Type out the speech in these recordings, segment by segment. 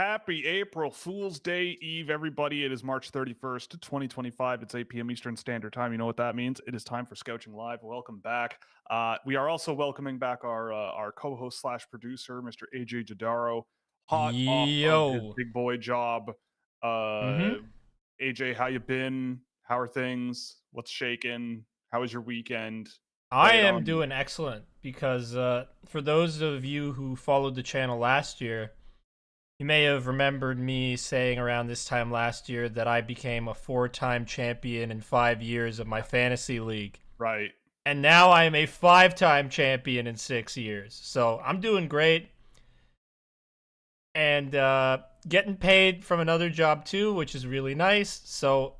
Happy April Fool's Day Eve, everybody. It is March 31st, 2025. It's 8 p.m. Eastern Standard Time. You know what that means? It is time for Scouching Live. Welcome back. We are also welcoming back our co-host slash producer, Mr. AJ Jadaro, hot off of his Yo. big boy job. Uh, hmm AJ, how you been? How are things? What's shaking? How was your weekend? I Lay it am on me. doing excellent because for those of you who followed the channel last year, you may have remembered me saying around this time last year that I became a 4-time champion in 5 years of my fantasy league. Right. And now I am a 5-time champion in 6 years. So I'm doing great. And getting paid from another job too, which is really nice. So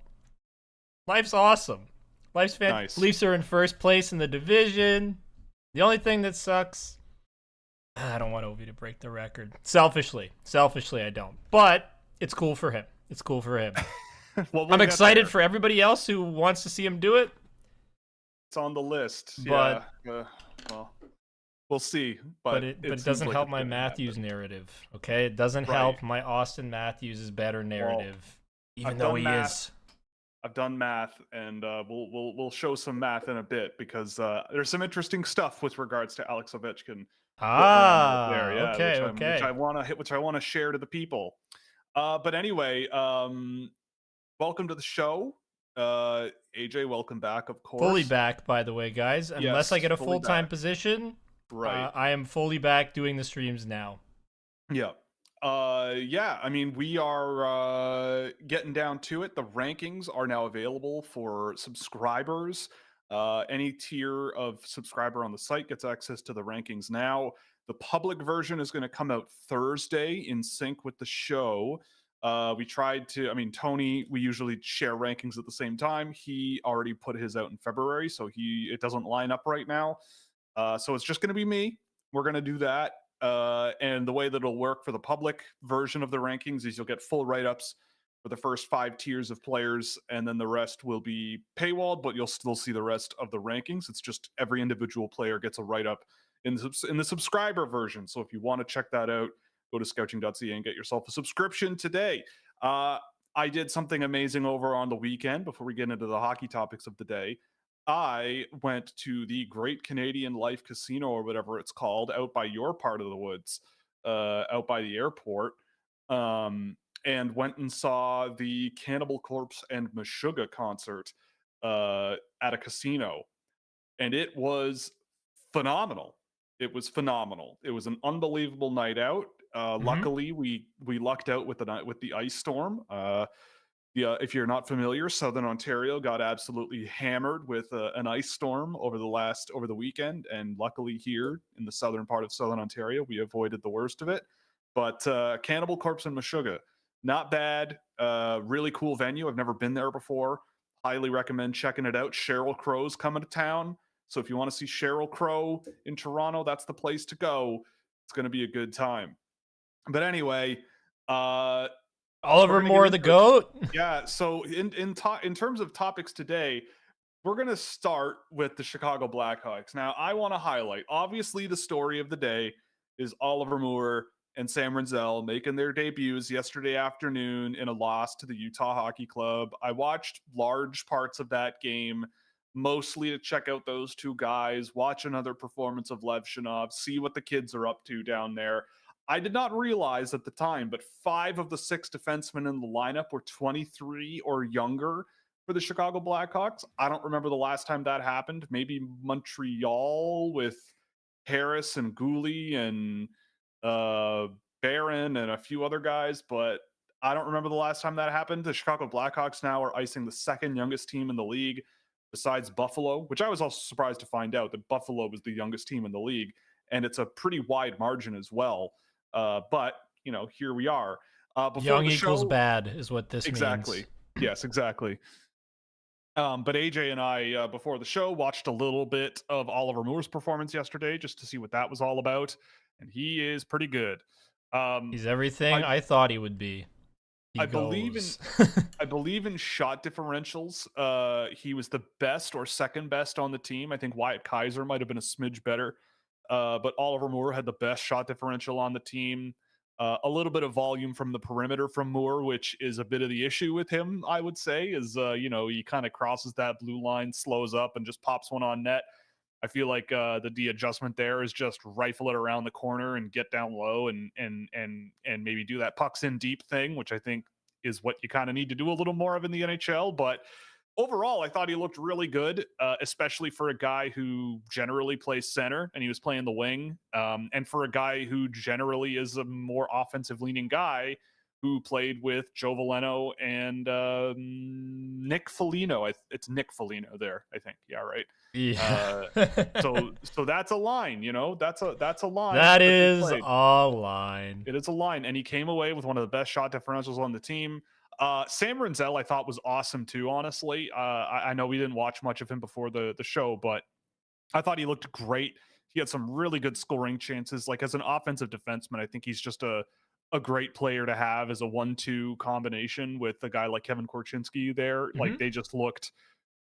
life's awesome. Nice. Leafs are in first place in the division. The only thing that sucks, I don't want Ovi to break the record. Selfishly, I don't. But it's cool for him. It's cool for him. Well, we'll I'm get excited there. for everybody else who wants to see him do it. It's on the list. Yeah. But Well, we'll see. but But it it but it seems doesn't like help it's my going to Matthews happen. narrative. Okay, it doesn't Right. help my Austin Matthews is better Well, narrative, even I've though done he math. is. I've done math, and we'll show some math in a bit because there's some interesting stuff with regards to Alex Ovechkin floating around out there. Yeah, Okay, okay. which I want to share to the people. But anyway, welcome to the show, AJ. Welcome back, of Fully course. back, by the way, guys. Unless I Yes, get a fully full time back. position, Right. I am fully back doing the streams now. Yeah. Yeah, I mean, we are getting down to it. The rankings are now available for subscribers. Any tier of subscriber on the site gets access to the rankings now. The public version is going to come out Thursday in sync with the show. We tried to, I mean, Tony, we usually share rankings at the same time. He already put his out in February, so it doesn't line up right now. So it's just going to be me. We're going to do that. And the way that it'll work for the public version of the rankings is you'll get full write-ups for the first 5 tiers of players, and then the rest will be paywalled, but you'll still see the rest of the rankings. It's just every individual player gets a write-up in the subscriber version. So if you want to check that out, go to scouching.ca and get yourself a subscription today. I did something amazing over on the weekend before we get into the hockey topics of the day. I went to the Great Canadian Life Casino or whatever it's called out by your part of the woods, out by the airport, and went and saw the Cannibal Corpse and Meshuggah concert at a casino, and it was phenomenal. It was phenomenal. It was an unbelievable night out. hmm Luckily, we lucked out with the ice storm. Yeah, if you're not familiar, Southern Ontario got absolutely hammered with an ice storm over the weekend, and luckily here in the southern part of Southern Ontario, we avoided the worst of it. But Cannibal Corpse and Meshuggah, not bad. Really cool venue. I've never been there before. Highly recommend checking it out. Cheryl Crow's coming to town, so if you want to see Cheryl Crow in Toronto, that's the place to go. It's going to be a good time. But anyway, uh, we're Oliver going to get Moore, the into it. goat. Yeah. So in terms of topics today, we're going to start with the Chicago Blackhawks. Now, I want to highlight obviously the story of the day is Oliver Moore and Sam Renzel making their debuts yesterday afternoon in a loss to the Utah Hockey Club. I watched large parts of that game mostly to check out those two guys, watch another performance of Lev Shinov, see what the kids are up to down there. I did not realize at the time, but 5 of the 6 defensemen in the lineup were 23 or younger for the Chicago Blackhawks. I don't remember the last time that happened. Maybe Montreal with Harris and Gooley and Barron and a few other guys, but I don't remember the last time that happened. The Chicago Blackhawks now are icing the second youngest team in the league besides Buffalo, which I was also surprised to find out that Buffalo was the youngest team in the league, and it's a pretty wide margin as well. But here we are. Before Young the equals show, bad is what this means. exactly. Yes, exactly. But AJ and I, before the show, watched a little bit of Oliver Moore's performance yesterday just to see what that was all about, and he is pretty good. Um, He's everything I I thought he would be. He I believe in goes. shot differentials. He was the best or second best on the team. I think Wyatt Kaiser might have been a smidge better, but Oliver Moore had the best shot differential on the team. A little bit of volume from the perimeter from Moore, which is a bit of the issue with him, I would say, is, he kind of crosses that blue line, slows up, and just pops one on net. I feel like the adjustment there is just rifle it around the corner and get down low and maybe do that pucks in deep thing, which I think is what you kind of need to do a little more of in the NHL. But overall, I thought he looked really good, especially for a guy who generally plays center and he was playing the wing. And for a guy who generally is a more offensive leaning guy who played with Joe Veleno and Nick Foligno. It's Nick Foligno there, I think. Yeah, right. Yeah. So that's a line, that's a line That that they is played. a line. It is a line, and he came away with one of the best shot differentials on the team. Sam Renzel, I thought, was awesome too. Honestly, I know we didn't watch much of him before the show, but I thought he looked great. He had some really good scoring chances. Like as an offensive defenseman, I think he's just a great player to have as a 1-2 combination with a guy like Kevin Korchinski there. Like Mhm. they just looked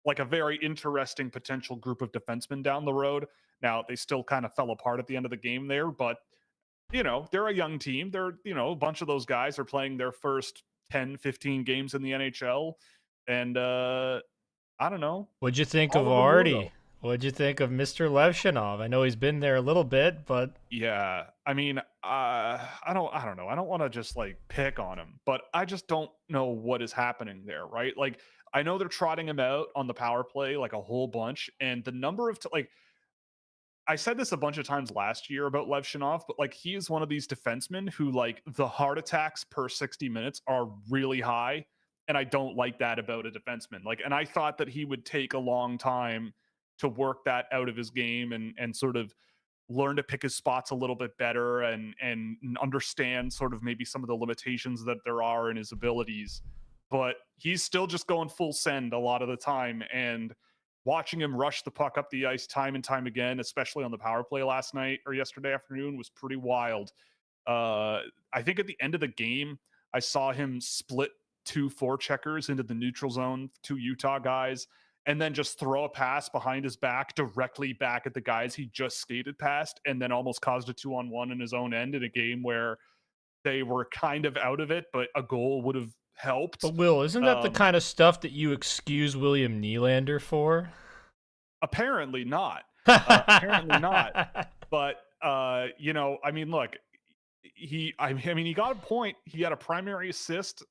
like a very interesting potential group of defensemen down the road. Now they still kind of fell apart at the end of the game there, but they're a young team. They're, a bunch of those guys are playing their first 10, 15 games in the NHL. And I don't know. What'd you think of Oliver Moore, though. Artie? What'd you think of Mr. Levshinov? I know he's been there a little bit, but Yeah. I mean, I don't know. I don't want to just like pick on him, but I just don't know what is happening there, right? Like I know they're trotting him out on the power play like a whole bunch, and the number of like I said this a bunch of times last year about Lev Shinov, but like he is one of these defensemen who like the heart attacks per 60 minutes are really high. And I don't like that about a defenseman. Like, and I thought that he would take a long time to work that out of his game and sort of learn to pick his spots a little bit better and understand sort of maybe some of the limitations that there are in his abilities. But he's still just going full send a lot of the time. And watching him rush the puck up the ice time and time again, especially on the power play last night or yesterday afternoon, was pretty wild. I think at the end of the game, I saw him split 2 forecheckers into the neutral zone, 2 Utah guys, and then just throw a pass behind his back directly back at the guys he just skated past, and then almost caused a 2-on-1 in his own end in a game where they were kind of out of it, but a goal would have helped. Will, isn't that the kind of stuff that you excuse William Nylander for? Apparently not. Apparently not. But I mean, look, I mean, he got a point. He had a primary assist.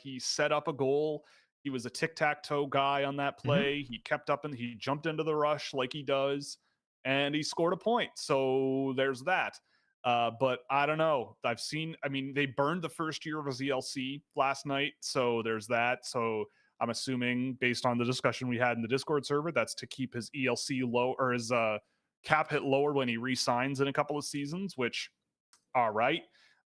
He set up a goal. He was a tic-tac-toe guy on that Mhm. play. He kept up and he jumped into the rush like he does, and he scored a point. So there's that. But I don't know. I mean, they burned the first year of his ELC last night. So there's that. So I'm assuming based on the discussion we had in the Discord server, that's to keep his ELC low or his cap hit lower when he re-signs in a couple of seasons, which all right.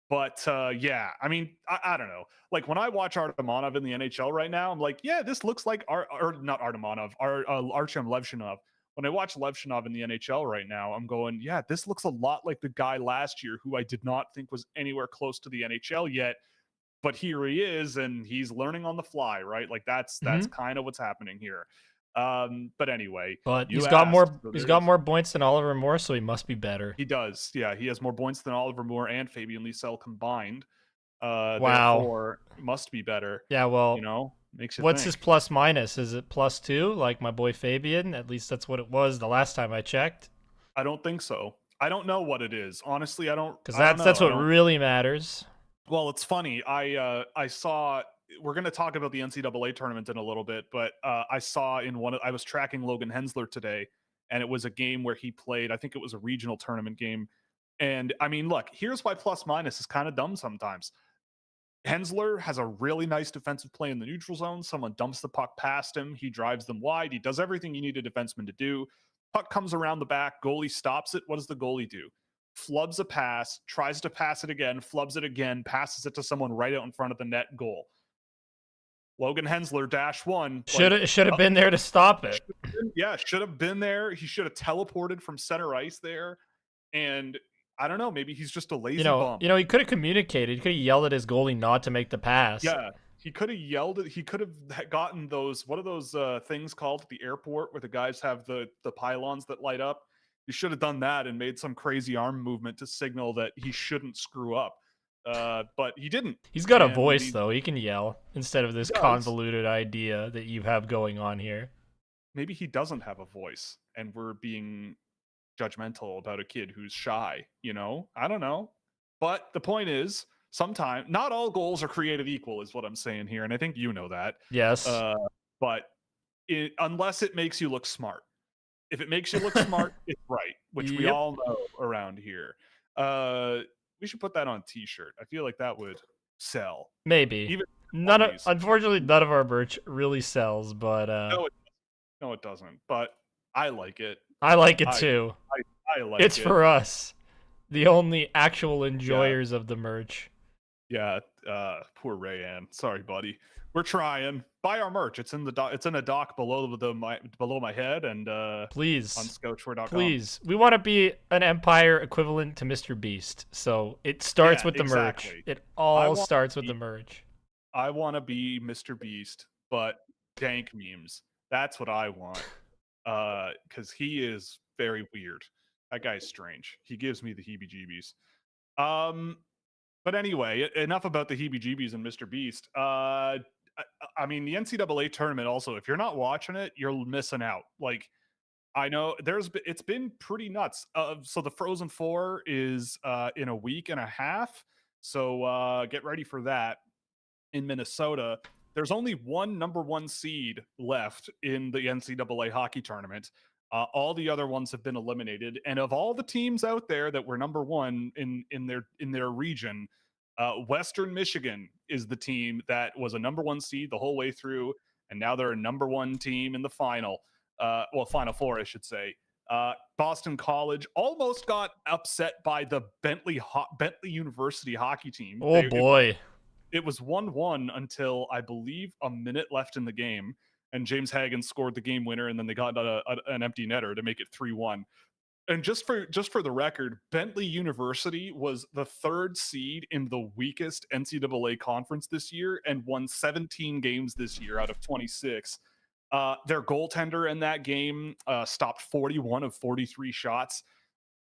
But yeah, I mean, I don't know. Like when I watch Artemonov in the NHL right now, I'm like, yeah, this looks like or not Artemonov, Artyom Levshinov. When I watch Levshinov in the NHL right now, I'm going, yeah, this looks a lot like the guy last year who I did not think was anywhere close to the NHL yet. But here he is, and he's learning on the fly, right? Like that's Mhm. kind of what's happening here. But anyway, But you asked, so he's got there's more points than Oliver Moore, so he must be better. he does. Yeah, he has more points than Oliver Moore and Fabian Lysell combined. Wow. Therefore, must be better. Yeah, well, Makes you what's his think. plus minus? Is it +2 like my boy Fabian? At least that's what it was the last time I checked. I don't think so. I don't know what it is. Honestly, I don't. Cuz I don't know. that's what really matters. Well, it's funny. I saw. We're going to talk about the NCAA tournament in a little bit, but I saw in one. I was tracking Logan Hensler today, and it was a game where he played. I think it was a regional tournament game. And I mean, look, here's why plus minus is kind of dumb sometimes. Hensler has a really nice defensive play in the neutral zone. Someone dumps the puck past him. He drives them wide. He does everything you need a defenseman to do. Puck comes around the back. Goalie stops it. What does the goalie do? Flubs a pass, tries to pass it again, flubs it again, passes it to someone right out in front of the net goal. Logan Hensler, -1. Should have been there to stop it. Yeah, should have been there. He should have teleported from center ice there. And I don't know, maybe he's just a lazy bum. He could have communicated. He could have yelled at his goalie not to make the pass. Yeah, he could have yelled at he could have gotten those what are those things called at the airport where the guys have the pylons that light up. He should have done that and made some crazy arm movement to signal that he shouldn't screw up. but he didn't. He's got a And voice though. He can yell instead of he this does. convoluted idea that you have going on here. Maybe he doesn't have a voice, and we're being judgmental about a kid who's shy. I don't know. But the point is, sometimes not all goals are created equal, is what I'm saying here, and I think you know that. Yes. Uh, but unless it makes you look smart. If it makes you look smart, it's right, which we Yep. all know around here. Uh, we should put that on a T-shirt. I feel like that would sell, Maybe. even hoodies. Unfortunately, none of our merch really sells, but No, no, it doesn't. But I like it. I like it I too. I like It's it. for us, the only actual Yeah, enjoyers of the merch. yeah. Poor Rayanne. Sorry, buddy. We're trying. Buy our merch. It's in the it's in a dock below below my head and on Please. Scouchware.com. Please. We want to be an Empire equivalent to Mr. Beast. So it starts Yeah, with the merch. exactly. It I all want starts with to the be merch. I want to be Mr. Beast, but dank memes. That's what I want. Because he is very weird. That guy's strange. He gives me the heebie-jeebies. Um, but anyway, enough about the heebie-jeebies and Mr. Beast. I mean, the NCAA tournament. Also, if you're not watching it, you're missing out. Like, I know it's been pretty nuts. So the Frozen Four is in a week and a half. So get ready for that in Minnesota. There's only one number one seed left in the NCAA hockey tournament. All the other ones have been eliminated, and of all the teams out there that were number one in their region, Western Michigan is the team that was a number one seed the whole way through, and now they're a number one team in the final. Final four, I should say. Boston College almost got upset by the Bentley University hockey team. Oh boy. It was 1-1 until I believe a minute left in the game, and James Hagen scored the game winner, and then they got an empty netter to make it 3-1. And just for the record, Bentley University was the third seed in the weakest NCAA conference this year and won 17 games this year out of 26. Their goaltender in that game stopped 41 of 43 shots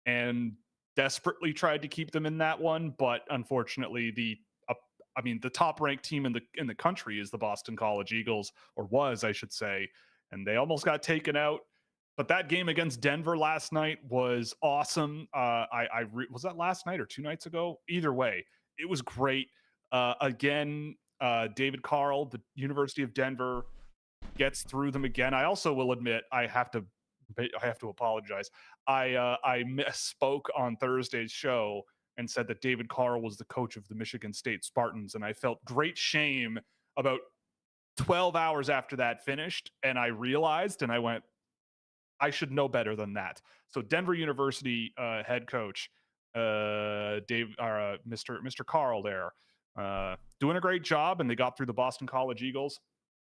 and desperately tried to keep them in that one, but unfortunately, the top ranked team in the country is the Boston College Eagles, or was, I should say, and they almost got taken out. But that game against Denver last night was awesome. Was that last night or 2 nights ago? Either way, it was great. Again, David Carl, the University of Denver, gets through them again. I also will admit I have to apologize. I misspoke on Thursday's show and said that David Carl was the coach of the Michigan State Spartans, and I felt great shame about 12 hours after that finished, and I realized, and I went, I should know better than that. So Denver University head coach Mr. Carl there, doing a great job, and they got through the Boston College Eagles,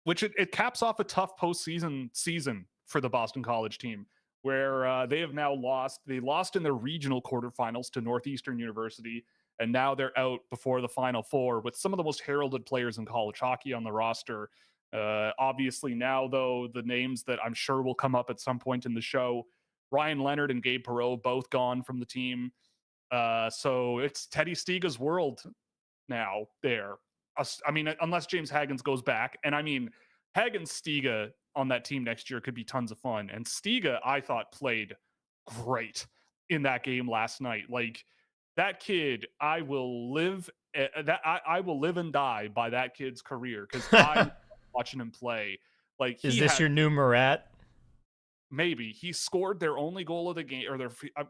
which it caps off a tough postseason season for the Boston College team, where they have now lost. They lost in their regional quarterfinals to Northeastern University, and now they're out before the Final Four with some of the most heralded players in college hockey on the roster. Obviously, now though, the names that I'm sure will come up at some point in the show, Ryan Leonard and Gabe Perreault both gone from the team. So it's Teddy Stiga's world now there. I mean, unless James Hagens goes back. And I mean, Hagens Stiga on that team next year could be tons of fun. And Stiga, I thought, played great in that game last night. Like that kid, I will live I will live and die by that kid's career because I watching him play. Like Is he this had your new Murat? maybe he scored their only goal of the game, or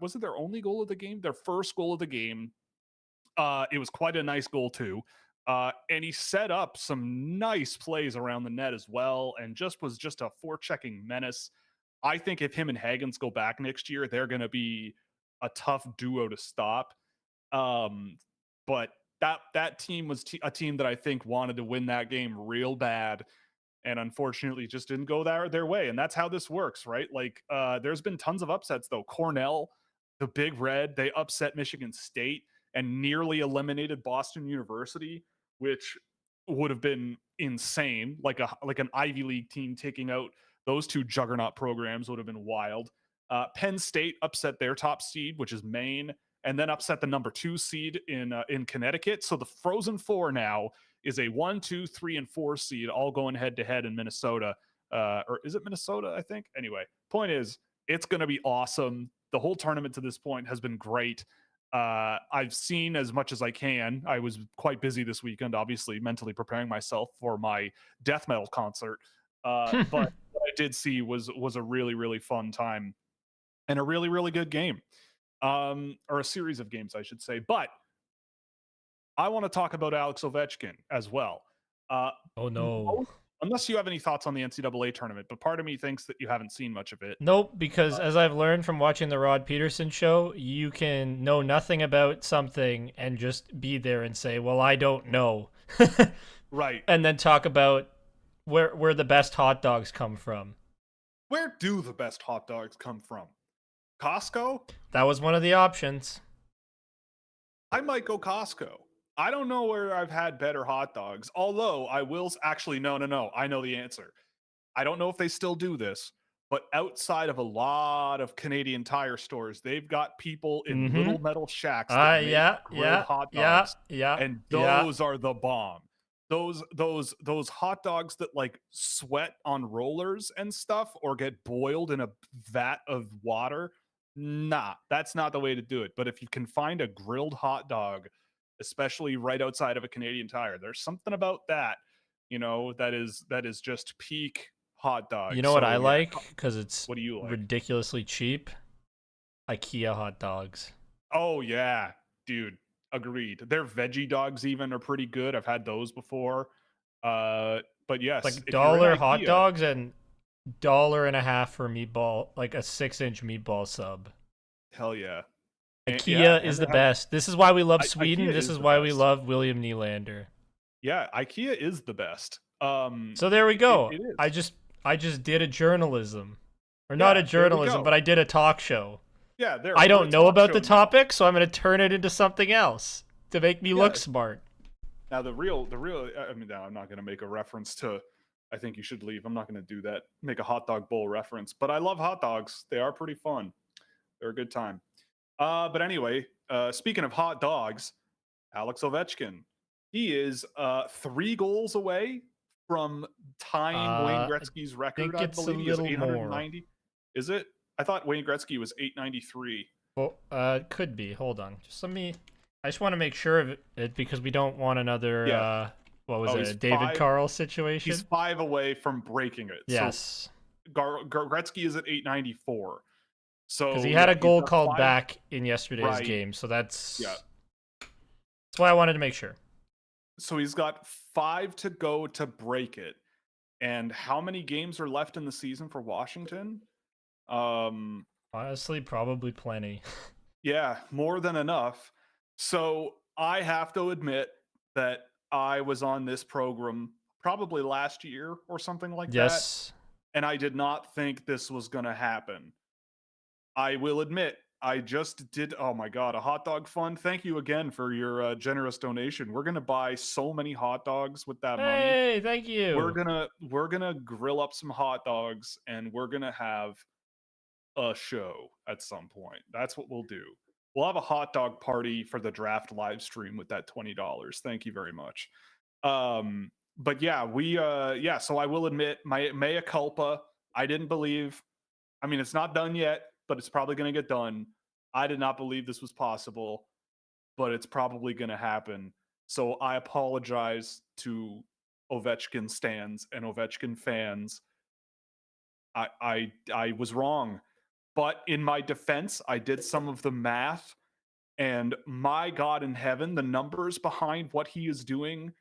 was it their only goal of the game? Their first goal of the game. It was quite a nice goal too. And he set up some nice plays around the net as well, and was just a forechecking menace. I think if him and Hagens go back next year, they're going to be a tough duo to stop. But that team was a team that I think wanted to win that game real bad, and unfortunately just didn't go their way. And that's how this works, right? Like there's been tons of upsets though. Cornell, the Big Red, they upset Michigan State and nearly eliminated Boston University, which would have been insane. Like an Ivy League team taking out those two juggernaut programs would have been wild. Penn State upset their top seed, which is Maine, and then upset the number 2 seed in Connecticut. So the Frozen Four now is a 1, 2, 3, and 4 seed, all going head to head in Minnesota. Or is it Minnesota? I think. Anyway, point is, it's going to be awesome. The whole tournament to this point has been great. I've seen as much as I can. I was quite busy this weekend, obviously, mentally preparing myself for my death metal concert. But what I did see was a really, really fun time and a really, really good game, or a series of games, I should say. But I want to talk about Alex Ovechkin as well. Oh no. Unless you have any thoughts on the NCAA tournament, but part of me thinks that you haven't seen much of it. Nope, because as I've learned from watching the Rod Peterson show, you can know nothing about something and just be there and say, "Well, I don't know." Right. And then talk about where the best hot dogs come from. Where do the best hot dogs come from? Costco? That was one of the options. I might go Costco. I don't know where I've had better hot dogs. Although I will actually, no. I know the answer. I don't know if they still do this, but outside of a lot of Canadian Tire stores, they've got people in little metal shacks that make grilled hot dogs. And those are the bomb. Those hot dogs that like sweat on rollers and stuff or get boiled in a vat of water. Nah, that's not the way to do it. But if you can find a grilled hot dog, especially right outside of a Canadian Tire, there's something about that, that is just peak hot dog. You know what I like? Because it's what do you like? Ridiculously cheap. IKEA hot dogs. Oh yeah, dude. Agreed. Their veggie dogs even are pretty good. I've had those before. But yes, like dollar hot dogs and $1.50 for meatball, like a 6-inch meatball sub. Hell yeah. IKEA is the best. This is why we love Sweden. This is why we love William Nylander. Yeah, IKEA is the best. So there we go. I just did a journalism. Or not a journalism, but I did a talk show. Yeah, I don't know about the topic, so I'm going to turn it into something else to make me look smart. Now the real. I mean, now I'm not going to make a reference to. I think you should leave. I'm not going to do that. Make a hot dog bowl reference, but I love hot dogs. They are pretty fun. They're a good time. But anyway, speaking of hot dogs, Alex Ovechkin, he is 3 goals away from tying Wayne Gretzky's record. I believe he has 890. More. Is it? I thought Wayne Gretzky was 893. Well, could be. Hold on. I just want to make sure of it because we don't want another, what was it, a David Carl situation? He's 5 away from breaking it. Yes. So Gretzky is at 894. So because he had a goal called back in yesterday's game. So that's why I wanted to make sure. So he's got 5 to go to break it. And how many games are left in the season for Washington? Honestly, probably plenty. Yeah, more than enough. So I have to admit that I was on this program probably last year or something like that. And I did not think this was going to happen. I will admit, I just did. Oh my God, a hot dog fund. Thank you again for your generous donation. We're going to buy so many hot dogs with that money. Hey, thank you. We're going to grill up some hot dogs and we're going to have a show at some point. That's what we'll do. We'll have a hot dog party for the draft live stream with that $20. Thank you very much. But yeah, so I will admit my mea culpa. I didn't believe. I mean, it's not done yet, but it's probably going to get done. I did not believe this was possible, but it's probably going to happen. So I apologize to Ovechkin stans and Ovechkin fans. I was wrong. But in my defense, I did some of the math, and my God in heaven, the numbers behind what he is doing,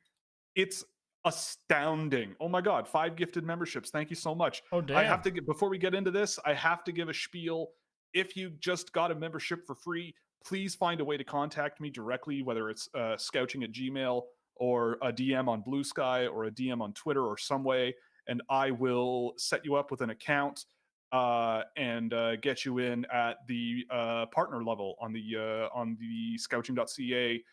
it's astounding. Oh my God, 5 gifted memberships. Thank you so much. Oh, damn. I have to before we get into this, I have to give a spiel. If you just got a membership for free, please find a way to contact me directly, whether it's Scouching at Gmail or a DM on Blue Sky or a DM on Twitter or some way, and I will set you up with an account. And get you in at the partner level on the Scouching.ca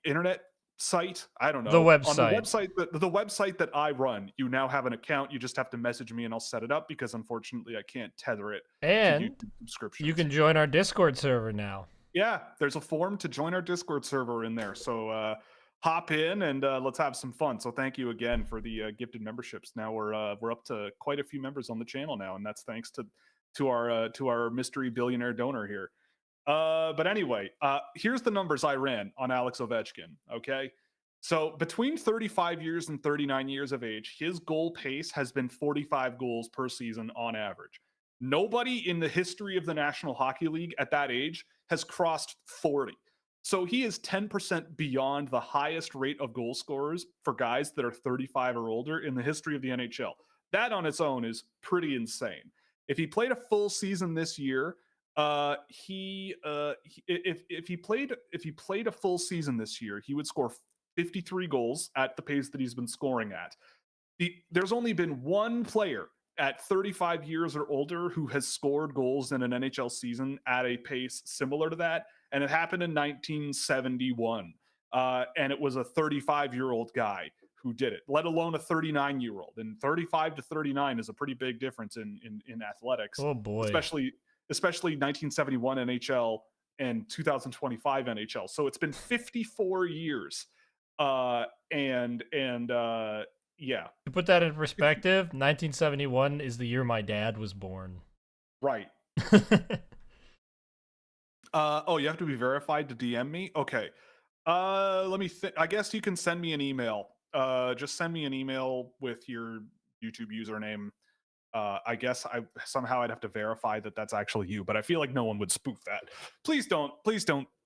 internet site. I don't The know. On the website. website that I run, you now have an account. You just have to message me and I'll set it up because unfortunately I can't tether it to And YouTube you subscriptions. can join our Discord server now. Yeah, there's a form to join our Discord server in there. So hop in and let's have some fun. So thank you again for the gifted memberships. Now we're up to quite a few members on the channel now, and that's thanks to our mystery billionaire donor here. But anyway, here's the numbers I ran on Alex Ovechkin. Okay. So between 35 years and 39 years of age, his goal pace has been 45 goals per season on average. Nobody in the history of the National Hockey League at that age has crossed 40. So he is 10% beyond the highest rate of goal scorers for guys that are 35 or older in the history of the NHL. That on its own is pretty insane. If he played a full season this year, if he played a full season this year, he would score 53 goals at the pace that he's been scoring at. There's only been one player at 35 years or older who has scored goals in an NHL season at a pace similar to that, and it happened in 1971. And it was a 35-year-old guy who did it, let alone a 39-year-old. And 35 to 39 is a pretty big difference in athletics, Oh boy. especially 1971 NHL and 2025 NHL. So it's been 54 years. Yeah. To put that in perspective, 1971 is the year my dad was born. Right. Oh, you have to be verified to DM me? Okay. Let me think. I guess you can send me an email. Just send me an email with your YouTube username. I guess I'd have to verify that that's actually you, but I feel like no one would spoof that. Please don't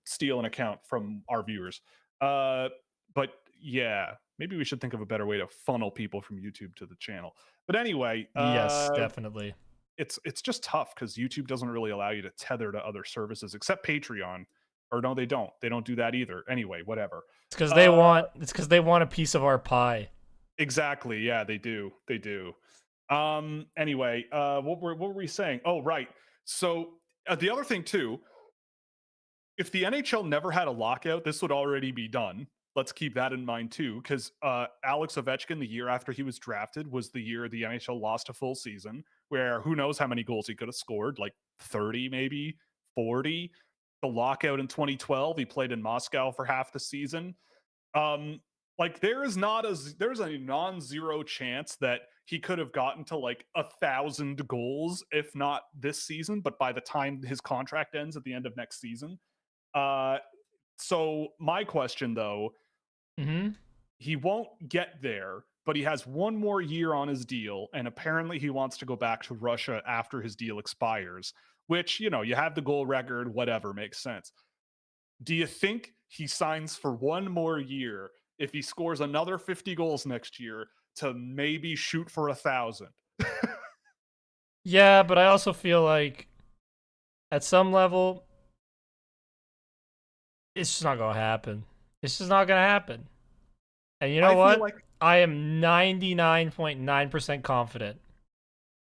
steal an account from our viewers. But yeah, maybe we should think of a better way to funnel people from YouTube to the channel. But anyway, Yes, definitely. it's just tough because YouTube doesn't really allow you to tether to other services except Patreon. Or no, they don't. They don't do that either. Anyway, whatever. It's because they want. It's because they want a piece of our pie. Exactly. Yeah, they do. They do. Anyway, what were we saying? Oh, right. So the other thing too, if the NHL never had a lockout, this would already be done. Let's keep that in mind too, because Alex Ovechkin, the year after he was drafted, was the year the NHL lost a full season, where who knows how many goals he could have scored, like 30, maybe 40. The lockout in 2012, he played in Moscow for half the season. Like there's a non-zero chance that he could have gotten to like 1,000 goals, if not this season, but by the time his contract ends at the end of next season. So my question though, he won't get there, but he has one more year on his deal, and apparently he wants to go back to Russia after his deal expires, which, you have the goal record, whatever, makes sense. Do you think he signs for one more year if he scores another 50 goals next year to maybe shoot for 1,000? Yeah, but I also feel like at some level, it's just not gonna happen. It's just not gonna happen. And you know what? I am 99.9% confident.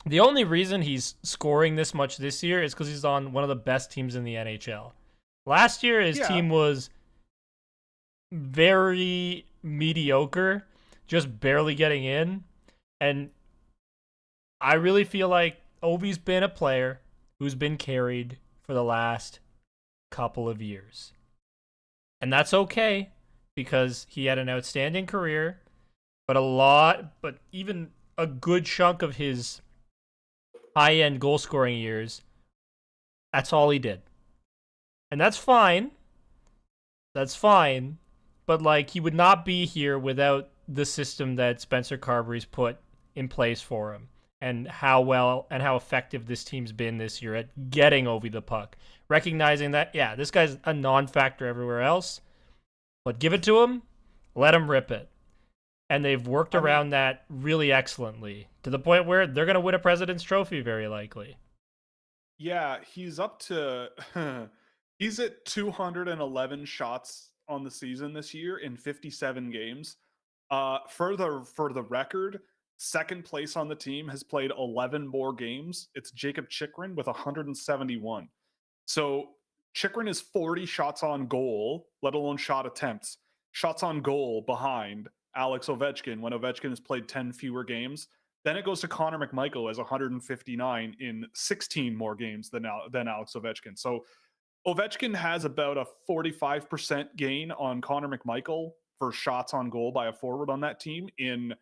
The only reason he's scoring this much this year is because he's on one of the best teams in the NHL. Last year, his team was very mediocre, just barely getting in. And I really feel like Ovi's been a player who's been carried for the last couple of years. And that's okay because he had an outstanding career, but even a good chunk of his high-end goal-scoring years, that's all he did. And that's fine. That's fine. But, like, he would not be here without the system that Spencer Carberry's put in place for him. And how well and how effective this team's been this year at getting Ovi the puck. Recognizing that, yeah, this guy's a non-factor everywhere else. But give it to him, let him rip it. And they've worked around that really excellently. To the point where they're going to win a President's Trophy, very likely. Yeah, he's up to... he's at 211 shots on the season this year in 57 games. For the record, second place on the team has played 11 more games. It's Jacob Chychrun with 171. So Chychrun is 40 shots on goal, let alone shot attempts. shots on goal behind Alex Ovechkin when Ovechkin has played 10 fewer games. Then it goes to Connor McMichael as 159 in 16 more games than Alex Ovechkin. So Ovechkin has about a 45% gain on Connor McMichael for shots on goal by a forward on that team in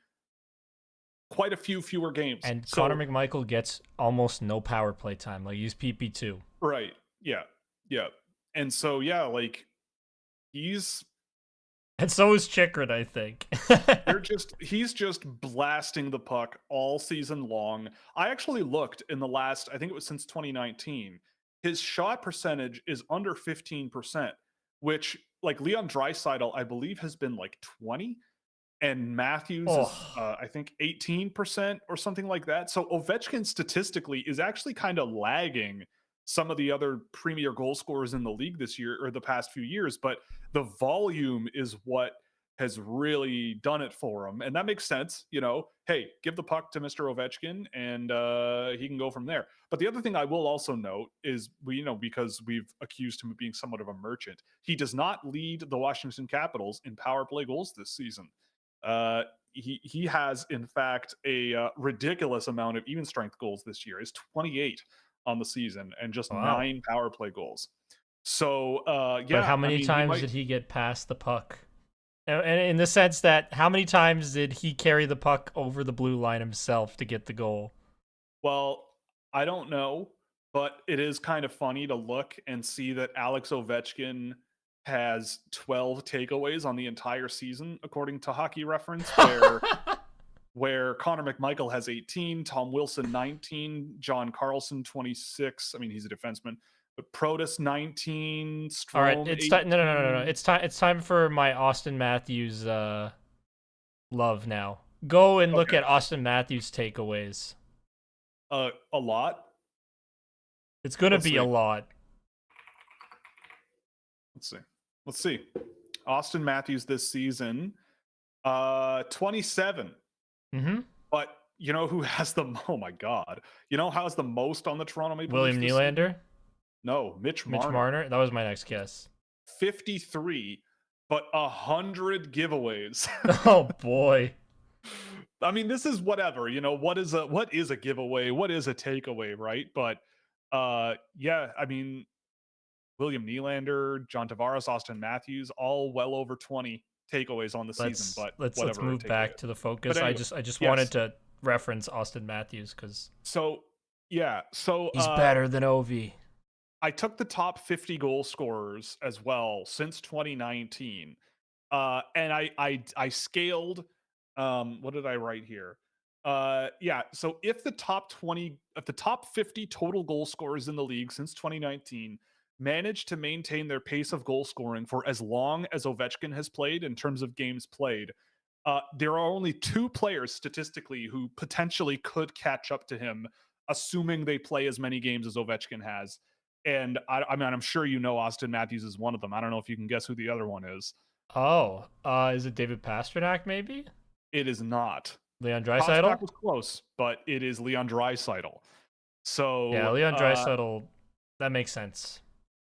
quite a few fewer games. And Connor So McMichael gets almost no power play time. Like, he's PP2. right, yeah, yeah, and so yeah, like he's And so is Chikrin, I think. he's just blasting the puck all season long. I actually looked in the last, I think it was since 2019. His shot percentage is under 15%, which like Leon Draisaitl, I believe, has been like 20, and Matthews is Oh, I think 18% or something like that. So Ovechkin statistically is actually kind of lagging some of the other premier goal scorers in the league this year or the past few years, but the volume is what has really done it for him. And that makes sense, you know. Hey, give the puck to Mr. Ovechkin and he can go from there. But the other thing I will also note is because we've accused him of being somewhat of a merchant, he does not lead the Washington Capitals in power play goals this season. Uh, he has in fact a ridiculous amount of even strength goals this year. Is 28 on the season and just wow. 9 power play goals. So But yeah, how I many mean he times might. did he get past the puck? And in the sense that, how many times did he carry the puck over the blue line himself to get the goal? Well, I don't know, but it is kind of funny to look and see that Alex Ovechkin has 12 takeaways on the entire season, according to Hockey Reference, where Connor McMichael has 18, Tom Wilson 19, John Carlson 26. I mean, he's a defenseman, but Protus 19, All right, Strome it's time. No, no, no, no, no. 18. It's time. It's time for my Austin Matthews love now. Go and look Okay, at Austin Matthews takeaways. a lot. It's gonna Let's be a see. lot. Let's see. Let's see. Austin Matthews this season, 27. Mm-hmm. But you know who has the oh my god. You know who has the most on the Toronto Maple Leafs William this season? Nylander, No, Mitch Mitch Marner. Marner. That was my next guess. 53, but 100 giveaways. Oh boy. I mean, this is whatever, what is a giveaway? What is a takeaway, right? But yeah, I mean, William Nylander, John Tavares, Austin Matthews, all well over 20 takeaways on the season, Let's but let's let's whatever a move takeaway back is. to the But focus. I anyway, just wanted yes. to reference Austin Matthews because So yeah, so he's better than Ovi. I took the top 50 goal scorers as well since 2019. And I scaled what did I write here? Yeah, so if the top 50 total goal scorers in the league since 2019 managed to maintain their pace of goal scoring for as long as Ovechkin has played in terms of games played, there are only two players statistically who potentially could catch up to him, assuming they play as many games as Ovechkin has. And I mean, I'm sure you know Austin Matthews is one of them. I don't know if you can guess who the other one is. Oh, is it David Pasternak? Maybe It is not. Leon Pasternak Draisaitl. was close, but it is Leon Draisaitl. Yeah, So Leon Draisaitl. That makes sense.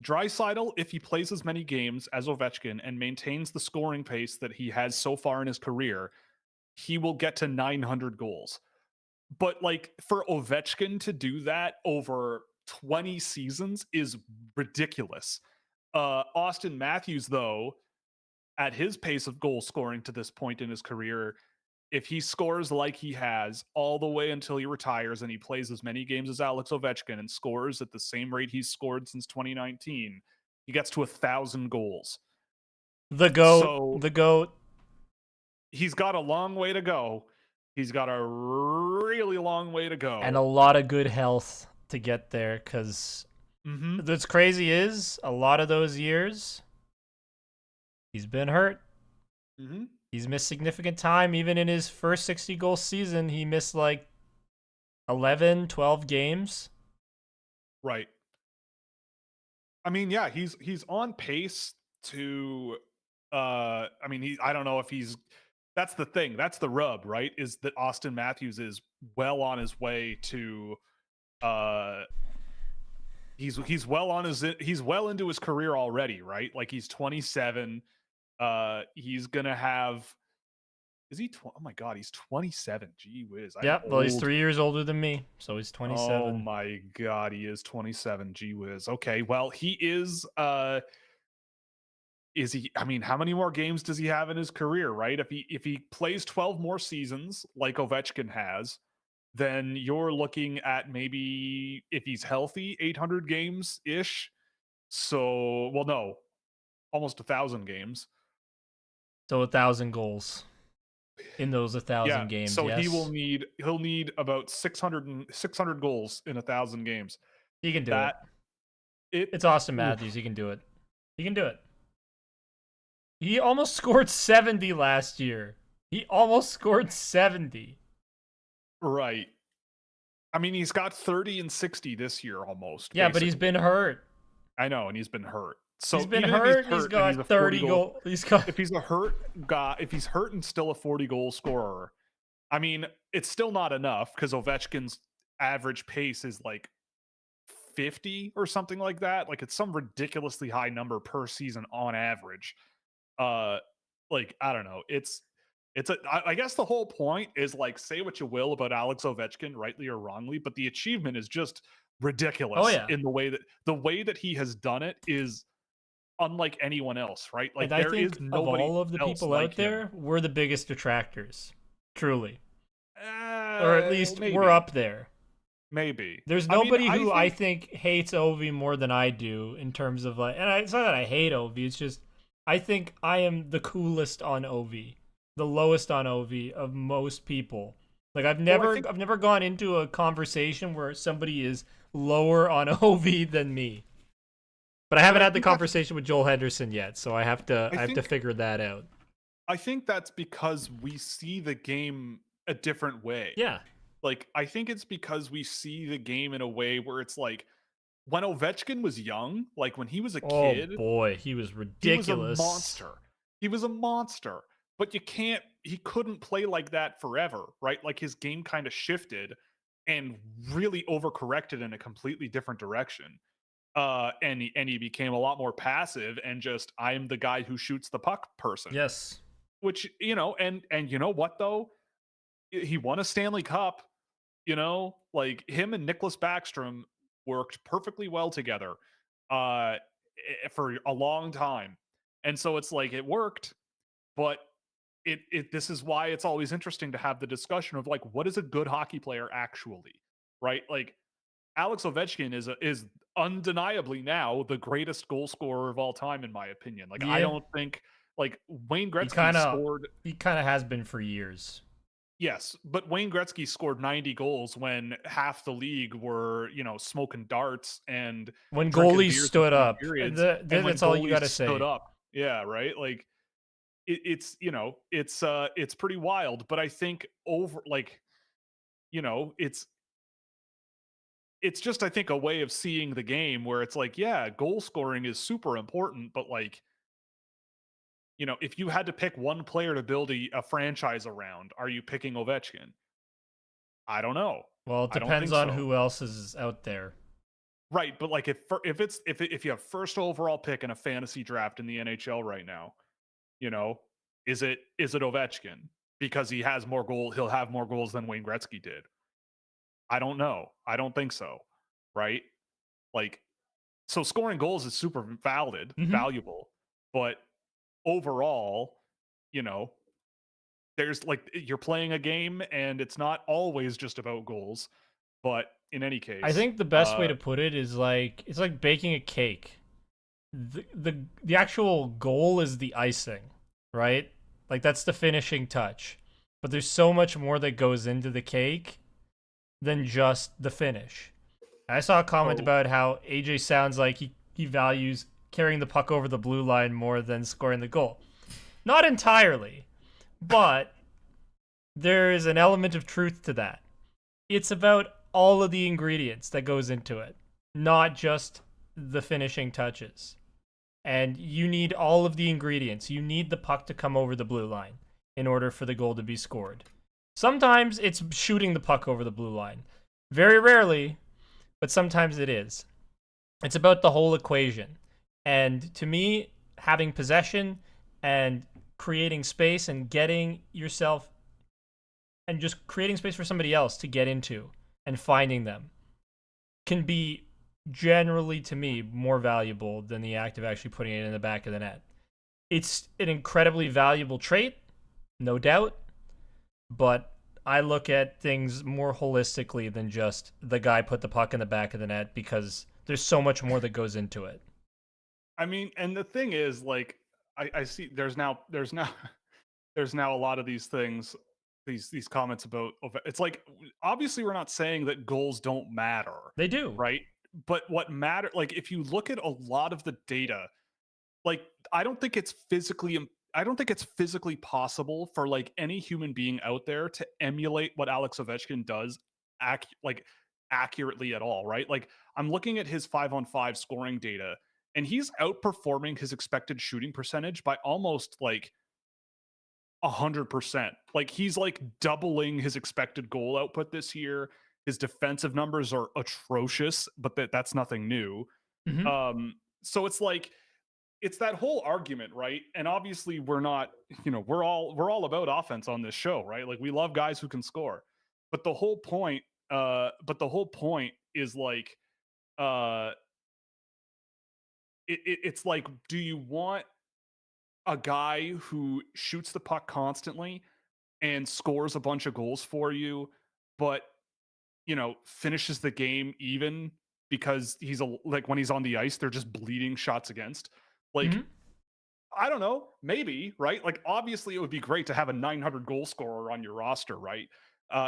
Draisaitl, if he plays as many games as Ovechkin and maintains the scoring pace that he has so far in his career, he will get to 900 goals. But like for Ovechkin to do that over 20 seasons is ridiculous. Austin Matthews, though, at his pace of goal scoring to this point in his career, if he scores like he has all the way until he retires and he plays as many games as Alex Ovechkin and scores at the same rate he's scored since 2019, he gets to 1,000 goals. The goat. So The goat. he's got a long way to go. He's got a really long way to go. And a lot of good health to get there, because what's crazy is a lot of those years he's been hurt. He's missed significant time. Even in his first 60 goal season, he missed like 11, 12 games. Right. I mean, yeah, he's on pace to I mean, I don't know if he's that's the thing. That's the rub, right? Is that Austin Matthews is well on his way to uh he's well into his career already, right? Like he's 27. He's gonna have. Is he? Oh my god, he's 27. Gee whiz, I'm Yep. Well, he's old. 3 years older than me, so he's Oh 27. my god, he is 27. Gee whiz. Okay, well, he is. Is he? I mean, how many more games does he have in his career? Right? If he plays 12 more seasons like Ovechkin has, then you're looking at maybe if he's healthy, 800 games ish. So, well, no, almost 1,000 games. So 1,000 goals in those Yeah. 1,000 games. So Yes, he'll need about 600 goals in 1,000 games. he can do it. That it It's Austin oof, Matthews. He can do it. He can do it. He almost scored 70 last year. He almost scored 70. right. I mean, he's got 30 and 60 this year almost, Yeah, but he's basically. been hurt. I know, and he's been hurt. He's So been even if he's hurt and he's hurt and he's a got 40 30 goal, goal. He's got if he's a hurt guy, if he's hurt and still a 40 goal scorer, I mean, it's still not enough because Ovechkin's average pace is like 50 or something like that. Like it's some ridiculously high number per season on average. Uh like I don't know. I guess the whole point is like say what you will about Alex Ovechkin, rightly or wrongly, but the achievement is just Oh ridiculous yeah. in the way that he has done it is unlike anyone else, right? And Like I there is think of nobody all of the else people like out him. there, we're the biggest detractors. Truly. Or at least we're Maybe. up there. Maybe. There's I mean, nobody I who I think think hates Ovi more than I do in terms of like, and it's not that I hate Ovi. It's just I think I am the coolest on Ovi, the lowest on Ovi of most people. Like well, I think I've never gone into a conversation where somebody is lower on Ovi than me. But I but haven't I had the think that's conversation with Joel Henderson yet, so I I have to think figure that out. I think that's because we see the game a different way. Yeah. Like, I think it's because we see the game in a way where it's like when Ovechkin was young, like when he was a Oh kid, boy, he was he was a ridiculous. monster. He was a monster. But he couldn't play like that forever, right? Like his game kind of shifted and really overcorrected in a completely different direction. And he became a lot more passive and just I'm the guy who shoots the puck person. Yes. Which, and you know what though? He won a Stanley Cup. Like him and Nicholas Backstrom worked perfectly well together for a long time. And so it's like it worked, but it this is why it's always interesting to have the discussion of like what is a good hockey player actually, right? Like Alex Ovechkin is undeniably now the greatest goal scorer of all time in my opinion. Like I Yeah. don't think like Wayne He Gretzky kind of scored. he kind of has been for years. Yes, but Wayne Gretzky scored 90 goals when half the league were, smoking darts and When drinking goalies beers stood between up, periods, and when that's all you got goalies to stood say. up. Yeah, right? Like it's pretty wild, but I think over like, it's just I think a way of seeing the game where it's like, yeah, goal scoring is super important, but like, if you had to pick one player to build a franchise around, are you picking Ovechkin? I don't know. Well, it I don't depends think on so. who else is out there. Right, but like if you have first overall pick in a fantasy draft in the NHL right now, you know, is it Ovechkin because he'll have more goals than Wayne Gretzky did. I don't know. I don't think so. Right? Like so scoring goals is super Hmm. valuable, but overall, you know, there's like you're playing a game and it's not always just about goals, but in any I case, think the best way to put it is like it's like baking a cake. The actual goal is the icing, right? Like that's the finishing touch. But there's so much more that goes into the cake than just the finish. I saw a comment so about how AJ sounds like he values carrying the puck over the blue line more than scoring the goal. Not entirely, but there is an element of truth to that. It's about all of the ingredients that goes into it, not just the finishing touches. And you need all of the ingredients. You need the puck to come over the blue line in order for the goal to be scored. Sometimes it's shooting the puck over the blue line. Very rarely, but sometimes it is. It's about the whole equation. And to me, having possession and creating space and getting yourself and just creating space for somebody else to get into and finding them can be generally, to me, more valuable than the act of actually putting it in the back of the net. It's an incredibly valuable trait, no doubt, but I look at things more holistically than just the guy put the puck in the back of the net, because there's so much more that goes into it. I mean, and the thing is, like, I see there's now there's now a lot of these things, these comments about it's like, obviously we're not saying that goals don't matter, They do. right? But what matter, like, if you look at a lot of the data, like, I don't think it's physically possible for like any human being out there to emulate what Alex Ovechkin does like accurately at all, right? Like, I'm looking at his 5-on-5 scoring data, and he's outperforming his expected shooting percentage by almost like 100%. Like, he's like doubling his expected goal output this year. His defensive numbers are atrocious, but that's nothing new. Mm-hmm. So it's like, it's that whole argument, right? And obviously we're not, we're all about offense on this show, right? Like, we love guys who can score. But the whole point is like, uh it's like, do you want a guy who shoots the puck constantly and scores a bunch of goals for you, but finishes the game even because like, when he's on the ice, they're just bleeding shots against? Like, Mm-hmm. I don't know, maybe, right? Like, obviously, it would be great to have a 900 goal scorer on your roster, right?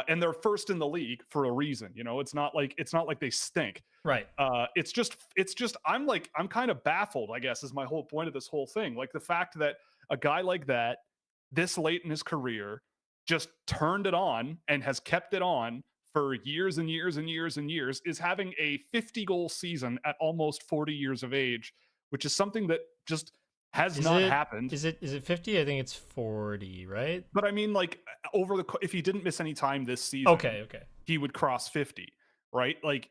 And they're first in the league for a reason. It's not like they stink. Right. It's just I'm kind of baffled, I guess, is my whole point of this whole thing. Like, the fact that a guy like that, this late in his career, just turned it on and has kept it on for years and years and years and years, is having a 50 goal season at almost 40 years of age, which is something that just has Is not it happened. is it 50? I think it's 40, right? But I mean, like, if he didn't miss any time this season, Okay, okay. he would cross 50, right? Like,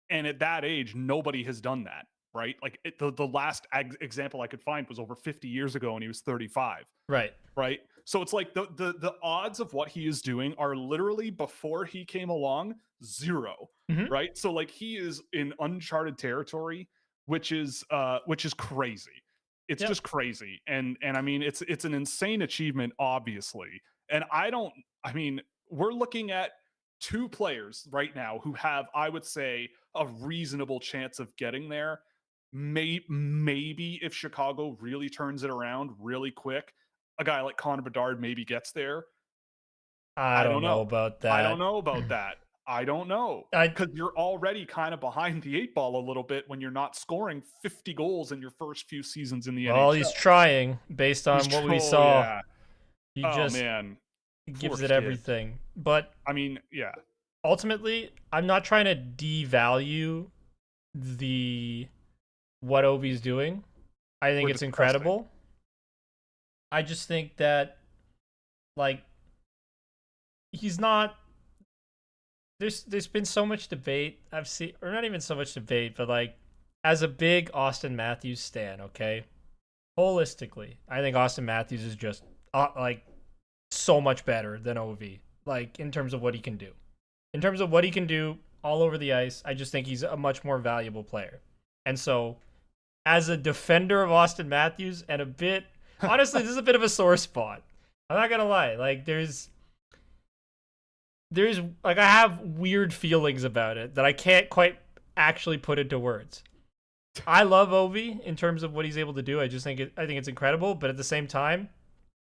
and at that age, nobody has done that, right? Like, the last example I could find was over 50 years ago, and he was 35, Right. right? So it's like, the odds of what he is doing are literally, before he came along, zero, Mm-hmm. right? So, like, he is in uncharted territory, which is crazy. It's Yep. just crazy. And I mean, it's an insane achievement, obviously. And I mean, we're looking at two players right now who have, I would say, a reasonable chance of getting there. Maybe if Chicago really turns it around really quick, a guy like Connor Bedard maybe gets there. I I don't don't know know. about I don't that. know about that. I don't know. I Because you're already kind of behind the eight ball a little bit when you're not scoring 50 goals in your first few seasons in the Well, he's NHL. trying based He's on what we Oh, saw. yeah. He Oh, just man. Poor gives it kid. everything. But I mean, yeah. ultimately, I'm not trying to devalue the what Ovi's doing. I think We're it's discussing. incredible. I just think that, like, he's not. There's been so much debate I've seen, or not even so much debate, but like, as a big Austin Matthews stan, okay, holistically, I think Austin Matthews is just like so much better than Ov. Like, in terms of what he can do, in terms of what he can do all over the ice, I just think he's a much more valuable player. And so, as a defender of Austin Matthews, and a bit, honestly, this is a bit of a sore spot. I'm not gonna lie. Like, there's like, I have weird feelings about it that I can't quite actually put into words. I love Ovi in terms of what he's able to do. I think it's incredible, but at the same time,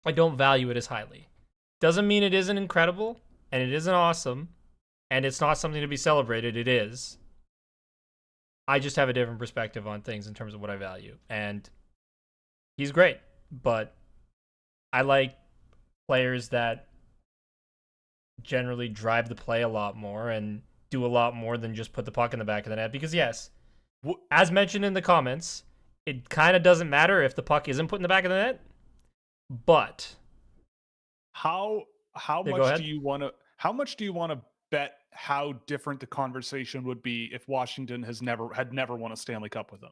I don't value it as highly. Doesn't mean it isn't incredible, and it isn't awesome, and it's not something to be celebrated. It is. I just have a different perspective on things in terms of what I value. And he's great, but I like players that generally drive the play a lot more and do a lot more than just put the puck in the back of the net. Because, yes, as mentioned in the comments, it kind of doesn't matter if the puck isn't put in the back of the net. But How yeah, go much do ahead. you want to bet how different the conversation would be if Washington had never won a Stanley Cup with them?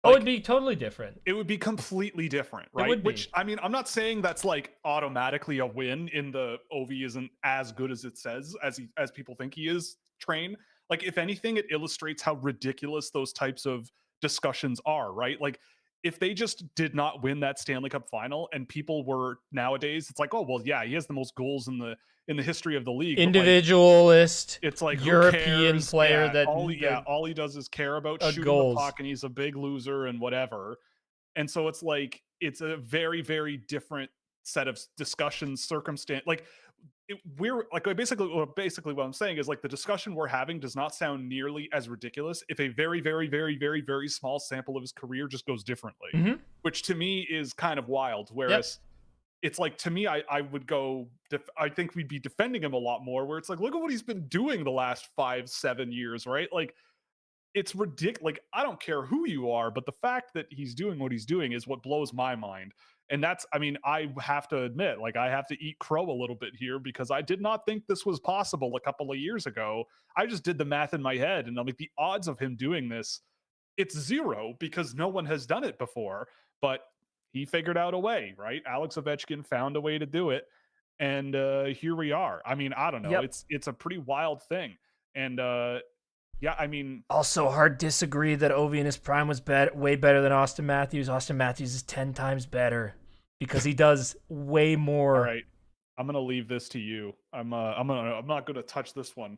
Oh, it'd be totally different. It would be completely different, It right? would be. Which, I mean, I'm not saying that's like automatically a win in the Ovi isn't as good as it says, as people think he is train. Like, if anything, it illustrates how ridiculous those types of discussions are, right? Like, if they just did not win that Stanley Cup final and people were nowadays, it's like, oh well, yeah, he has the most goals in the history of the league. But like, Individualist, it's like, who European cares? player Yeah, that all he does is care about shooting the goals. puck, and he's a big loser and whatever. And so it's like, it's a very, very different set of discussions, circumstance. Like, we're like, basically what I'm saying is, like, the discussion we're having does not sound nearly as ridiculous if a very, very, very, very, very small sample of his career just goes differently, Mm-hmm. which to me is kind of wild. Whereas it's like, to me, I would go, I think we'd be defending him a lot more, where it's like, look at what he's been doing the last 5-7 years, right? Like, it's ridiculous. Like, I don't care who you are, but the fact that he's doing what he's doing is what blows my mind. And that's, I mean, I have to admit, like, I have to eat crow a little bit here, because I did not think this was possible a couple of years ago. I just did the math in my head, and I'm like, the odds of him doing this, it's zero, because no one has done it before. But he figured out a way, right? Alex Ovechkin found a way to do it, and here we are. I mean, I don't know. Yep. It's a pretty wild thing. And yeah, I mean, Also, hard disagree that Ovi in his prime was way better than Austin Matthews. Austin Matthews is 10 times better because he does way more. all right, I'm gonna leave this to you. I'm not gonna touch this one.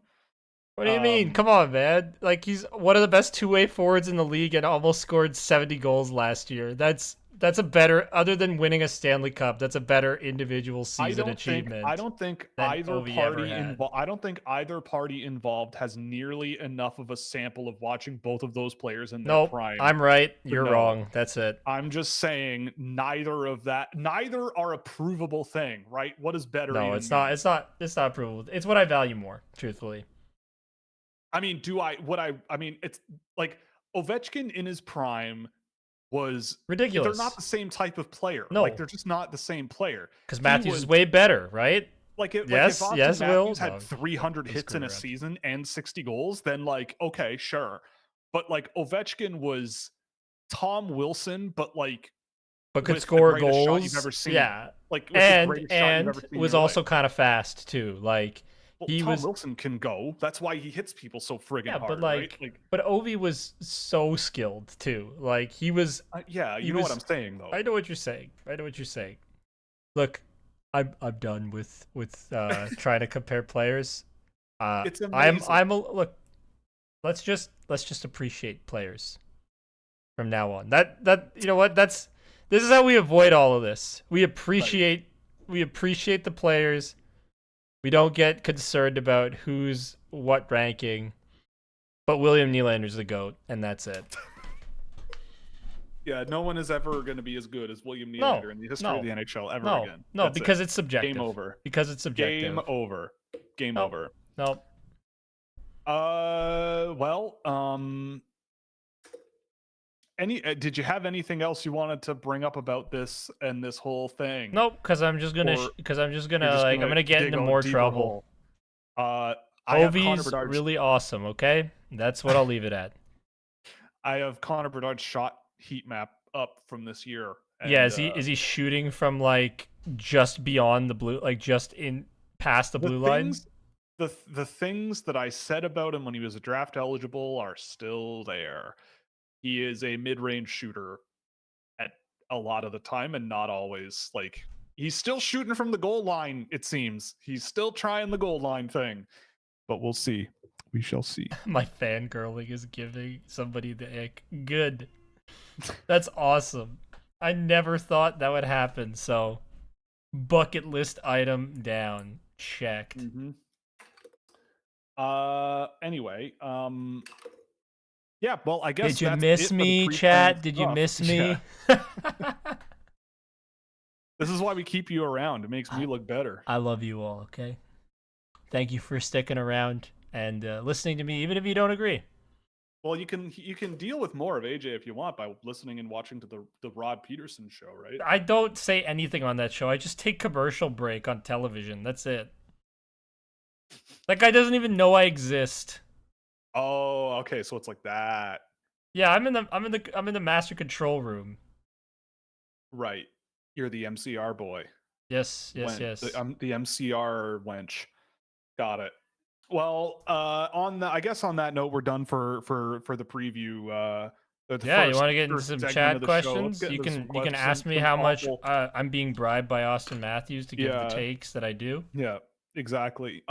What do you mean? Come on, man. Like, he's one of the best two-way forwards in the league and almost scored 70 goals last year. That's a better, other than winning a Stanley Cup, that's a better individual season achievement. I don't think either party involved. I don't think either party involved has nearly enough of a sample of watching both of those players in their prime. I'm right. You're wrong. That's it. I'm just saying neither are a provable thing, right? What is better? No, it's not. It's not provable. It's what I value more, truthfully. I mean, I mean, it's like Ovechkin in his prime was ridiculous. They're not the same type of player. No, like, they're just not the same player. Because Matthews is way better, right? Like, if Austin Matthews had 300 hits in a season and 60 goals, then, like, okay, sure. But like, Ovechkin was Tom Wilson, but could score goals. Shot you've ever seen. Yeah, like, and was also kind of fast too. Like, Tom Wilson can go. That's why he hits people so friggin' hard. But right? but Ovi was so skilled too. Like, he was. You know what I'm saying, though. I know what you're saying. Look, I'm done with trying to compare players. It's amazing. Look. Let's just appreciate players from now on. That you know what? This is how we avoid all of this. We appreciate the players. We don't get concerned about who's what ranking, but William Nylander's the GOAT, and that's it. Yeah, no one is ever going to be as good as William Nylander in the history of the NHL ever again. No, because it's subjective. Game over. Because it's subjective. Game over. Game over. Nope. Well, did you have anything else you wanted to bring up about this and this whole thing? Nope, because I'm just gonna I'm gonna get into more trouble. Ovi's really awesome. Okay, that's what I'll leave it at. I have Connor Bedard's shot heat map up from this year. And, is he shooting from like just beyond the blue, like just in past the blue line? The things that I said about him when he was draft eligible are still there. He is a mid-range shooter at a lot of the time, and not always. Like, he's still shooting from the goal line, it seems. He's still trying the goal line thing. But we'll see. We shall see. My fangirling is giving somebody the ick. Good. That's awesome. I never thought that would happen, so bucket list item down. Checked. Mm-hmm. Anyway, yeah, well, I guess. Did you miss me, chat? Did you miss me? Yeah. This is why we keep you around. It makes me look better. I love you all, okay? Thank you for sticking around and listening to me, even if you don't agree. Well, you can deal with more of AJ if you want by listening and watching to the Rod Peterson show, right? I don't say anything on that show. I just take commercial break on television. That's it. That guy doesn't even know I exist. Oh, okay. So it's like that. Yeah, I'm in the master control room. Right. You're the MCR boy. Yes, yes, When yes. the MCR wench. Got it. Well, on the I guess on that note, we're done for the preview. The Yeah, you first want to get into first some segment of chat the show. Let's questions? get into some You can ask questions, me some how much thoughtful. I'm being bribed by Austin Matthews to give the Yeah, takes that I do. yeah, exactly.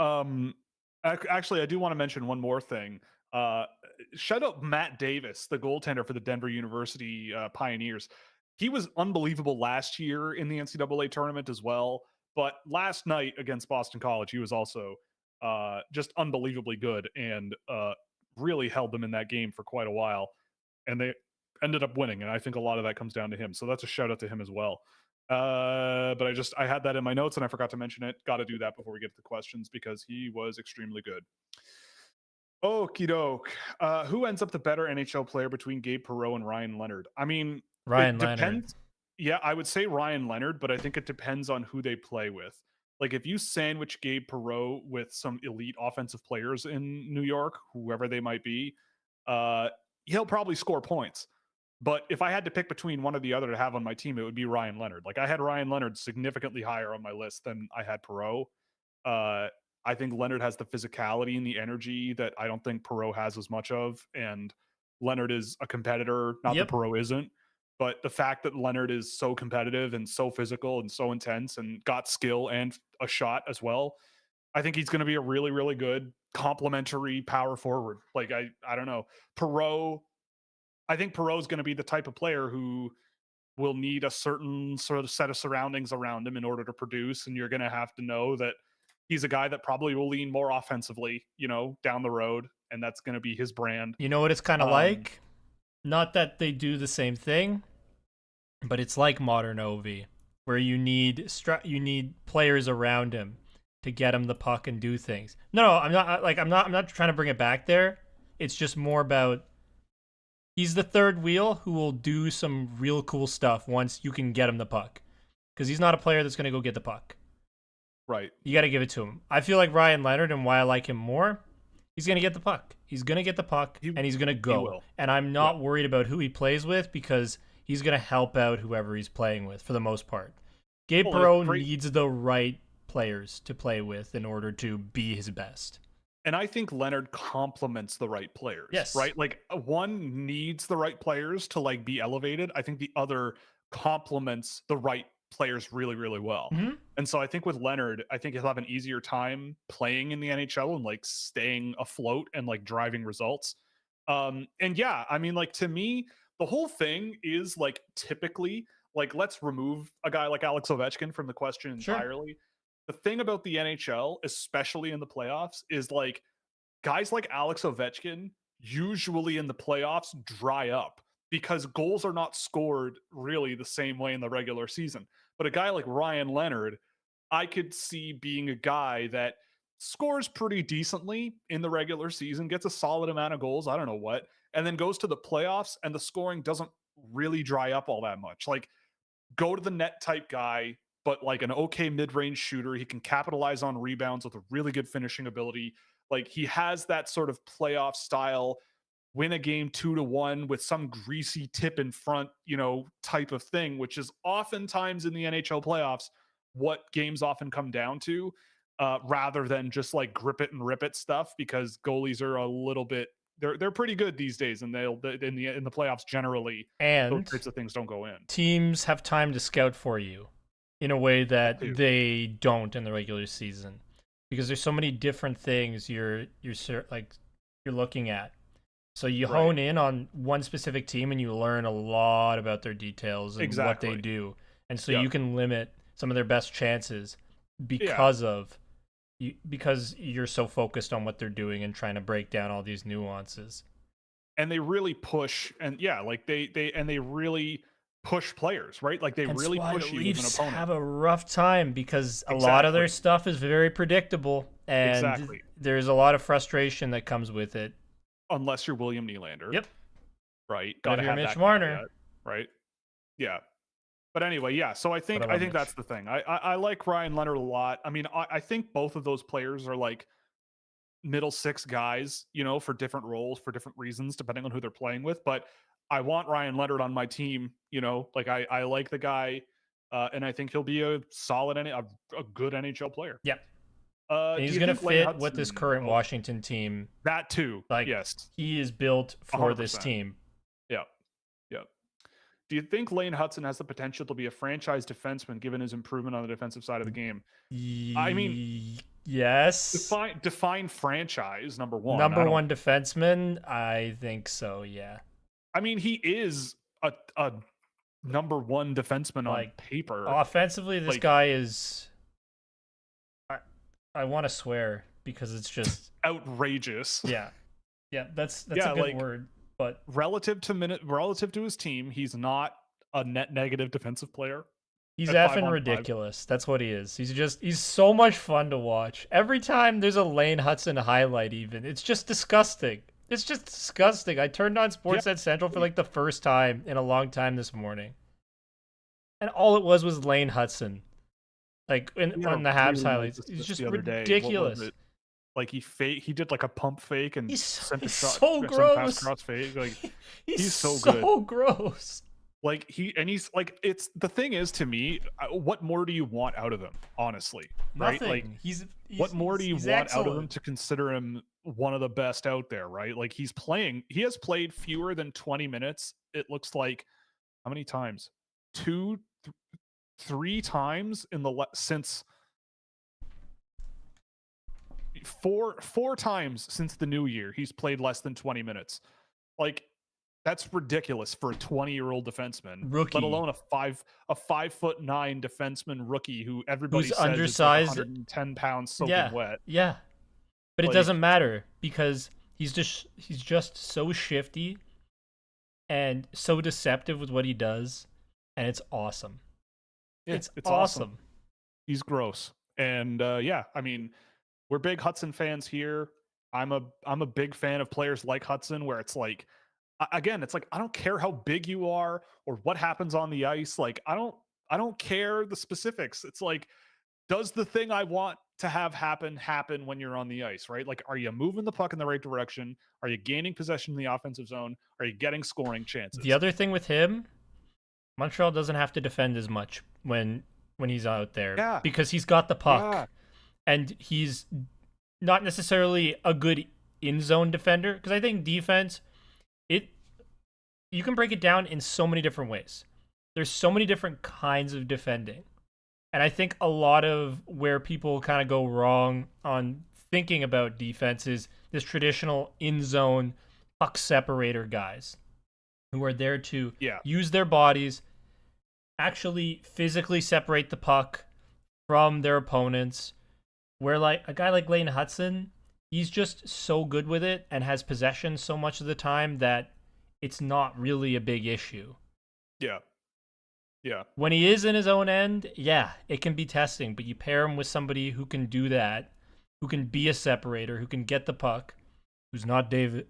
Actually, I do want to mention one more thing. Uh, Shout out Matt Davis, the goaltender for the Denver University Pioneers. He was unbelievable last year in the NCAA tournament as well. But last night against Boston College, he was also just unbelievably good and really held them in that game for quite a while. And they ended up winning. And I think a lot of that comes down to him. So that's a shout out to him as well. But I had that in my notes and I forgot to mention it. Got to do that before we get to the questions because he was extremely good. Okie doke. Who ends up the better NHL player between Gabe Perreault and Ryan Leonard? I mean, Ryan it Leonard. depends. Yeah, I would say Ryan Leonard, but I think it depends on who they play with. Like if you sandwich Gabe Perreault with some elite offensive players in New York, whoever they might be, uh, he'll probably score points. But if I had to pick between one or the other to have on my team, it would be Ryan Leonard. Like I had Ryan Leonard significantly higher on my list than I had Perreault. Uh, I think Leonard has the physicality and the energy that I don't think Perot has as much of. And Leonard is a competitor, not that Yep. Perot isn't. But the fact that Leonard is so competitive and so physical and so intense and got skill and a shot as well, I think he's going to be a really, really good complementary power forward. Like I don't know, Perot. I think Perot is going to be the type of player who will need a certain sort of set of surroundings around him in order to produce. And you're going to have to know that he's a guy that probably will lean more offensively, down the road. And that's going to be his brand. You know what it's kind of Um, like? Not that they do the same thing, but it's like modern Ovi, where you need players around him to get him the puck and do things. No, I'm not trying to bring it back there. It's just more about he's the third wheel who will do some real cool stuff once you can get him the puck. Because he's not a player that's going to go get the puck. right. You got to give it to him. I feel like Ryan Leonard, and why I like him more, he's going to get the puck. He's going to get the puck, He, and he's going to he go. will. And I'm Yeah. not worried about who he plays with because he's going to help out whoever he's playing with for the most part. Gabe Well, and it's Perreault great. needs the right players to play with in order to be his best. And I think Leonard complements the right players, Yes. right? Like one needs the right players to like be elevated. I think the other complements the right players really, really well. Mm-hmm. And so I think with Leonard, I think he'll have an easier time playing in the NHL and like staying afloat and like driving results. And yeah, I mean, like to me, the whole thing is like typically like let's remove a guy like Alex Ovechkin from the question Sure. entirely. The thing about the NHL, especially in the playoffs, is like guys like Alex Ovechkin usually in the playoffs dry up because goals are not scored really the same way in the regular season. But a guy like Ryan Leonard, I could see being a guy that scores pretty decently in the regular season, gets a solid amount of goals, I don't know what, and then goes to the playoffs and the scoring doesn't really dry up all that much. Like go to the net type guy, but like an okay mid range shooter. He can capitalize on rebounds with a really good finishing ability. Like he has that sort of playoff style, win a game 2-1 with some greasy tip in front, type of thing, which is oftentimes in the NHL playoffs what games often come down to, rather than just like grip it and rip it stuff because goalies are a little bit they're pretty good these days and they'll in the playoffs generally those And types of things don't go in. teams have time to scout for you in a way That that too. they don't in the regular season because there's so many different things like you're looking at. So you Right. hone in on one specific team and you learn a lot about their details and what they Exactly. do. And so Yeah. you can limit some of their best chances Yeah. because you're so focused on what they're doing and trying to break down all these nuances. And they really push and yeah, like they really push players, right? Like they Hence really why the push you as an Leafs opponent. have a rough time because a lot of their Exactly. stuff is very predictable and Exactly. there's a lot of frustration that comes with it. Unless you're William Nylander, Yep. right? But Got if to you're have Mitch that Marner, caveat, right? Yeah. But anyway, yeah. So I what think I about think Mitch? that's the thing. I like Ryan Leonard a lot. I mean, I think both of those players are like middle six guys, for different roles, for different reasons, depending on who they're playing with. But I want Ryan Leonard on my team. Like I like the guy, and I think he'll be a solid, a good NHL player. Yeah. And Do he's you going to think Lane fit with Hudson? this current Oh, Washington team. that too. Like, Yes, he is built for this 100%. team. Yeah, yeah. Do you think Lane Hudson has the potential to be a franchise defenseman given his improvement on the defensive side of the game? I mean, Yes. define franchise, number one. Number one defenseman? I think so, yeah. I mean, he is a number one defenseman on paper. Offensively, this guy is... I want to swear because it's just... outrageous. Yeah. Yeah, that's a good word. But relative to his team, he's not a net negative defensive player. He's effing ridiculous. That's what he is. He's so much fun to watch. Every time there's a Lane Hudson highlight, even, it's just disgusting. It's just disgusting. I turned on Sportsnet Central for like the first time in a long time this morning, and all it was Lane Hudson, like on the Habs highlights. It's just ridiculous. Like he did like a pump fake and sent a shot. So gross. Cross fade. Like he's so good. So gross. Like he's like, it's the thing is, to me, what more do you want out of him? Honestly, right? Nothing. Like what more do you want out of him to consider him one of the best out there? Right? Like he has played fewer than 20 minutes. It looks like how many times? 3 times in since. 4 times since the new year he's played less than 20 minutes. Like that's ridiculous for a 20-year-old defenseman, rookie, let alone a 5'9" defenseman rookie who everybody who's says undersized, is like 110 pounds soaking wet. Yeah, but it doesn't matter because he's just so shifty and so deceptive with what he does, and it's awesome. Yeah, it's awesome. He's gross, and I mean, we're big Hudson fans here. I'm a big fan of players like Hudson, where it's like, again, it's like, I don't care how big you are or what happens on the ice. Like, I don't care the specifics. It's like, does the thing I want to have happen when you're on the ice, right? Like, are you moving the puck in the right direction? Are you gaining possession in the offensive zone? Are you getting scoring chances? The other thing with him, Montreal doesn't have to defend as much when he's out there, because he's got the puck, and he's not necessarily a good in-zone defender. Because I think defense, you can break it down in so many different ways. There's so many different kinds of defending. And I think a lot of where people kind of go wrong on thinking about defense is this traditional in-zone puck separator guys who are there to use their bodies, actually physically separate the puck from their opponents. Where like a guy like Lane Hudson, he's just so good with it and has possession so much of the time that it's not really a big issue. Yeah. When he is in his own end, it can be testing, but you pair him with somebody who can do that, who can be a separator, who can get the puck, who's not David.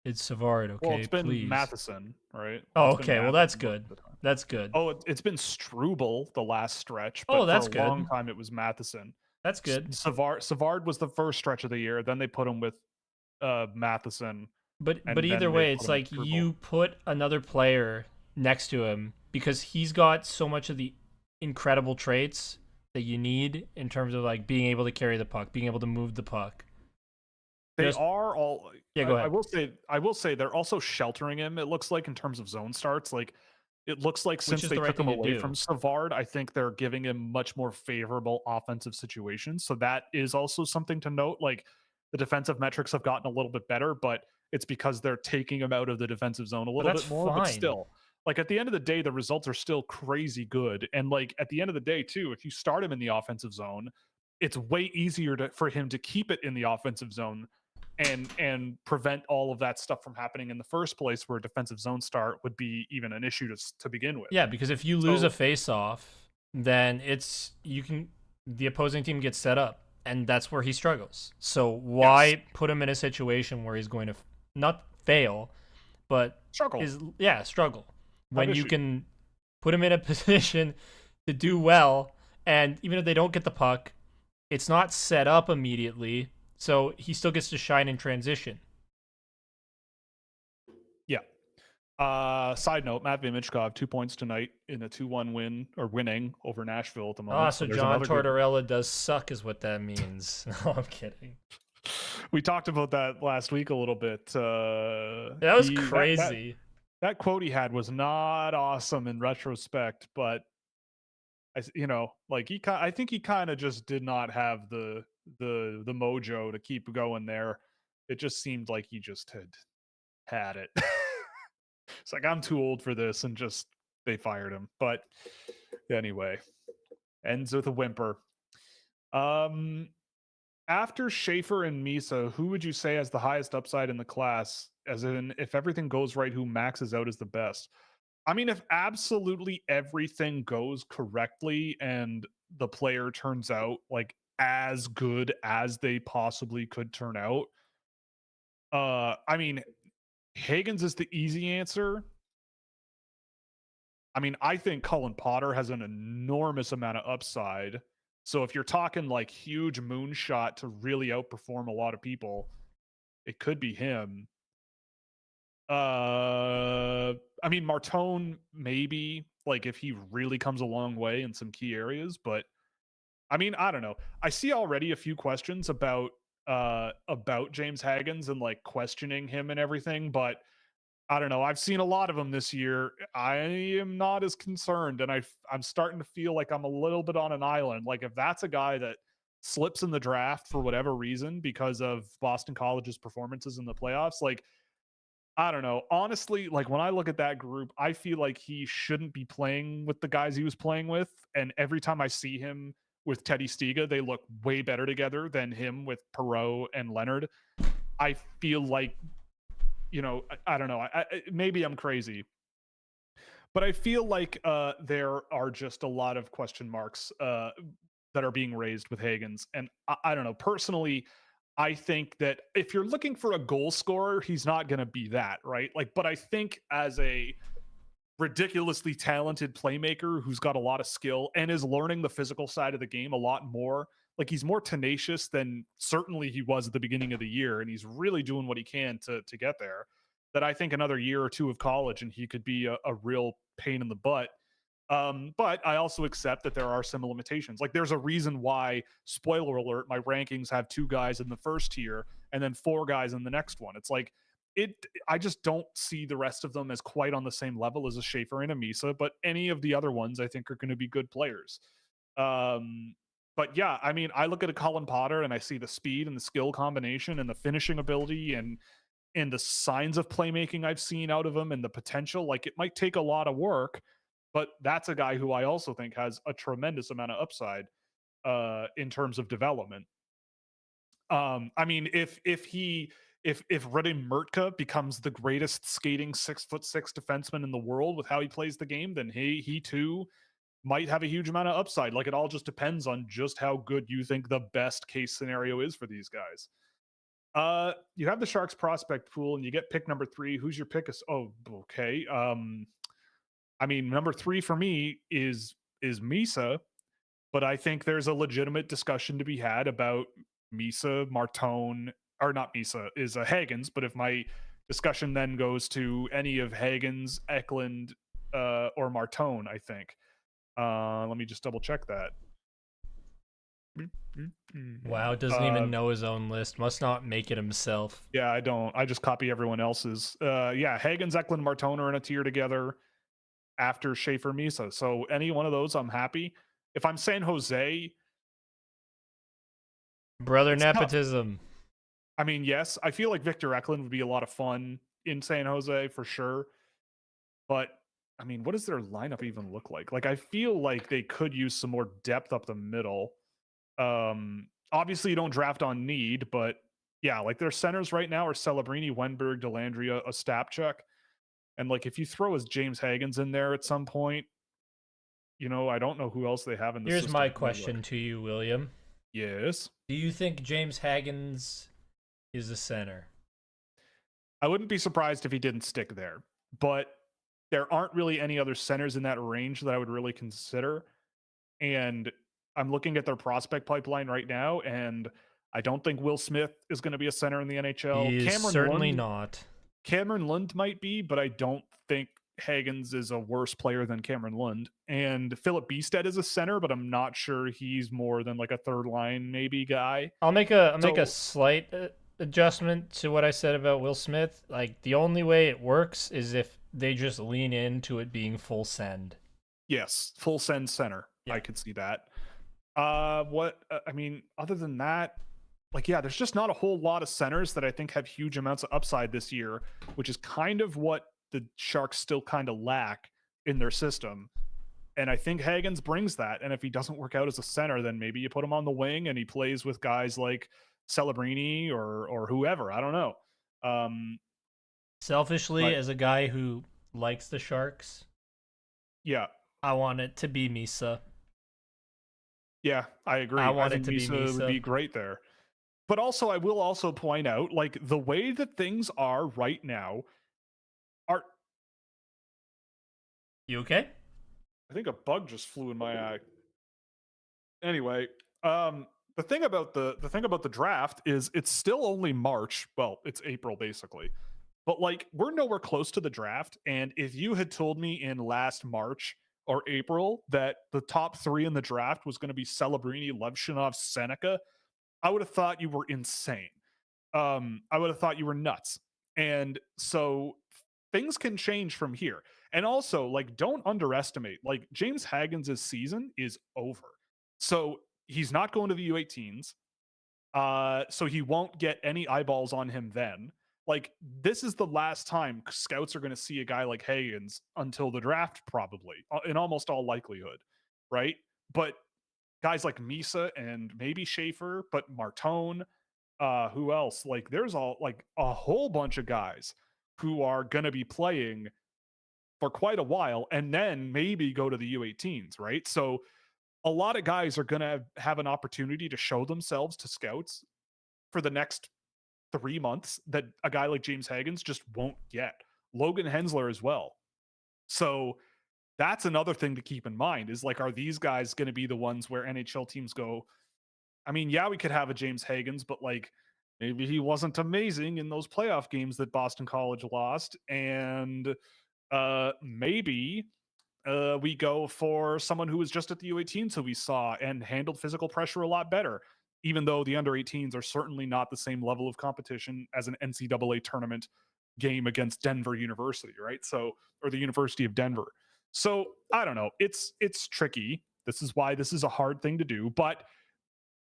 It's Savard, okay? Well, it's been Matheson, right? Oh, okay. Well, that's good. That's good. Oh, it's been Struble the last stretch, but for a long time it was Matheson. That's good. Savard was the first stretch of the year. Then they put him with Matheson. But either way, it's like you put another player next to him because he's got so much of the incredible traits that you need in terms of like being able to carry the puck, being able to move the puck. They are all. Yeah, go ahead. I will say they're also sheltering him. It looks like in terms of zone starts, like it looks like since they took him away from Savard, I think they're giving him much more favorable offensive situations. So that is also something to note. Like the defensive metrics have gotten a little bit better, but it's because they're taking him out of the defensive zone a little bit more. But still, like at the end of the day, the results are still crazy good. And like at the end of the day, too, if you start him in the offensive zone, it's way easier for him to keep it in the offensive zone and prevent all of that stuff from happening in the first place, where a defensive zone start would be even an issue to begin with. Yeah, because if you lose a face-off, then the opposing team gets set up, and that's where he struggles. So why put him in a situation where he's going to not fail, but struggle when you can put him in a position to do well, and even if they don't get the puck, it's not set up immediately. So he still gets to shine in transition. Yeah. Side note, Matt Vimichkov, 2 points tonight in a 2-1 win, or winning over Nashville at the Ah, moment. so So there's John another good. Tortorella does suck, is what that means. No, I'm kidding. We talked about that last week a little bit. That was He that that crazy. that quote he had was not awesome in retrospect, but like I think he kind of just did not have the mojo to keep going there. It just seemed like he just had it. It's like, I'm too old for this, and just they fired him. But anyway, ends with a whimper. Um, After Schaefer and Misa, who would you say has the highest upside in the class? As in, if everything goes right, who maxes out as the best? I mean, if absolutely everything goes correctly and the player turns out like as good as they possibly could turn out, I mean, Higgins is the easy answer. I mean, I think Cullen Potter has an enormous amount of upside. So if you're talking like huge moonshot to really outperform a lot of people, it could be him. I mean, Martone maybe, like if he really comes a long way in some key areas, but I mean, I don't know. I see already a few questions about James Haggins and like questioning him and everything, but I don't know. I've seen a lot of them this year. I am not as concerned, and I'm starting to feel like I'm a little bit on an island. Like if that's a guy that slips in the draft for whatever reason because of Boston College's performances in the playoffs, like I don't know. Honestly, like when I look at that group, I feel like he shouldn't be playing with the guys he was playing with. And every time I see him with Teddy Stiga, they look way better together than him with Perot and Leonard. I feel like, I don't know. Maybe I'm crazy, but I feel like there are just a lot of question marks that are being raised with Hagens. And I don't know. Personally, I think that if you're looking for a goal scorer, he's not going to be that, right? Like, but I think as a ridiculously talented playmaker who's got a lot of skill and is learning the physical side of the game a lot more, like he's more tenacious than certainly he was at the beginning of the year, and he's really doing what he can to get there. That I think another year or two of college and he could be a real pain in the butt. But I also accept that there are some limitations. Like there's a reason why, spoiler alert, my rankings have 2 guys in the first tier and then 4 guys in the next one. It's like I just don't see the rest of them as quite on the same level as a Schaefer and a Misa, but any of the other ones I think are going to be good players. Um, but yeah, I mean, I look at a Colin Potter and I see the speed and the skill combination and the finishing ability and the signs of playmaking I've seen out of him and the potential. Like it might take a lot of work, but that's a guy who I also think has a tremendous amount of upside in terms of development. I mean, if Radim Murtka becomes the greatest skating 6'6" defenseman in the world with how he plays the game, then he too might have a huge amount of upside. Like it all just depends on just how good you think the best case scenario is for these guys. You have the Sharks prospect pool and you get pick number 3. Who's your pick? Oh, okay. I mean, number 3 for me is Misa, but I think there's a legitimate discussion to be had about Misa, Martone, or not Misa, is Hagens. But if my discussion then goes to any of Hagens, Eklund, or Martone, I think. Let me just double check that. Wow, doesn't even know his own list. Must not make it himself. Yeah, I don't. I just copy everyone else's. Yeah, Hagens, Eklund, Martone are in a tier together after Schaefer, Misa. So any one of those, I'm happy. If I'm San Jose, Brother it's tough. nepotism. I mean, yes, I feel like Victor Eklund would be a lot of fun in San Jose for sure. But I mean, what does their lineup even look like? Like, I feel like they could use some more depth up the middle. Obviously, you don't draft on need, but yeah, like their centers right now are Celebrini, Wenberg, Delandria, Ostapchuk. And like, if you throw as James Hagens in there at some point, I don't know who else they have in the Here's system. my question to you, William. Yes. Do you think James Haggins is a center? I wouldn't be surprised if he didn't stick there, but there aren't really any other centers in that range that I would really consider. And I'm looking at their prospect pipeline right now, and I don't think Will Smith is going to be a center in the NHL. He is certainly not. Cameron Lund might be, but I don't think Hagens is a worse player than Cameron Lund. And Philip Beestead is a center, but I'm not sure he's more than like a third line maybe guy. I'll make a So slight adjustment to what I said about Will Smith. Like the only way it works is if they just lean into it being full send. yes, full send center. Yeah. I could see that. I mean, other than that, like, yeah, there's just not a whole lot of centers that I think have huge amounts of upside this year, which is kind of what the Sharks still kind of lack in their system. And I think Hagens brings that. And if he doesn't work out as a center, then maybe you put him on the wing and he plays with guys like Celebrini or whoever. I don't know. Um, Selfishly, but as a guy who likes the Sharks, yeah, I want it to be Misa. yeah, I agree. I I want it think to be Misa would be Misa. great there. But also, I will also point out, like the way that things are right now, are You okay? I think a bug just flew in my eye. Anyway, the thing about the draft is it's still only March. Well, it's April basically. But like we're nowhere close to the draft. And if you had told me in last March or April that the top three in the draft was going to be Celebrini, Levshinov, Seneca, I would have thought you were insane. I would have thought you were nuts. And so things can change from here. And also, like, don't underestimate, like, James Hagens' season is over. So he's not going to the U18s. So he won't get any eyeballs on him then. Like, this is the last time scouts are going to see a guy like Hagens until the draft, probably, in almost all likelihood, right? But guys like Misa and maybe Schaefer, but Martone, who else? Like there's all like a whole bunch of guys who are going to be playing for quite a while and then maybe go to the U18s, right? So a lot of guys are going to have an opportunity to show themselves to scouts for the next 3 months that a guy like James Hagens just won't get. Logan Hensler as well. So that's another thing to keep in mind is like, are these guys going to be the ones where NHL teams go, I mean, yeah, we could have a James Hagens, but like maybe he wasn't amazing in those playoff games that Boston College lost. And maybe we go for someone who was just at the U18s who we saw and handled physical pressure a lot better, even though the under 18s are certainly not the same level of competition as an NCAA tournament game against Denver University, right? So, or the University of Denver. So I don't know. It's tricky. This is why this is a hard thing to do, but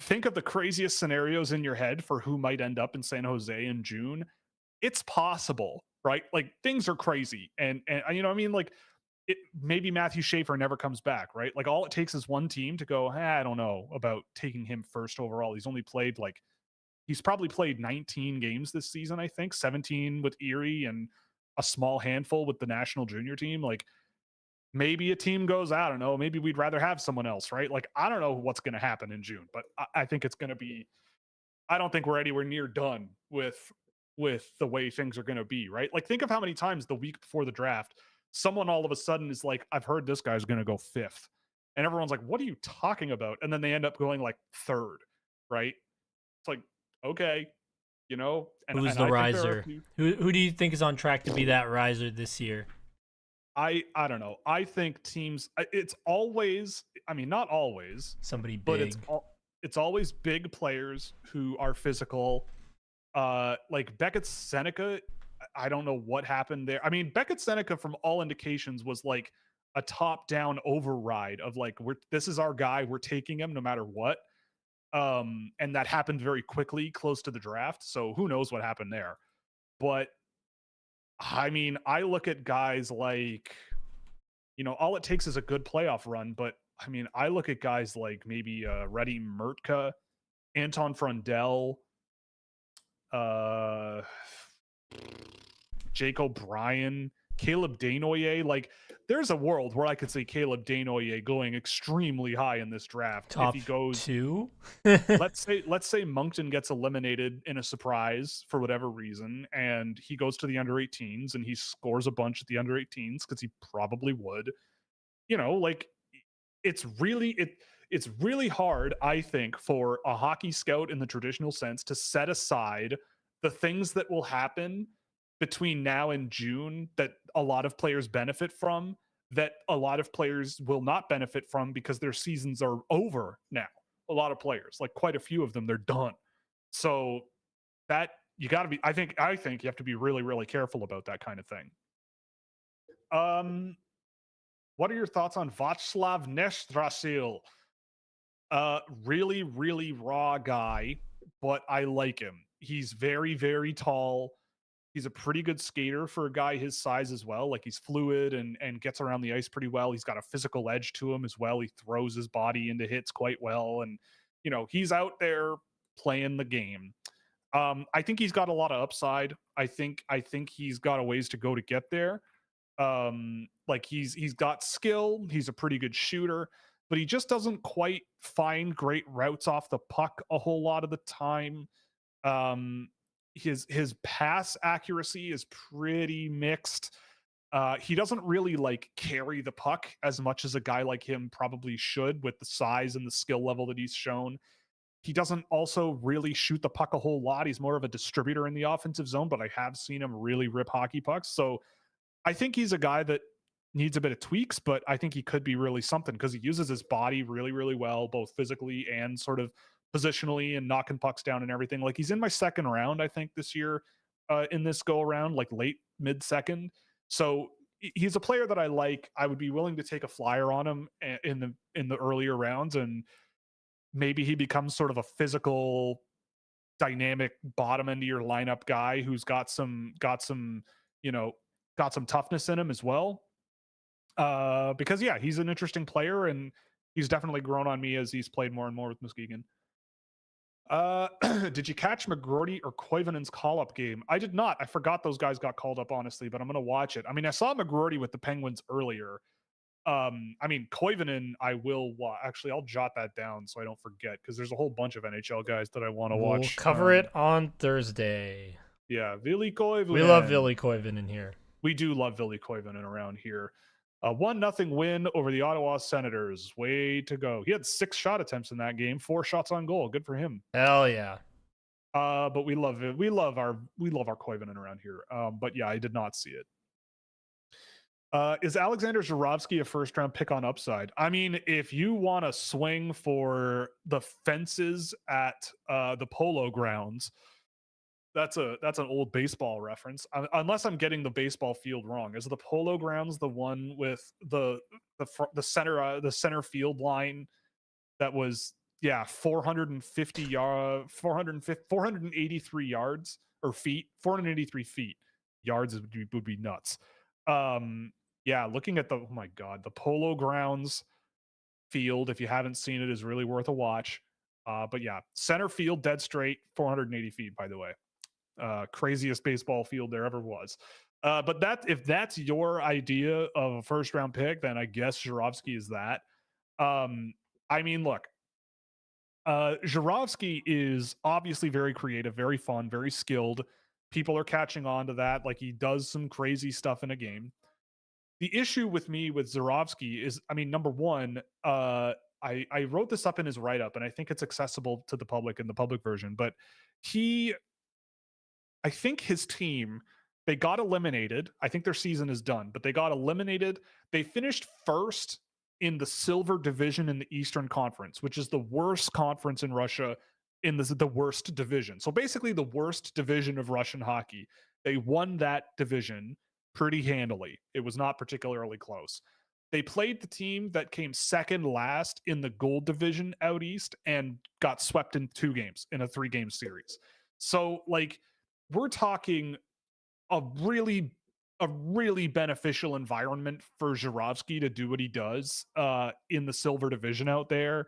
think of the craziest scenarios in your head for who might end up in San Jose in June. It's possible, right? Like things are crazy, and you know what I mean. Like maybe Matthew Schaefer never comes back, right? Like all it takes is one team to go, I don't know about taking him first overall. He's only played like he's probably played 19 games this season, I think 17 with Erie and a small handful with the national junior team. Like maybe a team goes, I don't know, maybe we'd rather have someone else, right? Like, I don't know what's going to happen in June, but I think it's going to be, I don't think we're anywhere near done with the way things are going to be, right? Like, think of how many times the week before the draft, someone all of a sudden is like, I've heard this guy's going to go fifth. And everyone's like, what are you talking about? And then they end up going like third, right? It's like, okay, you know, Who's and the I think there are a riser? few. Who do you think is on track to be that riser this year? I don't know. I think teams. It's always. I mean, not always, Somebody but big. it's always big players who are physical. Like Beckett Seneca. I don't know what happened there. I mean, Beckett Seneca, from all indications, was like a top-down override of like, this is our guy. We're taking him no matter what. And that happened very quickly, close to the draft. So who knows what happened there? But I mean, I look at guys like, you know, all it takes is a good playoff run. But I mean, I look at guys like maybe Reddy Murtka, Anton Frundell, uh, Jake O'Brien, Caleb Desnoyers. Like, there's a world where I could see Caleb Desnoyers going extremely high in this draft if Top he goes. two? Let's say Moncton gets eliminated in a surprise for whatever reason, and he goes to the under 18s and he scores a bunch at the under 18s because he probably would. You know, like it's really it's really hard, I think, for a hockey scout in the traditional sense to set aside the things that will happen between now and June that a lot of players benefit from, that a lot of players will not benefit from because their seasons are over now. A lot of players, like quite a few of them, they're done. So that you got to be, I think you have to be really, really careful about that kind of thing. Um, what are your thoughts on Václav Nestrasil? Really, really raw guy, but I like him. He's very, very tall. He's a pretty good skater for a guy his size as well. Like he's fluid and gets around the ice pretty well. He's got a physical edge to him as well. He throws his body into hits quite well, and he's out there playing the game. I think he's got a lot of upside. I think he's got a ways to go to get there. Like he's got skill. He's a pretty good shooter, but he just doesn't quite find great routes off the puck a whole lot of the time. Um, his pass accuracy is pretty mixed. He doesn't really like carry the puck as much as a guy like him probably should with the size and the skill level that he's shown. He doesn't also really shoot the puck a whole lot. He's more of a distributor in the offensive zone, but I have seen him really rip hockey pucks. So I think he's a guy that needs a bit of tweaks, but I think he could be really something because he uses his body really, really well, both physically and sort of positionally and knocking pucks down and everything. Like he's in my second round, I think, this year in this go around, like late mid second. So he's a player that I like. I would be willing to take a flyer on him in the earlier rounds, and maybe he becomes sort of a physical, dynamic bottom end of your lineup guy who's you know got some toughness in him as well. Because yeah, he's an interesting player and he's definitely grown on me as he's played more and more with Muskegon. Did you catch McGroarty or Koivunen's call-up game? I did not. I forgot those guys got called up, honestly, but I'm gonna watch it. I mean, I saw McGroarty with the Penguins earlier. I mean, Koivunen, I will watch. Actually, I'll jot that down so I don't forget because there's a whole bunch of NHL guys that I want to We'll watch. cover it on Thursday. Yeah, Ville Koivunen. We love Ville Koivunen here. We do love Ville Koivunen around here. 1-0 win over the Ottawa Senators. Way to go. He had 6 shot attempts in that game, 4 shots on goal. Good for him. Hell yeah. But we love it. We love our Koivunen around here. But yeah, I did not see it. Is Alexander Zhuravsky a first round pick on upside? I mean, if you want to swing for the fences at the Polo Grounds, that's an old baseball reference. Unless I'm getting the baseball field wrong. Is the Polo Grounds the one with the center field line that was 483 yards or feet, 483 feet. Yards would be nuts. Looking at oh my god, the Polo Grounds field, if you haven't seen it, is really worth a watch. But yeah, center field, dead straight, 480 feet, by the way. Craziest baseball field there ever was. But if that's your idea of a first round pick, then I guess Zhuravsky is that. I mean, look, Zhuravsky is obviously very creative, very fun, very skilled. People are catching on to that. Like he does some crazy stuff in a game. The issue with me with Zhuravsky is, I mean, number one, I wrote this up in his write up, and I think it's accessible to the public in the public version. But I think his team, they got eliminated. I think their season is done, but they got eliminated. They finished first in the silver division in the Eastern Conference, which is the worst conference in Russia, in the worst division. So basically, the worst division of Russian hockey. They won that division pretty handily. It was not particularly close. They played the team that came second last in the gold division out east and got swept in 2 games in a 3-game series. So like we're talking a really beneficial environment for Zhuravsky to do what he does in the silver division out there.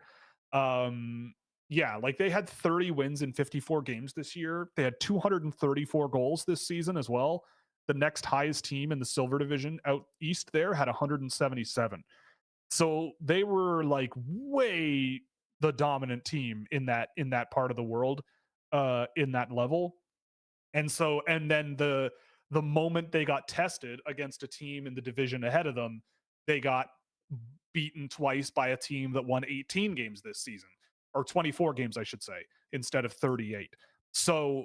Like they had 30 wins in 54 games this year. They had 234 goals this season as well. The next highest team in the silver division out east there had 177. So they were like way the dominant team in that part of the world, in that level. And then the moment they got tested against a team in the division ahead of them, they got beaten twice by a team that won 18 games this season, or 24 games, I should say, instead of 38. So,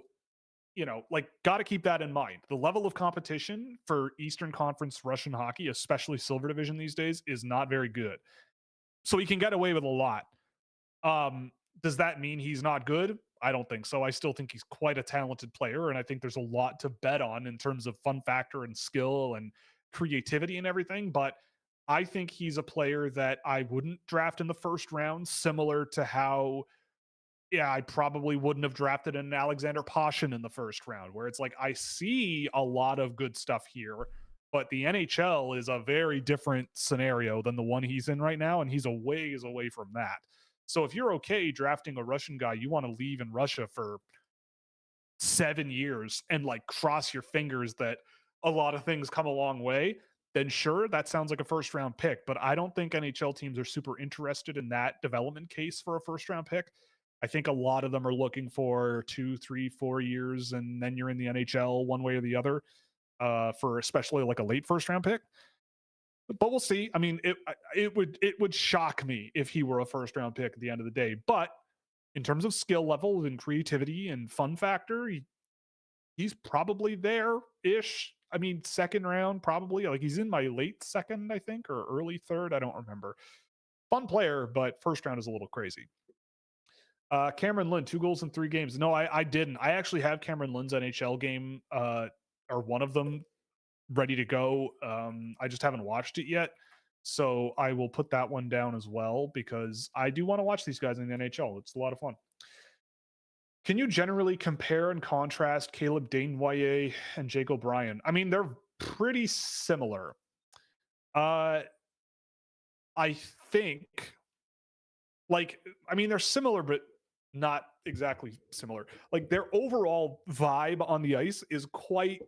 like, got to keep that in mind. The level of competition for Eastern Conference Russian hockey, especially Silver Division these days, is not very good. So he can get away with a lot. Does that mean he's not good? I don't think so. I still think he's quite a talented player, and I think there's a lot to bet on in terms of fun factor and skill and creativity and everything. But I think he's a player that I wouldn't draft in the first round, similar to how, yeah, I probably wouldn't have drafted an Alexander Pashin in the first round, where it's like I see a lot of good stuff here, but the NHL is a very different scenario than the one he's in right now, and he's a ways away from that. So if you're okay drafting a Russian guy, you want to leave in Russia for 7 years and like cross your fingers that a lot of things come a long way, then sure, that sounds like a first round pick. But I don't think NHL teams are super interested in that development case for a first round pick. I think a lot of them are looking for 2, 3, 4 years, and then you're in the NHL one way or the other, for especially like a late first round pick. But we'll see. I mean, it would shock me if he were a first round pick at the end of the day. But in terms of skill level and creativity and fun factor, he's probably there ish. I mean, second round, probably. Like, he's in my late second, I think, or early third. I don't remember. Fun player, but first round is a little crazy. Cameron Lynn, 2 goals in 3 games. No, I didn't. I actually have Cameron Lynn's NHL game, or one of them, ready to go. I just haven't watched it yet. So I will put that one down as well, because I do want to watch these guys in the NHL. It's a lot of fun. Can you generally compare and contrast Caleb Desnoyers and Jake O'Brien? I mean, they're pretty similar. I think, like, I mean, they're similar, but not exactly similar. Like, their overall vibe on the ice is quite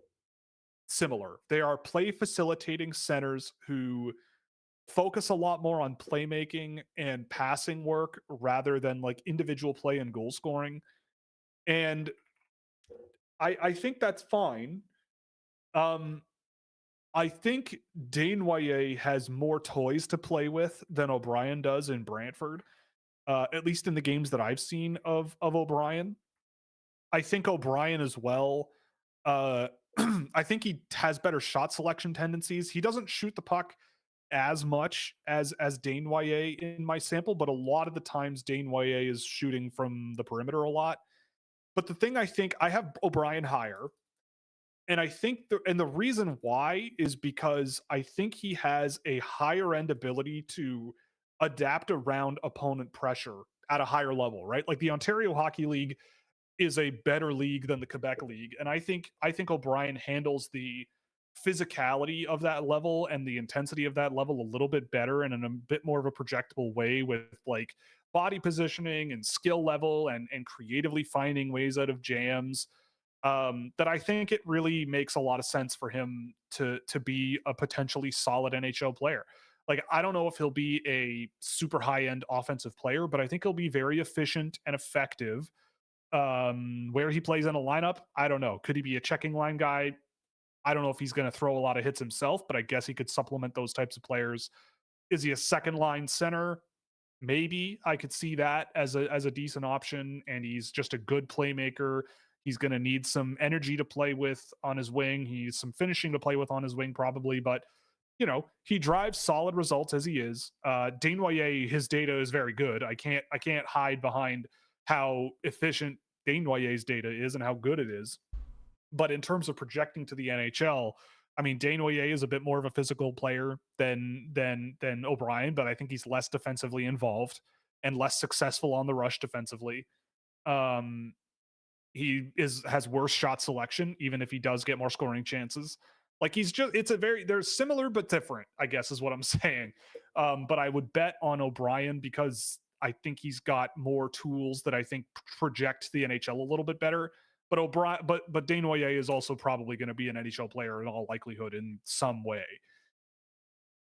similar. They are play facilitating centers who focus a lot more on playmaking and passing work rather than like individual play and goal scoring. And I think that's fine. Um, I think Desnoyers has more toys to play with than O'Brien does in Brantford, at least in the games that I've seen of O'Brien. I think O'Brien as well. Uh, I think he has better shot selection tendencies. He doesn't shoot the puck as much as Desnoyers in my sample, but a lot of the times Desnoyers is shooting from the perimeter a lot. But the thing, I think I have O'Brien higher, and I think the reason why is because I think he has a higher end ability to adapt around opponent pressure at a higher level, right? Like, the Ontario Hockey League is a better league than the Quebec League, and I think O'Brien handles the physicality of that level and the intensity of that level a little bit better and in a bit more of a projectable way, with like body positioning and skill level and creatively finding ways out of jams, that I think it really makes a lot of sense for him to be a potentially solid NHL player. Like, I don't know if he'll be a super high end offensive player, but I think he'll be very efficient and effective. Where he plays in a lineup, I don't know. Could he be a checking line guy? I don't know if he's going to throw a lot of hits himself, but I guess he could supplement those types of players. Is he a second line center? Maybe I could see that as a decent option, and he's just a good playmaker. He's going to need some energy to play with on his wing. He's some finishing to play with on his wing, probably, but he drives solid results as he is. Desnoyers, his data is very good. I can't hide behind how efficient Desnoyers' data is and how good it is. But in terms of projecting to the NHL, I mean, Desnoyers is a bit more of a physical player than O'Brien, but I think he's less defensively involved and less successful on the rush defensively. Um, he has worse shot selection, even if he does get more scoring chances. Like, they're similar but different, I guess is what I'm saying. But I would bet on O'Brien because I think he's got more tools that I think project the NHL a little bit better. But Desnoyers is also probably going to be an NHL player in all likelihood in some way.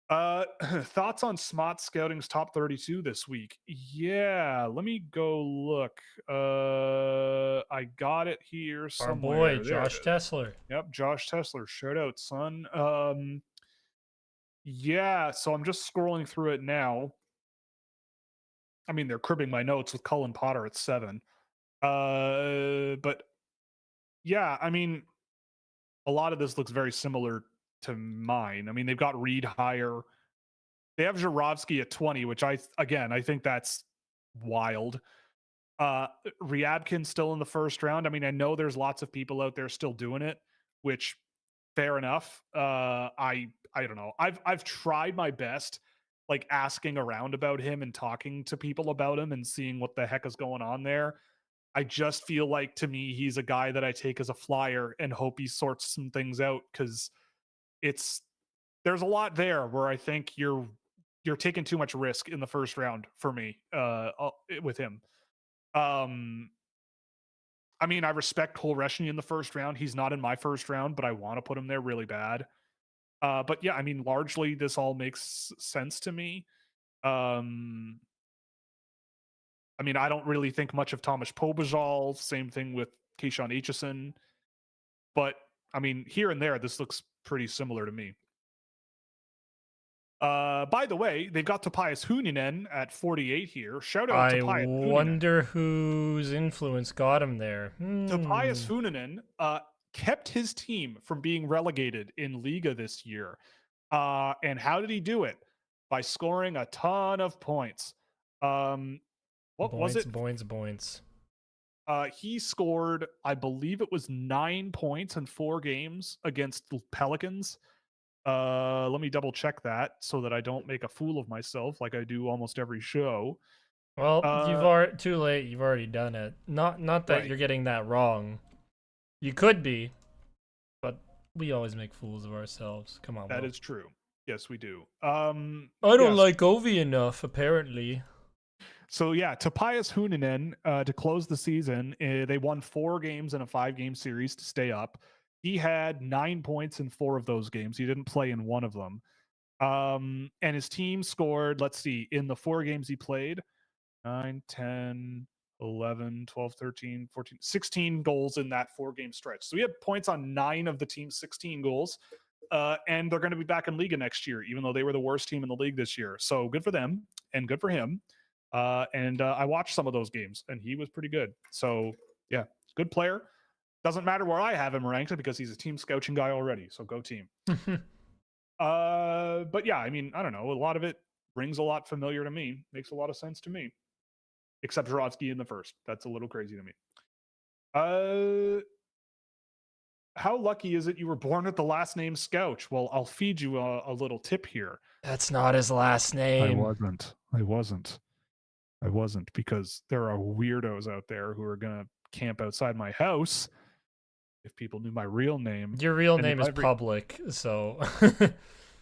Thoughts on Smot Scouting's top 32 this week? Yeah, let me go look. I got it here somewhere. Our boy, Josh Tessler. Yep, Josh Tessler. Shout out, son. Yeah, so I'm just scrolling through it now. I mean, they're cribbing my notes with Cullen Potter at 7. But yeah, I mean, a lot of this looks very similar to mine. I mean, they've got Reed higher. They have Żurawski at 20, which I think that's wild. Uh Ryabkin's still in the first round. I mean, I know there's lots of people out there still doing it, which fair enough. I don't know. I've tried my best like asking around about him and talking to people about him and seeing what the heck is going on there. I just feel like to me he's a guy that I take as a flyer and hope he sorts some things out cuz it's there's a lot there where I think you're taking too much risk in the first round for me with him. Um I mean, I respect Cole Reshney in the first round. He's not in my first round, but I want to put him there really bad. But yeah, I mean, largely this all makes sense to me. Um, I mean, I don't really think much of Thomas Pobajal. Same thing with Keyshawn Aitchison. But I mean, here and there, this looks pretty similar to me. By the way, they've got Topias Huninen at 48 here. Shout out to I Topias Huninen. wonder whose influence got him there. Topias Huninen kept his team from being relegated in Liga this year. And how did he do it? By scoring a ton of points. What was Boints, it? boints, boints. He scored, I believe it was 9 points in 4 games against the Pelicans. Let me double check that so that I don't make a fool of myself like I do almost every show. Well, you've Uh, already too late. You've already done it. Not that right. you're getting that wrong. You could be, but we always make fools of ourselves. Come on, That Will. is true. Yes, we do. I don't Yes. like Ovi enough, apparently. So yeah, Topias Huninen to close the season, they won 4 games in a 5-game series to stay up. He had 9 points in 4 of those games. He didn't play in one of them. And his team scored, let's see, in the 4 games he played, 9, 10, 11, 12, 13, 14, 16 goals in that 4-game stretch. So he had points on 9 of the team's 16 goals. And they're going to be back in Liga next year, even though they were the worst team in the league this year. So good for them and good for him. And I watched some of those games, and he was pretty good. So yeah, good player. Doesn't matter where I have him ranked because he's a team scouting guy already. So go team. But yeah, I mean, I don't know. A lot of it rings a lot familiar to me. Makes a lot of sense to me. Except Żurawski in the first. That's a little crazy to me. How lucky is it you were born with the last name Scouch? Well, I'll feed you a little tip here. That's not his last name. I wasn't because there are weirdos out there who are gonna camp outside my house if people knew my real name. Your real And name is public, so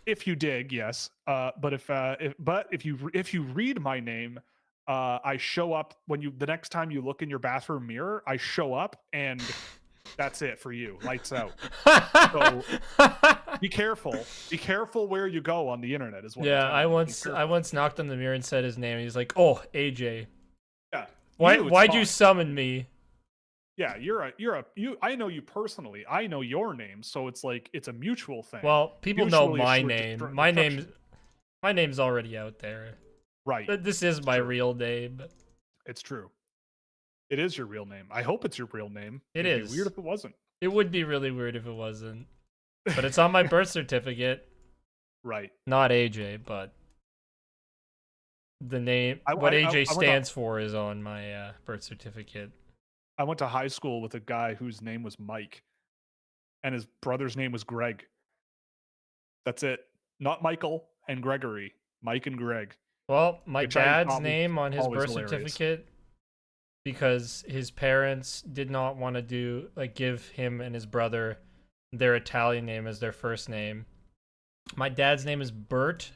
if you dig, yes. But if you read my name, I show up when you the next time you look in your bathroom mirror. I show up and that's it for you. Lights out. So be careful. Be careful where you go on the internet. Is what. Yeah, I'm I once knocked on the mirror and said his name. And he's like, "Oh, AJ, Yeah. why'd you summon me?" Yeah, I know you personally. I know your name, so it's like it's a mutual thing. Well, people know Mutually my assured name. destruction. My name's already out there. Right. But this is my true. real name. It's true. It is your real name. I hope it's your real name. It'd It'd is. be weird if it wasn't. It would be really weird if it wasn't. But it's on my birth certificate. Right. Not AJ, but the name, what AJ stands for is on my birth certificate. I went to high school with a guy whose name was Mike, and his brother's name was Greg. That's it. Not Michael and Gregory. Mike and Greg. Well, my dad's name on his birth hilarious. certificate, because his parents did not want to give him and his brother their Italian name as their first name. My dad's name is Bert,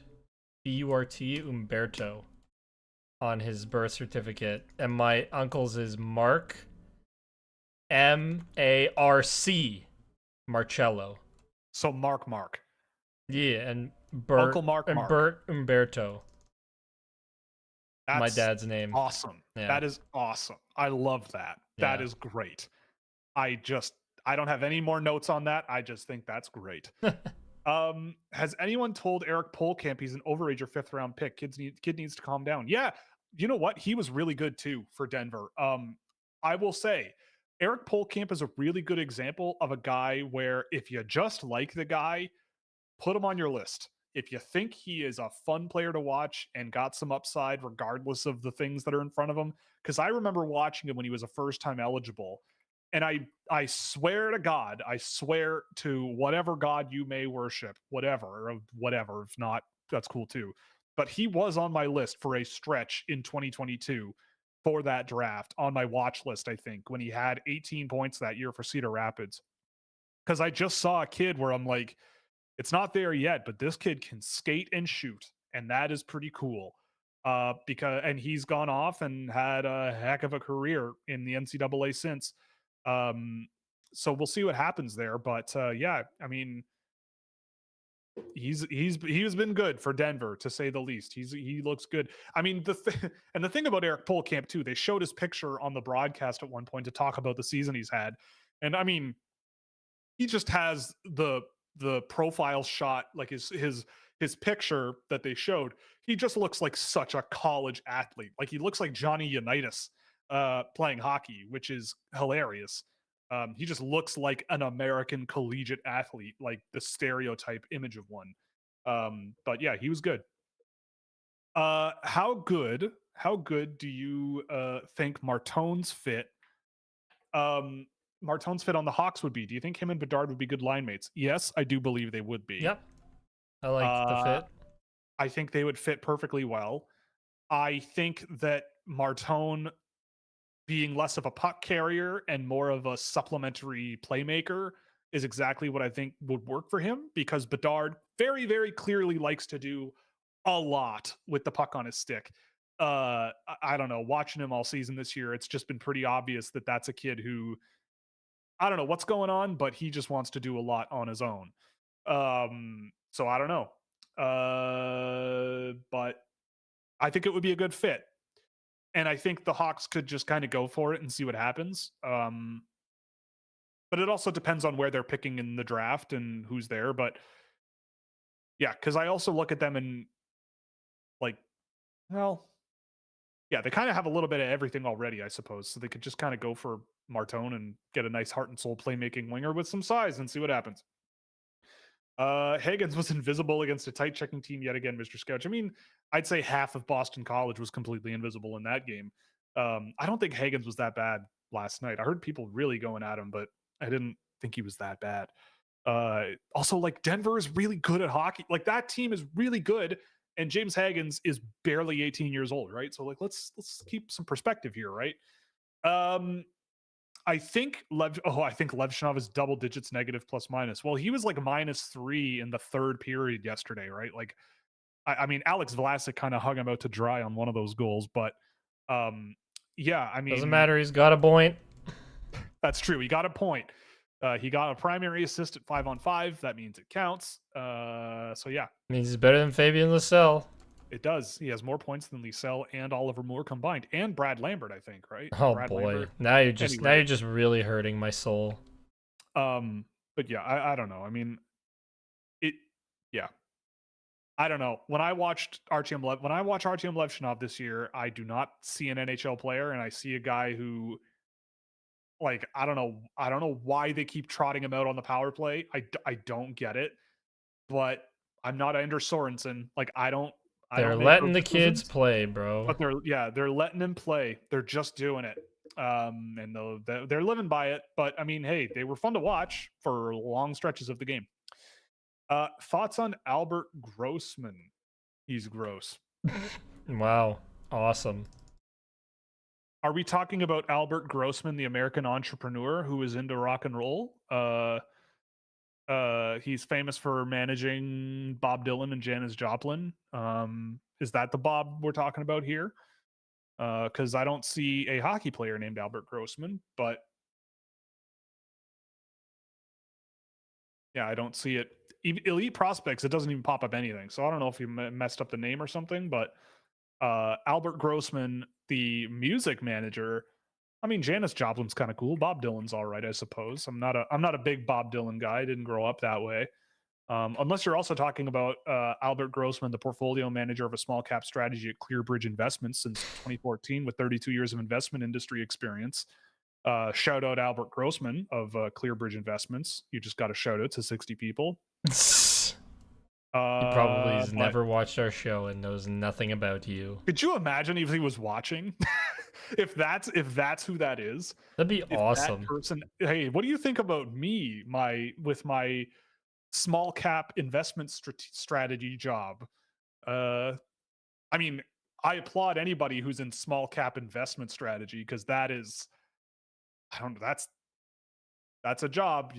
B-U-R-T, Umberto, on his birth certificate. And my uncle's is Mark, M-A-R-C, Marcello. So Mark. Yeah, and Bert, Uncle Mark. Bert Umberto. That's my dad's name. Awesome. Yeah. That is awesome. I love that. That is great. I don't have any more notes on that. I just think that's great. Has anyone told Eric Polkamp he's an overager 5th round pick? Kid needs to calm down. Yeah, you know what? He was really good too for Denver. I will say Eric Polkamp is a really good example of a guy where if you just like the guy, put him on your list. If you think he is a fun player to watch and got some upside, regardless of the things that are in front of him, because I remember watching him when he was a first time eligible. And I swear to God, I swear to whatever God you may worship, whatever. If not, that's cool too. But he was on my list for a stretch in 2022 for that draft on my watch list, I think, when he had 18 points that year for Cedar Rapids. Because I just saw a kid where I'm like, it's not there yet, but this kid can skate and shoot, and that is pretty cool. And he's gone off and had a heck of a career in the NCAA since. Um, so we'll see what happens there. But yeah, I mean, he's been good for Denver to say the least. He looks good. I mean, and the thing about Eric Polkamp too, they showed his picture on the broadcast at one point to talk about the season he's had, and I mean, he just has the profile shot, like his picture that they showed. He just looks like such a college athlete. Like he looks like Johnny Unitas playing hockey, which is hilarious. He just looks like an American collegiate athlete, like the stereotype image of one. But yeah, he was good. How good do you think Martone's fit Martone's fit on the Hawks would be? Do you think him and Bedard would be good line mates? Yes, I do believe they would be. Yep, I like the Uh, fit. I think they would fit perfectly well. I think that Martone being less of a puck carrier and more of a supplementary playmaker is exactly what I think would work for him, because Bedard very, very clearly likes to do a lot with the puck on his stick. I don't know. Watching him all season this year, it's just been pretty obvious that that's a kid who, I don't know what's going on, but he just wants to do a lot on his own. So I don't know. But I think it would be a good fit. And I think the Hawks could just kind of go for it and see what happens. But it also depends on where they're picking in the draft and who's there. But yeah, because I also look at them and like, well, yeah, they kind of have a little bit of everything already, I suppose. So they could just kind of go for Martone and get a nice heart and soul playmaking winger with some size and see what happens. Higgins was invisible against a tight checking team yet again, Mr. Scouch. I mean, I'd say half of Boston College was completely invisible in that game. I don't think Higgins was that bad last night. I heard people really going at him, but I didn't think he was that bad. Also, like Denver is really good at hockey. Like that team is really good, and James Higgins is barely 18 years old, right? So like let's keep some perspective here, right? Um, I think I think Levshinov is double digits negative plus minus. Well, he was like -3 in the third period yesterday, right? Like, I mean, Alex Vlasic kind of hung him out to dry on one of those goals, but yeah, I Doesn't mean, matter. He's got a point. that's true. He got a point. He got a primary assist at 5-on-5. That means it counts. So yeah, Means he's better than Fabian Lascelles. it does. He has more points than Liesel and Oliver Moore combined, and Brad Lambert, I think, right? Oh Brad boy, Lambert. now you're Anyway, just really hurting my soul. but yeah, I don't know. I mean, it. Yeah, I don't know. When I watch Artyom Levshinov this year, I do not see an NHL player, and I see a guy who, like, I don't know why they keep trotting him out on the power play. I don't get it, but I'm not Anders Sorensen. Like, I They're don't make letting those the kids decisions, play, bro. but they're letting him play. They're just doing it. And they're living by it. But I mean, hey, they were fun to watch for long stretches of the game. Thoughts on Albert Grossman? He's gross. Wow, awesome. Are we talking about Albert Grossman, the American entrepreneur who is into rock and roll? He's famous for managing Bob Dylan and Janis Joplin. Is that the Bob we're talking about here? Because I don't see a hockey player named Albert Grossman, but yeah, I don't see it. Elite prospects, it doesn't even pop up anything. So I don't know if you messed up the name or something, but Albert Grossman, the music manager. I mean, Janis Joplin's kind of cool. Bob Dylan's all right, I suppose. I'm not a big Bob Dylan guy. I didn't grow up that way. Unless you're also talking about Albert Grossman, the portfolio manager of a small cap strategy at Clearbridge Investments since 2014, with 32 years of investment industry experience. Shout out Albert Grossman of Clearbridge Investments. You just got a shout out to 60 people. He probably has But never watched our show and knows nothing about you. could you imagine if he was watching? If that's who that is, That'd be if that awesome. person, hey, what do you think about me, with my small cap investment strategy job? Uh, I mean, I applaud anybody who's in small cap investment strategy because that is, I don't know, that's a job.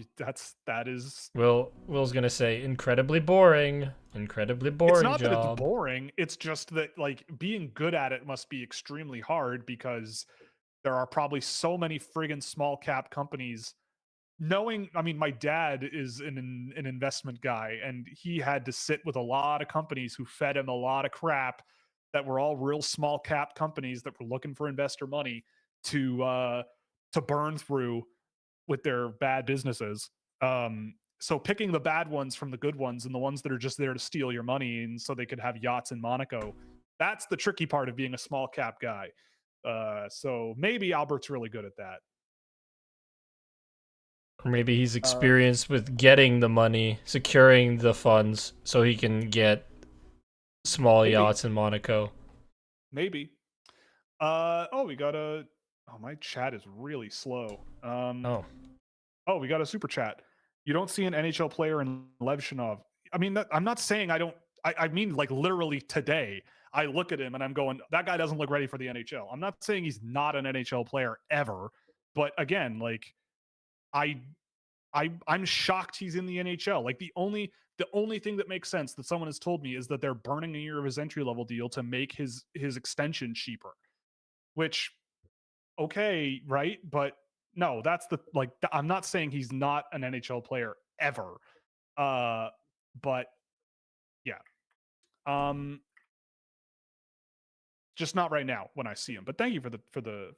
That is. Will's gonna say incredibly It's boring not that it's job. boring. It's just that like being good at it must be extremely hard because there are probably so many friggin' small cap companies. Knowing, I mean, my dad is an investment guy, and he had to sit with a lot of companies who fed him a lot of crap that were all real small cap companies that were looking for investor money to uh, to burn through with their bad businesses. So picking the bad ones from the good ones and the ones that are just there to steal your money and so they could have yachts in Monaco. That's the tricky part of being a small cap guy. So maybe Albert's really good at that. Or maybe he's Uh, experienced with getting the money, securing the funds, so he can get small maybe, yachts in Monaco. maybe. Oh, we got a. Oh, my chat is really slow. Oh, Oh, we got a super chat. You don't see an NHL player in Levshinov. I mean, I'm not saying I don't. I mean, like literally today, I look at him and I'm going, that guy doesn't look ready for the NHL. I'm not saying he's not an NHL player ever, but again, like I, I'm shocked he's in the NHL. Like the only thing that makes sense that someone has told me is that they're burning a year of his entry level deal to make his extension cheaper. Which okay, right? But no, that's the like I'm not saying he's not an NHL player ever. Uh but yeah. Um just not right now when I see him. But thank you for the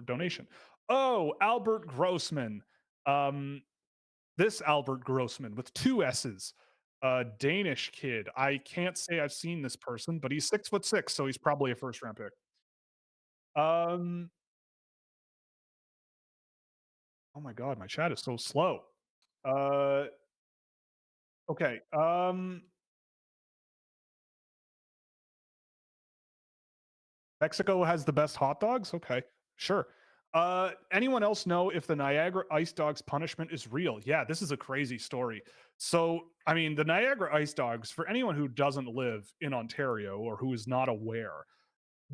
donation. Oh, Albert Grossman. Um this Albert Grossman with two S's. Danish kid. I can't say I've seen this person, but he's 6'6", so he's probably a first round pick. Um oh my god, my chat is so slow. Uh Okay. Mexico has the best hot dogs? Okay. Sure. Anyone else know if the Niagara Ice Dogs punishment is real? Yeah, this is a crazy story. So, I mean, the Niagara Ice Dogs, for anyone who doesn't live in Ontario or who is not aware,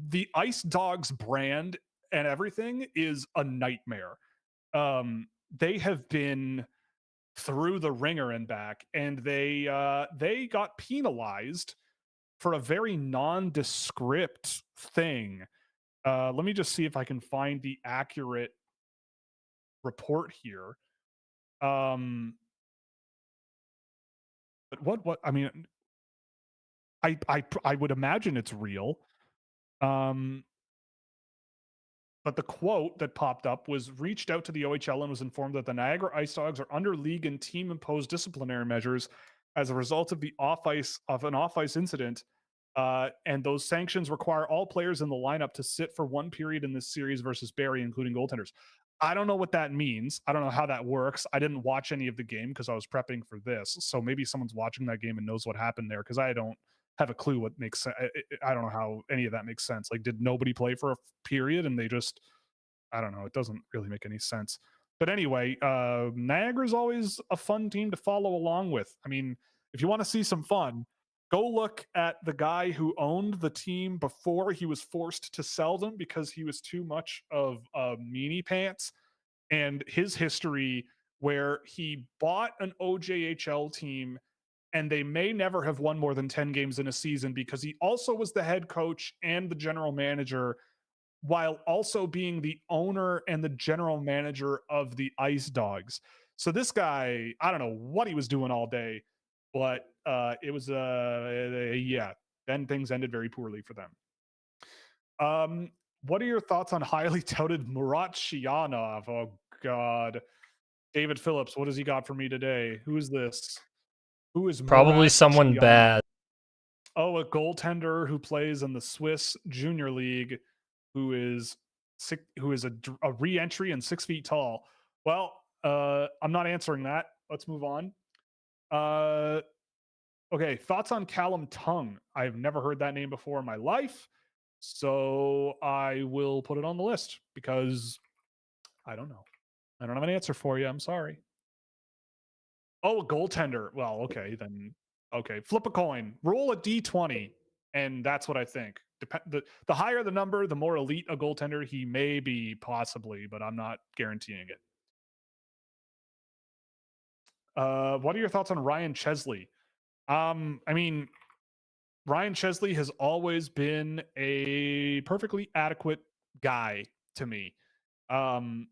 the Ice Dogs brand and everything is a nightmare. They have been through the ringer and back, and they got penalized for a very nondescript thing. Let me just see if I can find the accurate report here. Um, but what I mean, I would imagine it's real. Um, but the quote that popped up was reached out to the OHL and was informed that the Niagara Ice Dogs are under league and team imposed disciplinary measures as a result of an off ice incident. And those sanctions require all players in the lineup to sit for one period in this series versus Barrie, including goaltenders. I don't know what that means. I don't know how that works. I didn't watch any of the game because I was prepping for this. So maybe someone's watching that game and knows what happened there because I don't have a clue what makes sense. I don't know how any of that makes sense. Like, did nobody play for a period and they just, I don't know. It doesn't really make any sense. But anyway, Niagara's always a fun team to follow along with. I mean, if you want to see some fun, go look at the guy who owned the team before he was forced to sell them because he was too much of a meanie pants, and his history where he bought an OJHL team and they may never have won more than 10 games in a season because he also was the head coach and the general manager while also being the owner and the general manager of the Ice Dogs. So this guy, I don't know what he was doing all day, but it was yeah. Then things ended very poorly for them. What are your thoughts on highly touted Murat Shianov? Oh God. David Phillips, what has he got for me today? Who is this? Who is Probably Murat someone Chiani? bad. Oh, a goaltender who plays in the Swiss Junior League, who is a re-entry and 6 feet tall. Well, I'm not answering that. Let's move on. Okay, thoughts on Callum Tongue? I've never heard that name before in my life, so I will put it on the list because I don't know. I don't have an answer for you. I'm sorry. Oh, a goaltender. Well, okay, then. Okay, flip a coin, roll a d20, and that's what I think. The higher the number, the more elite a goaltender he may be, possibly, but I'm not guaranteeing it. What are your thoughts on Ryan Chesley? I mean, Ryan Chesley has always been a perfectly adequate guy to me. I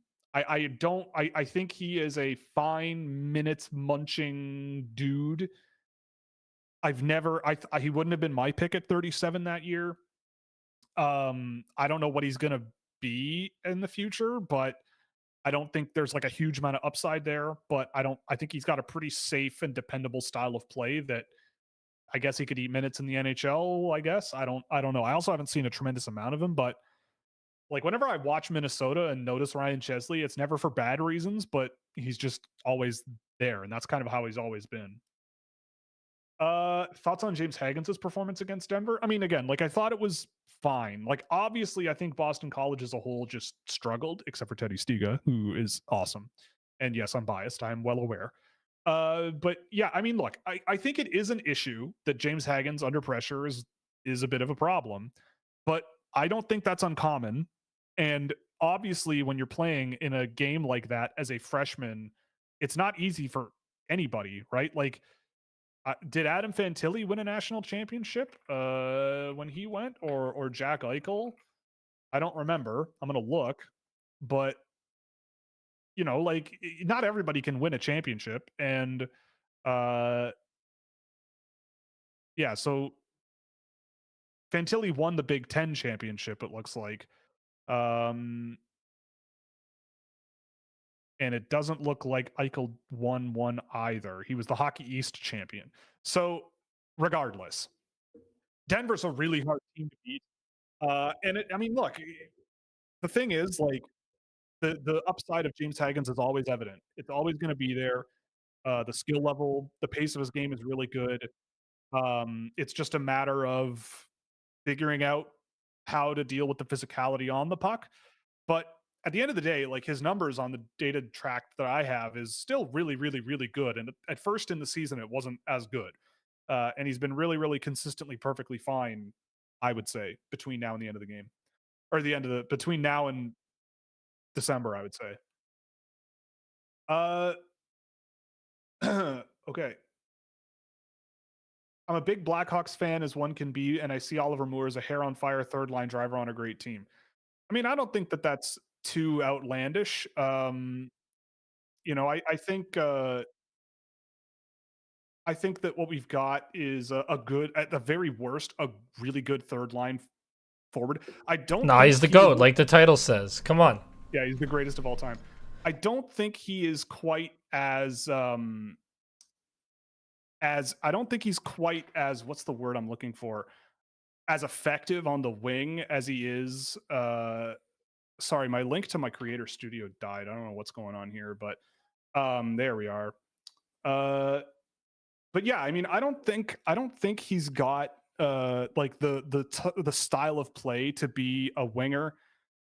think he is a fine minutes munching dude. He wouldn't have been my pick at 37 that year. I don't know what he's gonna be in the future, but I don't think there's like a huge amount of upside there. But I think he's got a pretty safe and dependable style of play that I guess he could eat minutes in the NHL, I guess. I don't know. I also haven't seen a tremendous amount of him, but like whenever I watch Minnesota and notice Ryan Chesley, it's never for bad reasons, but he's just always there, and that's kind of how he's always been. Thoughts on James Haggins' performance against Denver? I mean, again, like I thought it was fine. Like obviously, I think Boston College as a whole just struggled, except for Teddy Stiga, who is awesome. And yes, I'm biased. I'm well aware. But yeah, I mean, look, I think it is an issue that James Haggins under pressure is a bit of a problem, but I don't think that's uncommon. And obviously, when you're playing in a game like that as a freshman, it's not easy for anybody, right? Like did Adam Fantilli win a national championship when he went, or Jack Eichel? I don't remember. I'm gonna look, but like not everybody can win a championship, and uh, yeah. So Fantilli won the Big Ten championship. It looks like, um, and it doesn't look like Eichel won one either. He was the Hockey East champion. So regardless, Denver's a really hard team to beat. I mean, look, the thing is, like, the upside of James Haggins is always evident. It's always going to be there. The skill level, the pace of his game is really good. It's just a matter of figuring out how to deal with the physicality on the puck. But at the end of the day, like his numbers on the data track that I have is still really, really, really good. And at first in the season, it wasn't as good. And he's been really, really consistently perfectly fine, I would say, between now and the end of the game, or between now and December, I would say. Uh, okay. I'm a big Blackhawks fan as one can be, and I see Oliver Moore as a hair on fire third line driver on a great team. I mean, I don't think that that's too outlandish. I think that what we've got is a good, at the very worst, a really good third line forward. I don't Nah, think he's the GOAT, like the title says. Come on. Yeah, he's the greatest of all time. I don't think he is quite as I don't think he's quite as, what's the word I'm looking for, as effective on the wing as he is. Sorry, my link to my creator studio died. I don't know what's going on here, but there we are. But yeah, I mean, I don't think he's got like the style of play to be a winger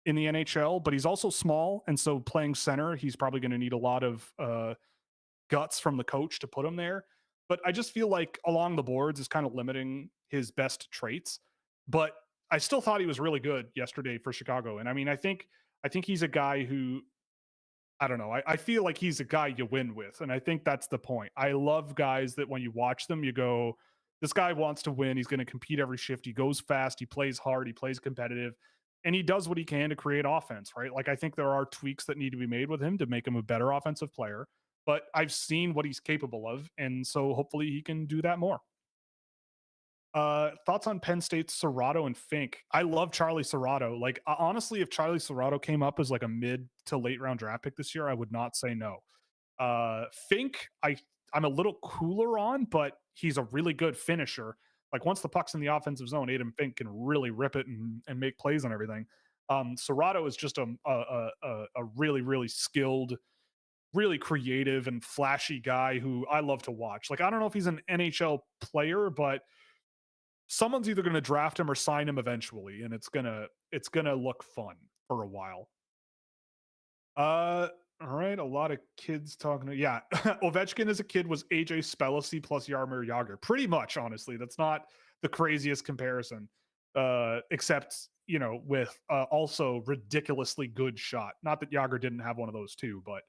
in the NHL, but he's also small, and so playing center, he's probably going to need a lot of guts from the coach to put him there. But I just feel like along the boards is kind of limiting his best traits. But I still thought he was really good yesterday for Chicago. And I mean, I think he's a guy who, I don't know. I feel like he's a guy you win with. And I think that's the point. I love guys that when you watch them, you go, this guy wants to win. He's going to compete every shift. He goes fast. He plays hard. He plays competitive. And he does what he can to create offense, right? Like, I think there are tweaks that need to be made with him to make him a better offensive player. But I've seen what he's capable of. And so hopefully he can do that more. Thoughts on Penn State's Serrato and Fink? I love Charlie Serrato. Like, honestly, if Charlie Serrato came up as like a mid to late round draft pick this year, I would not say no. Fink, I'm a little cooler on, but he's a really good finisher. Like once the puck's in the offensive zone, Aiden Fink can really rip it and make plays on everything. Serrato is just a really, really skilled, really creative and flashy guy who I love to watch. Like, I don't know if he's an NHL player, but someone's either going to draft him or sign him eventually, and it's gonna look fun for a while. All right, a lot of kids talking. Ovechkin as a kid was AJ Spellacy plus Yarmir Yager. Pretty much, honestly, that's not the craziest comparison. Except with also ridiculously good shot. Not that Yager didn't have one of those too, but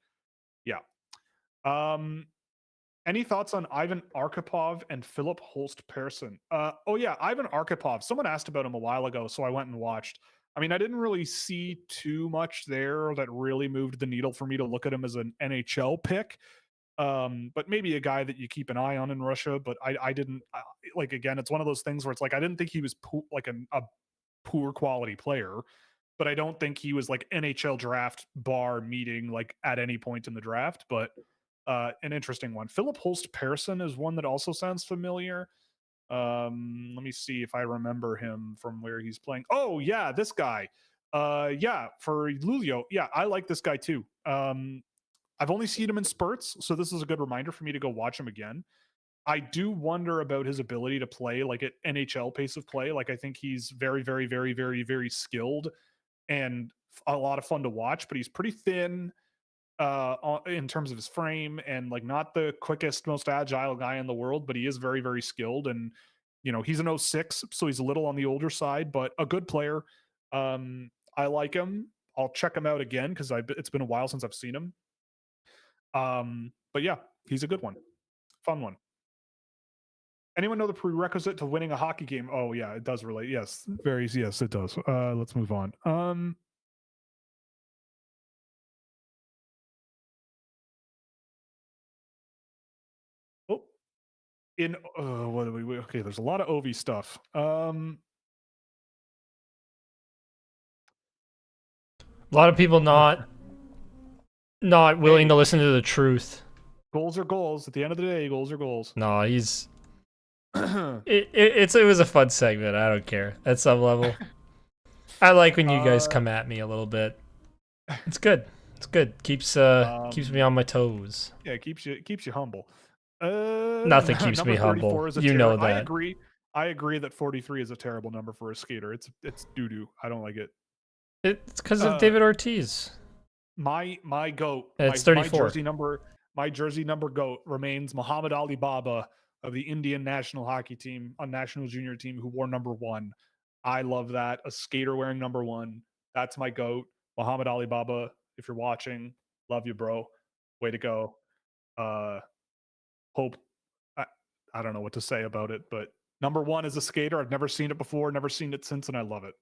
yeah. Any thoughts on Ivan Arkhipov and Philip Holst Persson? Oh yeah, Ivan Arkhipov. Someone asked about him a while ago, so I went and watched. I mean, I didn't really see too much there that really moved the needle for me to look at him as an NHL pick. But maybe a guy that you keep an eye on in Russia. But I didn't like. Again, it's one of those things where it's like I didn't think he was like a poor quality player, but I don't think he was like NHL draft bar meeting like at any point in the draft. But an interesting one. Philip Holst Persson is one that also sounds familiar. Let me see if I remember him from where he's playing. Oh yeah, this guy. Yeah, for Luleå. Yeah, I like this guy too. I've only seen him in spurts, so this is a good reminder for me to go watch him again. I do wonder about his ability to play like at NHL pace of play. Like I think he's very, very, very, very, very skilled and a lot of fun to watch, but he's pretty thin in terms of his frame and like not the quickest, most agile guy in the world, but he is very, very skilled. And, he's an 06, so he's a little on the older side, but a good player. I like him. I'll check him out again because it's been a while since I've seen him. But yeah, he's a good one. Fun one. Anyone know the prerequisite to winning a hockey game? Oh yeah, it does relate. Yes, yes, it does. Let's move on. What do we okay, there's a lot of Ovi stuff. A lot of people not willing to listen to the truth. Goals are goals. At the end of the day, goals are goals. No, he's it was a fun segment. I don't care at some level. I like when you guys come at me a little bit. It's good. It's good. Keeps me on my toes. Yeah, it keeps you humble. Nothing keeps me humble. You know that. I agree that 43 is a terrible number for a skater. It's doo-doo. I don't like it. It's because of David Ortiz. My goat. It's 34. My jersey number goat remains Muhammad Ali Baba of the Indian national hockey team, a national junior team who wore number 1. I love that. A skater wearing number 1. That's my goat. Muhammad Ali Baba, if you're watching, love you, bro. Way to go. Hope I don't know what to say about it, but number 1 is a skater. I've never seen it before, never seen it since, and I love it.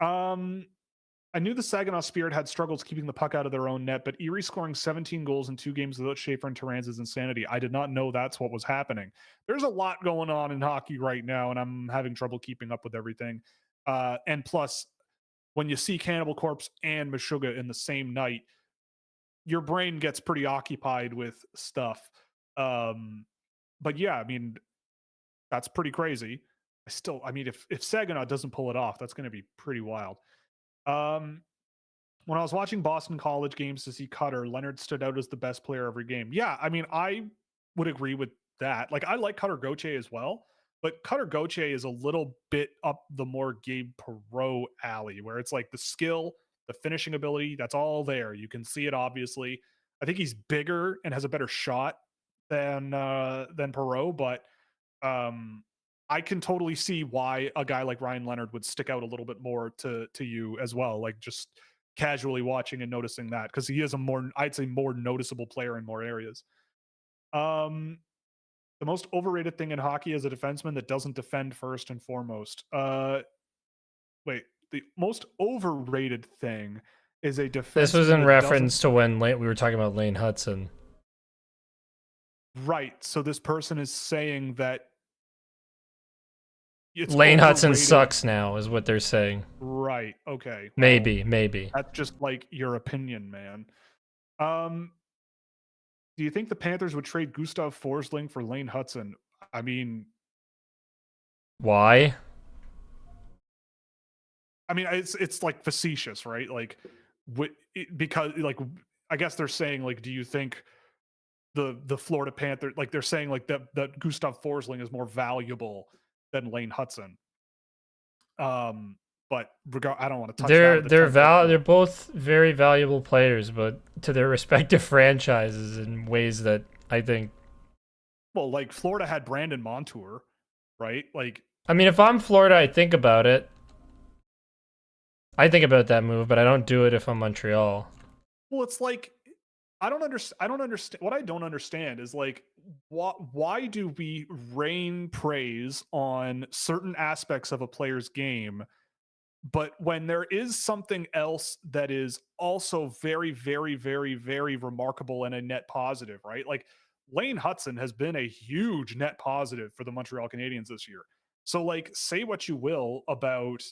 I knew the Saginaw Spirit had struggles keeping the puck out of their own net, but Erie scoring 17 goals in 2 games without Schaefer and Terranz is insanity. I did not know that's what was happening. There's a lot going on in hockey right now, and I'm having trouble keeping up with everything. And plus, when you see Cannibal Corpse and Meshuggah in the same night, your brain gets pretty occupied with stuff. But yeah, I mean, that's pretty crazy. If Saginaw doesn't pull it off, that's going to be pretty wild. When I was watching Boston College games to see Cutter, Leonard stood out as the best player every game. Yeah, I mean, I would agree with that. Like, I like Cutter Gauthier as well, but Cutter Gauthier is a little bit up the more Gabe Perreault alley, where it's like the skill, the finishing ability, that's all there. You can see it, obviously. I think he's bigger and has a better shot than Perreault, but I can totally see why a guy like Ryan Leonard would stick out a little bit more to you as well. Like just casually watching and noticing that, because he is I'd say more noticeable player in more areas. The most overrated thing in hockey is a defenseman that doesn't defend first and foremost. The most overrated thing is a defenseman. This was in reference to when we were talking about Lane Hudson. Right. So this person is saying that Lane Hudson sucks now, is what they're saying. Right. Okay. Maybe. That's just like your opinion, man. Do you think the Panthers would trade Gustav Forsling for Lane Hudson? I mean, Why? it's like facetious, right? Like, because like I guess they're saying like, do you think the Florida Panthers, like they're saying like that Gustav Forsling is more valuable than Lane Hudson? But I don't want to touch that with a 10-foot pole. They're both very valuable players, but to their respective franchises in ways that I think. Well, like Florida had Brandon Montour, right? Like, I mean, if I'm Florida, I think about it. I think about that move, but I don't do it if I'm Montreal. well, it's like I don't understand. I don't understand. What I don't understand is like, why do we rain praise on certain aspects of a player's game, but when there is something else that is also very, very, very, very remarkable and a net positive, right? Like Lane Hudson has been a huge net positive for the Montreal Canadiens this year. So, like, say what you will about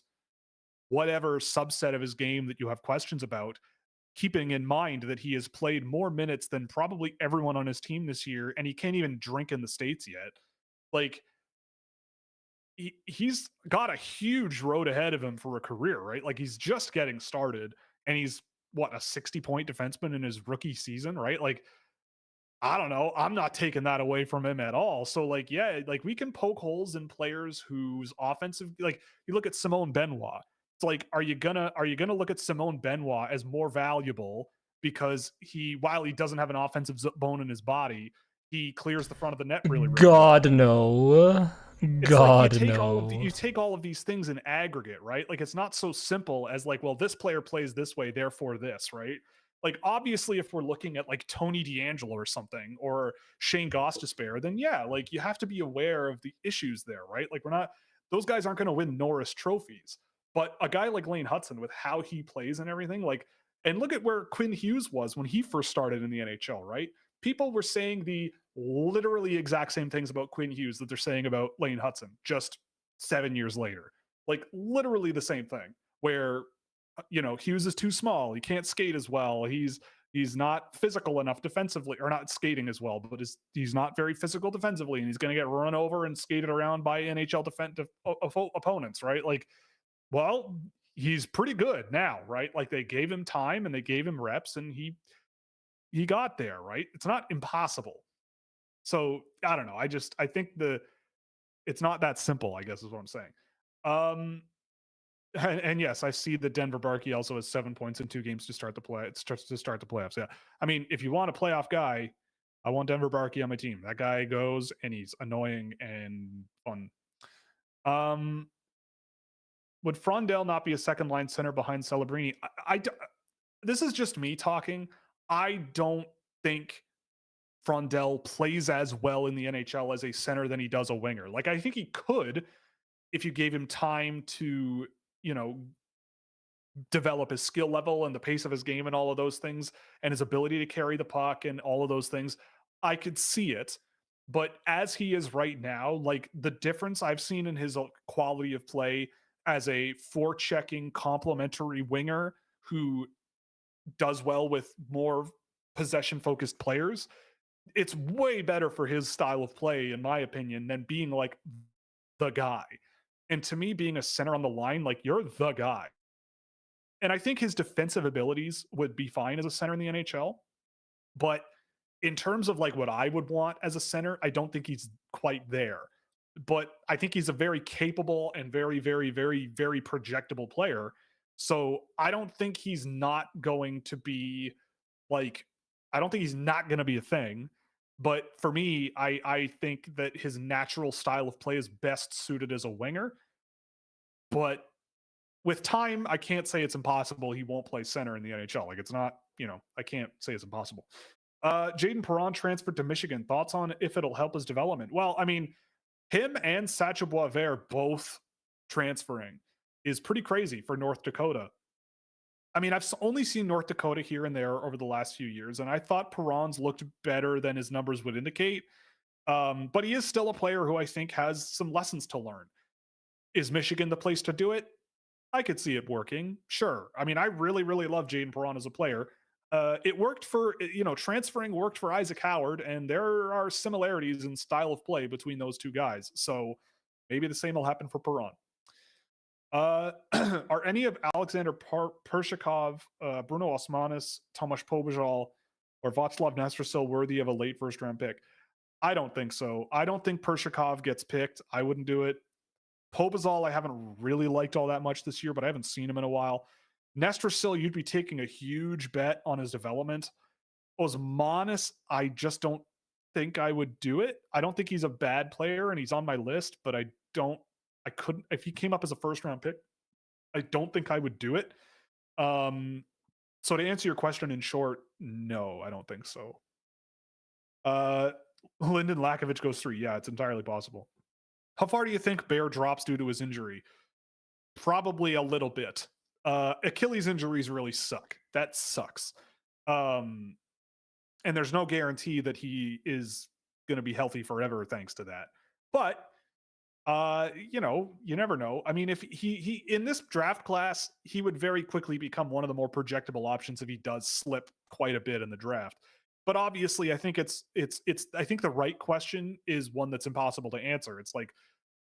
whatever subset of his game that you have questions about, keeping in mind that he has played more minutes than probably everyone on his team this year, and he can't even drink in the States yet. Like, he's got a huge road ahead of him for a career, right? Like, he's just getting started, and he's what, a 60-point defenseman in his rookie season, right? Like, I don't know. I'm not taking that away from him at all. So, like, yeah, like we can poke holes in players whose offensive, like you look at Simone Benoit. It's like, are you gonna look at Simone Benoit as more valuable because while he doesn't have an offensive bone in his body, he clears the front of the net really, really well. God no. It's like God you no. take all of these things in aggregate, right? Like it's not so simple as like, well, this player plays this way, therefore this, right? Like obviously, if we're looking at like Tony D'Angelo or something or Shane Gostisbehere, then yeah, like you have to be aware of the issues there, right? Like we're not; those guys aren't going to win Norris trophies. But a guy like Lane Hudson, with how he plays and everything, like, and look at where Quinn Hughes was when he first started in the NHL, right? People were saying the literally exact same things about Quinn Hughes that they're saying about Lane Hudson just 7 years later. Like literally the same thing where Hughes is too small. He can't skate as well. He's not physical enough defensively, or not skating as well, but he's not very physical defensively, and he's going to get run over and skated around by NHL defensive opponents, right? Like, well, he's pretty good now, right? Like they gave him time and they gave him reps, and he got there, right? It's not impossible. So I don't know. I think it's not that simple, I guess is what I'm saying. Um and yes, I see that Denver Barkey also has 7 points in 2 games to start the playoffs. Yeah. I mean, if you want a playoff guy, I want Denver Barkey on my team. That guy goes and he's annoying and fun. Would Frondell not be a second line center behind Celebrini? This is just me talking. I don't think Frondell plays as well in the NHL as a center than he does a winger. Like I think he could if you gave him time to, you know, develop his skill level and the pace of his game and all of those things and his ability to carry the puck and all of those things. I could see it. But as he is right now, like the difference I've seen in his quality of play as a forechecking complementary winger who does well with more possession focused players, it's way better for his style of play, in my opinion, than being like the guy. And to me, being a center on the line, like you're the guy. And I think his defensive abilities would be fine as a center in the NHL. But in terms of like what I would want as a center, I don't think he's quite there. But I think he's a very capable and very, very, very, very projectable player. So I don't think he's not going to be like, I don't think he's not going to be a thing. But for me, I think that his natural style of play is best suited as a winger. But with time, I can't say it's impossible he won't play center in the NHL. Like it's not, I can't say it's impossible. Jaden Perron transferred to Michigan. Thoughts on if it'll help his development? Well, I mean, him and Sacha Boisvert both transferring is pretty crazy for North Dakota. I mean, I've only seen North Dakota here and there over the last few years, and I thought Perron's looked better than his numbers would indicate. But he is still a player who I think has some lessons to learn. Is Michigan the place to do it? I could see it working. Sure. I mean, I really, really love Jaden Perron as a player. It worked for transferring worked for Isaac Howard, and there are similarities in style of play between those two guys. So maybe the same will happen for Perron. Are any of Alexander Pershikov, Bruno Osmanis, Tomasz Pobajal, or Václav Nestrasil worthy of a late first round pick? I don't think so. I don't think Pershikov gets picked. I wouldn't do it. Pobazal, I haven't really liked all that much this year, but I haven't seen him in a while. Nestrasil, you'd be taking a huge bet on his development. Osmanis, I just don't think I would do it. I don't think he's a bad player, and he's on my list, but I couldn't, if he came up as a first round pick, I don't think I would do it. So to answer your question in short, no, I don't think so. Lyndon Lakovich goes 3. Yeah, it's entirely possible. How far do you think Bear drops due to his injury? Probably a little bit. Achilles injuries really suck. That sucks. And there's no guarantee that he is going to be healthy forever thanks to that. But you never know. I mean, if he in this draft class, he would very quickly become one of the more projectable options if he does slip quite a bit in the draft. But obviously, I think it's I think the right question is one that's impossible to answer. It's like,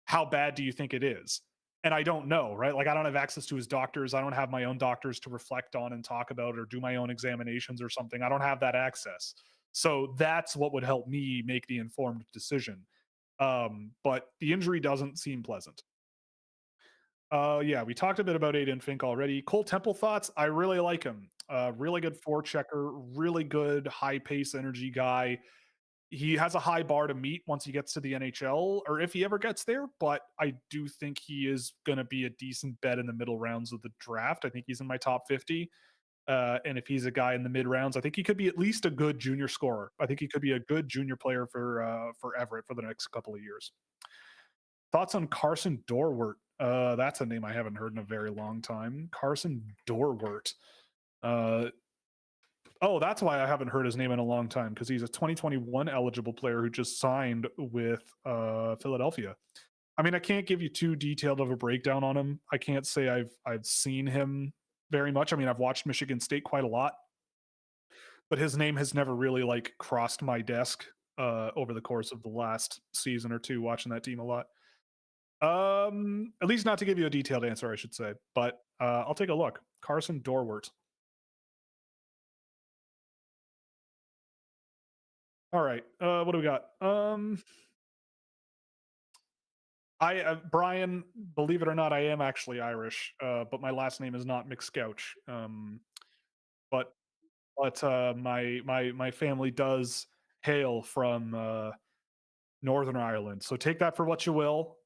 how bad do you think it is? And I don't know, right? Like, I don't have access to his doctors. I don't have my own doctors to reflect on and talk about or do my own examinations or something. I don't have that access. So that's what would help me make the informed decision. But the injury doesn't seem pleasant. Yeah, we talked a bit about Aiden Fink already. Cole Temple thoughts. I really like him. Really good forechecker, really good high pace energy guy. He has a high bar to meet once he gets to the NHL, or if he ever gets there. But I do think he is going to be a decent bet in the middle rounds of the draft. I think he's in my top 50. And if he's a guy in the mid rounds, I think he could be at least a good junior scorer. I think he could be a good junior player for Everett for the next couple of years. Thoughts on Carson Dorwart? That's a name I haven't heard in a very long time. Carson Dorwart. Oh, that's why I haven't heard his name in a long time, because he's a 2021 eligible player who just signed with Philadelphia. I mean, I can't give you too detailed of a breakdown on him. I can't say I've seen him very much. I mean, I've watched Michigan State quite a lot, but his name has never really like crossed my desk over the course of the last season or two, watching that team a lot. At least not to give you a detailed answer, I should say, but I'll take a look. Carson Dorwart. All right. What do we got? Brian, believe it or not, I am actually Irish, but my last name is not McScouch. But my family does hail from Northern Ireland, so take that for what you will.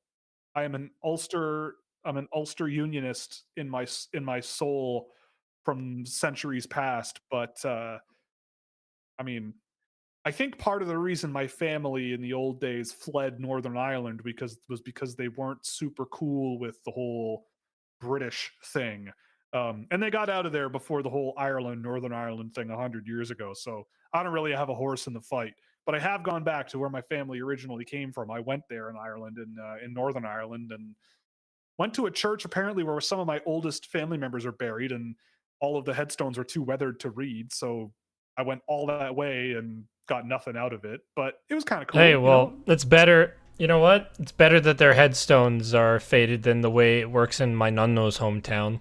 I am an Ulster. I'm an Ulster Unionist in my soul from centuries past, but I mean, I think part of the reason my family in the old days fled Northern Ireland because they weren't super cool with the whole British thing. And they got out of there before the whole Northern Ireland thing 100 years ago. So I don't really have a horse in the fight, but I have gone back to where my family originally came from. I went there in Ireland, in Northern Ireland, and went to a church apparently where some of my oldest family members are buried, and all of the headstones were too weathered to read. So I went all that way and got nothing out of it, but it was kind of cool. Hey, well, it's better. You know what? It's better that their headstones are faded than the way it works in my nonno's hometown.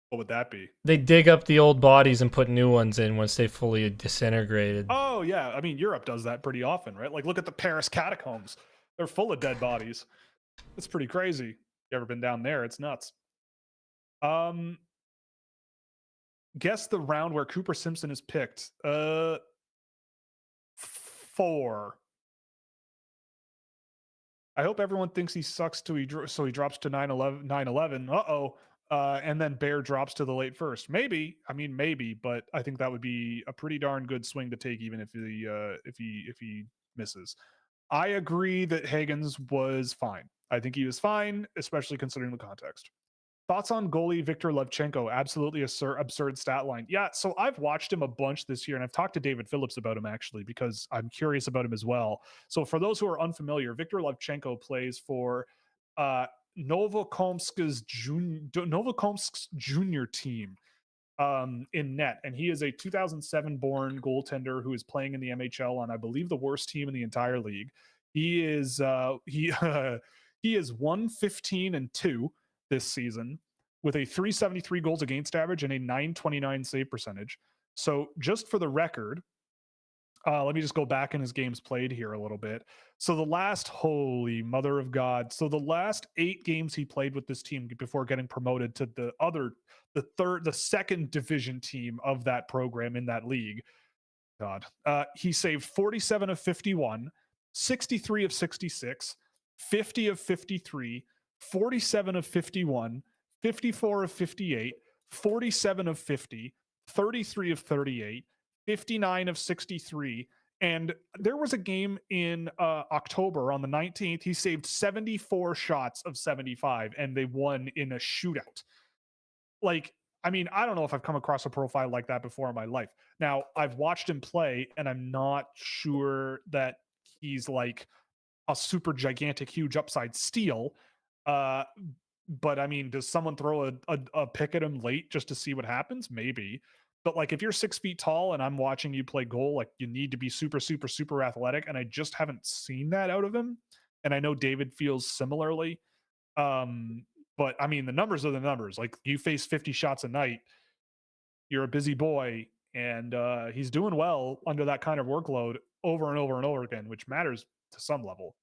What would that be? They dig up the old bodies and put new ones in once they fully disintegrated. Oh, yeah. I mean, Europe does that pretty often, right? Like, look at the Paris catacombs. They're full of dead bodies. It's pretty crazy. You ever been down there? It's nuts. Guess the round where Cooper Simpson is picked. 4. I hope everyone thinks he sucks so he drops to 9-11. Uh-oh. And then Bear drops to the late first. Maybe. I mean, maybe, but I think that would be a pretty darn good swing to take, even if he misses. I agree that Higgins was fine. I think he was fine, especially considering the context. Thoughts on goalie Victor Levchenko? Absolutely absurd stat line. Yeah, so I've watched him a bunch this year, and I've talked to David Phillips about him, actually, because I'm curious about him as well. So for those who are unfamiliar, Victor Levchenko plays for Novokomsk's junior team. in net, and he is a 2007 born goaltender who is playing in the MHL on, I believe, the worst team in the entire league. He is he is 115-2 this season with a 373 goals against average and a 929 save percentage. So just for the record, let me just go back in his games played here a little bit. So the last, holy mother of God. So the last 8 games he played with this team before getting promoted to the second division team of that program in that league. God. He saved 47 of 51, 63 of 66, 50 of 53, 47 of 51, 54 of 58, 47 of 50, 33 of 38, 59 of 63. And there was a game in October on the 19th. He saved 74 shots of 75, and they won in a shootout. Like, I mean, I don't know if I've come across a profile like that before in my life. Now, I've watched him play, and I'm not sure that he's like a super gigantic, huge upside steal. But I mean, does someone throw a pick at him late just to see what happens? Maybe. But like, if you're 6 feet tall and I'm watching you play goal, like, you need to be super, super, super athletic. And I just haven't seen that out of him. And I know David feels similarly. But I mean, the numbers are the numbers. Like, you face 50 shots a night, you're a busy boy, and he's doing well under that kind of workload over and over and over again, which matters to some level.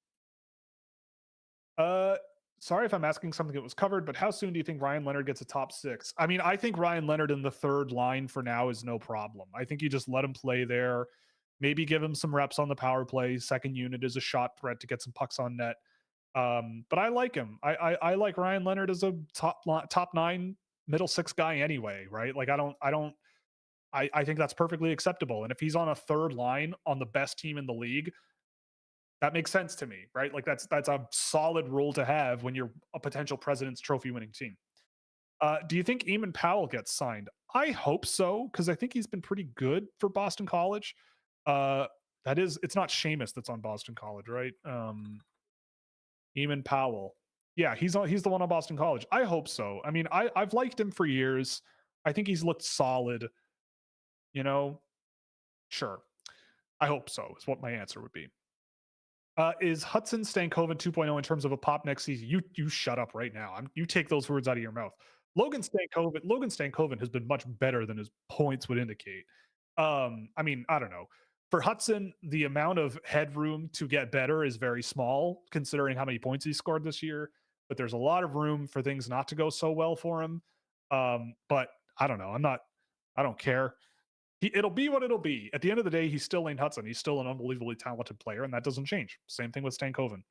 Sorry if I'm asking something that was covered, but how soon do you think Ryan Leonard gets a top 6? I mean, I think Ryan Leonard in the third line for now is no problem. I think you just let him play there, maybe give him some reps on the power play. Second unit is a shot threat to get some pucks on net. But I like him. I like Ryan Leonard as a top 9 middle 6 guy anyway, right? Like, I think that's perfectly acceptable. And if he's on a third line on the best team in the league, that makes sense to me, right? Like, that's a solid role to have when you're a potential President's Trophy winning team. Do you think Eamon Powell gets signed? I hope so, because I think he's been pretty good for Boston College. It's not Seamus that's on Boston College, right? Eamon Powell. Yeah, he's the one on Boston College. I hope so. I mean, I've liked him for years. I think he's looked solid. You know, sure. I hope so, is what my answer would be. Is Hudson Stankoven 2.0 in terms of a pop next season? You shut up right now. You take those words out of your mouth. Logan Stankoven has been much better than his points would indicate. I mean, I don't know. For Hudson, the amount of headroom to get better is very small, considering how many points he scored this year. But there's a lot of room for things not to go so well for him. But I don't know. I don't care. It'll be what it'll be. At the end of the day, he's still Lane Hudson. He's still an unbelievably talented player, and that doesn't change. Same thing with Stankoven.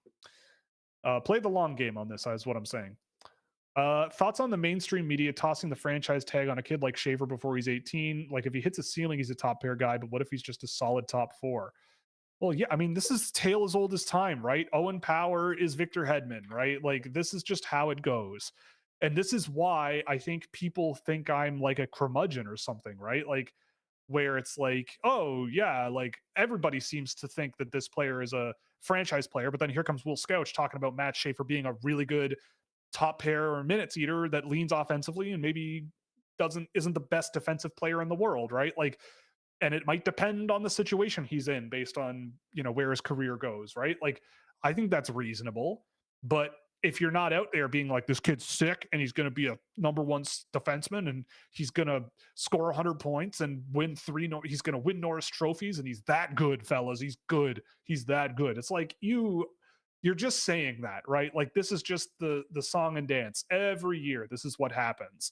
Play the long game on this, is what I'm saying. Thoughts on the mainstream media tossing the franchise tag on a kid like Schaefer before he's 18? Like, if he hits a ceiling, he's a top pair guy, but what if he's just a solid top 4? Well, yeah, I mean, this is tale as old as time, right? Owen Power is Victor Hedman, right? Like, this is just how it goes. And this is why I think people think I'm like a curmudgeon or something, right? Like, where it's like, oh yeah, like, everybody seems to think that this player is a franchise player, but then here comes Will Scouch talking about Matt Schaefer being a really good top pair or minutes eater that leans offensively and maybe isn't the best defensive player in the world, right? Like, and it might depend on the situation he's in based on, where his career goes, right? Like, I think that's reasonable. But if you're not out there being like, this kid's sick and he's going to be a number 1 defenseman and he's going to score 100 points and win he's going to win Norris trophies and he's that good, fellas. He's good. He's that good. It's like, you're just saying that, right? Like, this is just the song and dance every year. This is what happens.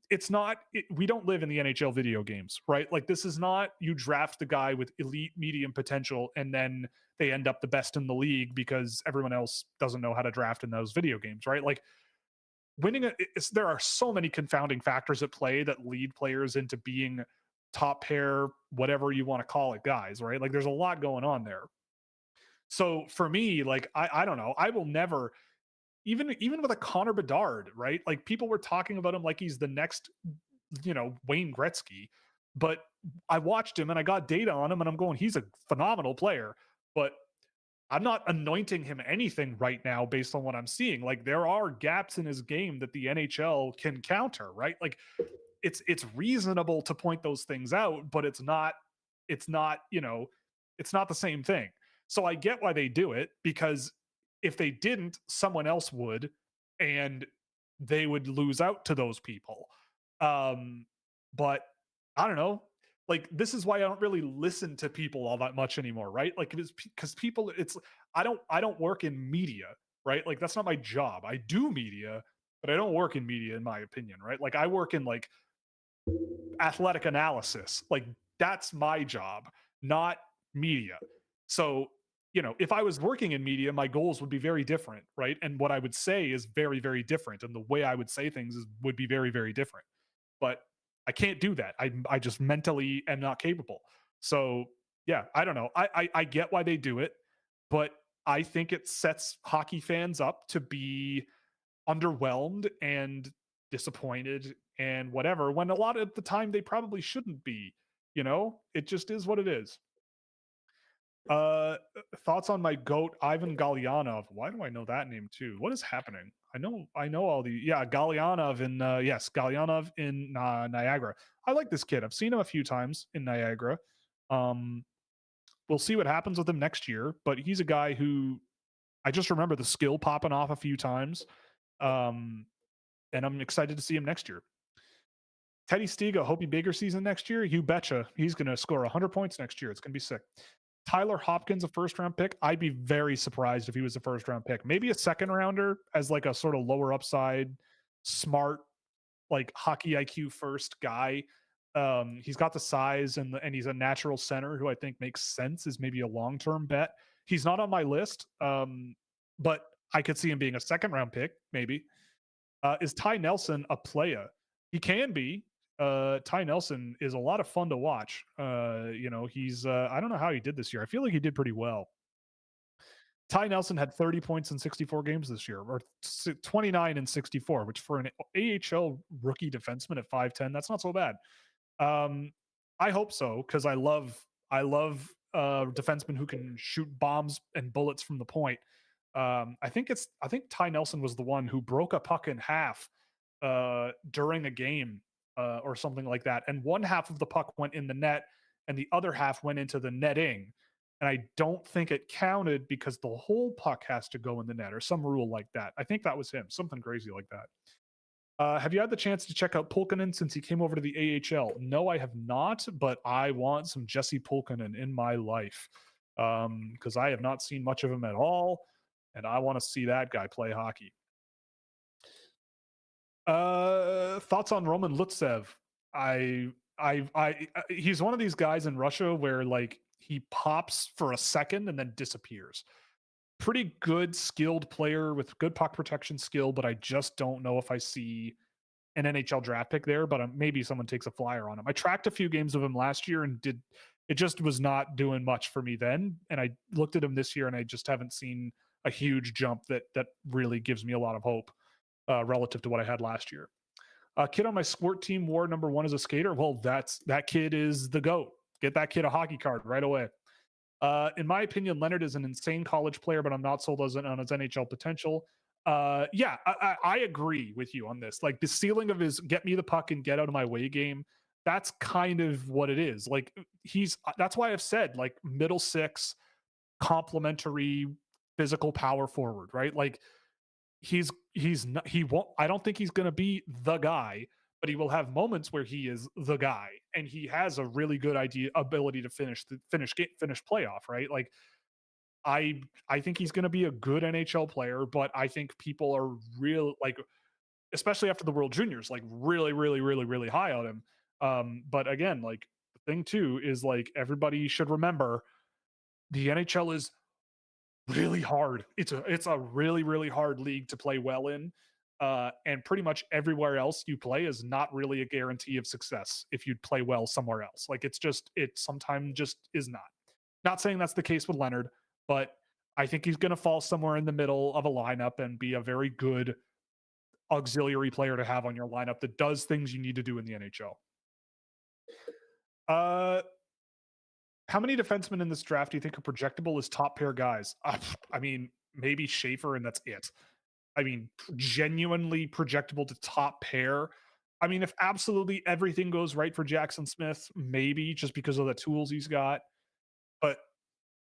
It's not, we don't live in the NHL video games, right? Like, this is not, you draft the guy with elite medium potential and then they end up the best in the league because everyone else doesn't know how to draft in those video games, right? Like, winning there are so many confounding factors at play that lead players into being top pair, whatever you want to call it, guys, right? Like, there's a lot going on there. So for me, like, I don't know, I will never, even with a Connor Bedard, right? Like, people were talking about him like he's the next, Wayne Gretzky. But I watched him and I got data on him and I'm going, he's a phenomenal player. But I'm not anointing him anything right now based on what I'm seeing. Like, there are gaps in his game that the NHL can counter, right? Like, it's reasonable to point those things out, but it's not, it's not the same thing. So I get why they do it, because if they didn't, someone else would, and they would lose out to those people. Um, but I don't know. Like, this is why I don't really listen to people all that much anymore, right? Like, it is because people, it's I don't work in media, right? Like, that's not my job. I do media, but I don't work in media, in my opinion, right? Like, I work in like athletic analysis. Like, that's my job, not media. So, if I was working in media, my goals would be very different, right? And what I would say is very, very different. And the way I would say things would be very, very different. But I can't do that. I just mentally am not capable. So yeah, I don't know. I get why they do it, but I think it sets hockey fans up to be underwhelmed and disappointed and whatever, when a lot of the time they probably shouldn't be. It just is what it is. Uh, Thoughts on my goat Ivan Galyanov? Why do I know that name too? What is happening? I know all the, yeah, Galyanov in yes, Galyanov in Niagara. I like this kid. I've seen him a few times in Niagara. Um, we'll see what happens with him next year, but he's a guy who I just remember the skill popping off a few times. Um, and I'm excited to see him next year. Teddy Stiga, hope he bigger season next year. You betcha. He's going to score 100 points next year. It's going to be sick. Tyler Hopkins, a first round pick. I'd be very surprised if he was a first round pick. Maybe a second rounder as like a sort of lower upside, smart, like hockey IQ first guy. He's got the size and he's a natural center who I think makes sense as maybe a long term bet. He's not on my list, but I could see him being a second round pick, maybe. Is Ty Nelson a playa? He can be. Ty Nelson is a lot of fun to watch. He's I don't know how he did this year. I feel like he did pretty well. Ty Nelson had 30 points in 64 games this year, or 29 in 64, which for an AHL rookie defenseman at 5'10, that's not so bad. I hope so, because I love defensemen who can shoot bombs and bullets from the point. I think Ty Nelson was the one who broke a puck in half during a game or something like that, and one half of the puck went in the net, and the other half went into the netting. And I don't think it counted because the whole puck has to go in the net or some rule like that. I think that was him, something crazy like that. Have you had the chance to check out Pulkkinen since he came over to the AHL? No, I have not, but I want some Jesse Pulkkinen in my life because I have not seen much of him at all, and I want to see that guy play hockey. Thoughts on Roman Lutsev? He's one of these guys in Russia where like he pops for a second and then disappears. Pretty good, skilled player with good puck protection skill, but I just don't know if I see an NHL draft pick there. But maybe someone takes a flyer on him. I tracked a few games of him last year and it just was not doing much for me then. And I looked at him this year and I just haven't seen a huge jump that really gives me a lot of hope relative to what I had last year. Kid on my squirt team wore number 1 as a skater. Well, that kid is the GOAT. Get that kid a hockey card right away. In my opinion, Leonard is an insane college player, but I'm not sold on his NHL potential. Yeah, I agree with you on this. Like the ceiling of his get me the puck and get out of my way game, that's kind of what it is. Like that's why I've said like middle six, complementary, physical power forward, right? Like he won't, I don't think he's going to be the guy, but he will have moments where he is the guy and he has a really good ability to finish playoff, right? Like I think he's going to be a good NHL player, but I think people are real, like, especially after the World Juniors, like really, really, really, really high on him. But again, like the thing too is like everybody should remember the NHL is really hard. It's a really, really hard league to play well in. And pretty much everywhere else you play is not really a guarantee of success if you play well somewhere else. Like it sometimes just is not. Not saying that's the case with Leonard, but I think he's going to fall somewhere in the middle of a lineup and be a very good auxiliary player to have on your lineup that does things you need to do in the NHL. How many defensemen in this draft do you think are projectable as top pair guys? I mean, maybe Schaefer, and that's it. I mean, genuinely projectable to top pair. I mean, if absolutely everything goes right for Jackson Smith, maybe just because of the tools he's got, but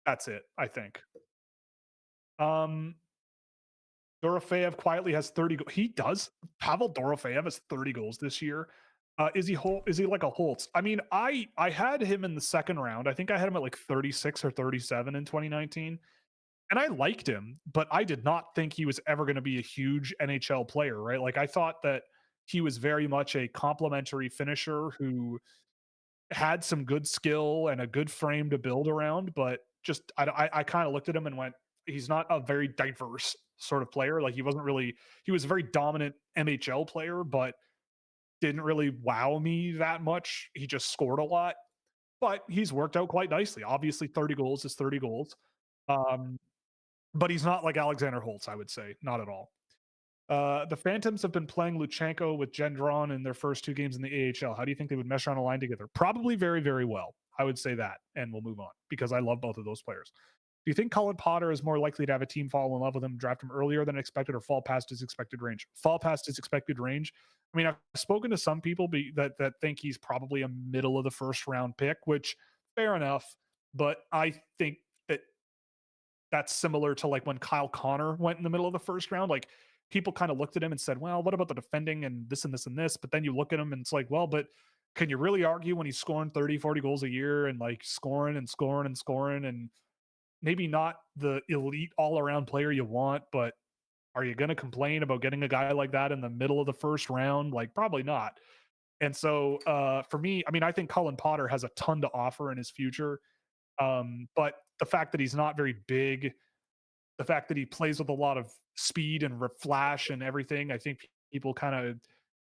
that's it, I think. Um, Dorofeyev quietly has 30 goals. He does. Pavel Dorofeyev has 30 goals this year. Is he like a Holtz? I mean, I had him in the second round. I think I had him at like 36 or 37 in 2019. And I liked him, but I did not think he was ever going to be a huge NHL player, right? Like I thought that he was very much a complimentary finisher who had some good skill and a good frame to build around, but just I kind of looked at him and went, he's not a very diverse sort of player. Like he was a very dominant NHL player, but didn't really wow me that much. He just scored a lot, but he's worked out quite nicely. Obviously, 30 goals is 30 goals. Um, but he's not like Alexander Holtz, I would say, not at all. The Phantoms have been playing Luchenko with Gendron in their first 2 games in the AHL. How do you think they would mesh on a line together? Probably very, very well. I would say that, and we'll move on because I love both of those players. Do you think Colin Potter is more likely to have a team fall in love with him, draft him earlier than expected, or fall past his expected range? Fall past his expected range. I mean, I've spoken to some people that think he's probably a middle of the first round pick, which fair enough. But I think that that's similar to like when Kyle Connor went in the middle of the first round. Like people kind of looked at him and said, well, what about the defending and this and this and this? But then you look at him and it's like, well, but can you really argue when he's scoring 30, 40 goals a year and like scoring and scoring and scoring and maybe not the elite all around player you want, but are you going to complain about getting a guy like that in the middle of the first round? Like probably not. And so for me, I mean, I think Colin Potter has a ton to offer in his future. But the fact that he's not very big, the fact that he plays with a lot of speed and flash and everything, I think people kind of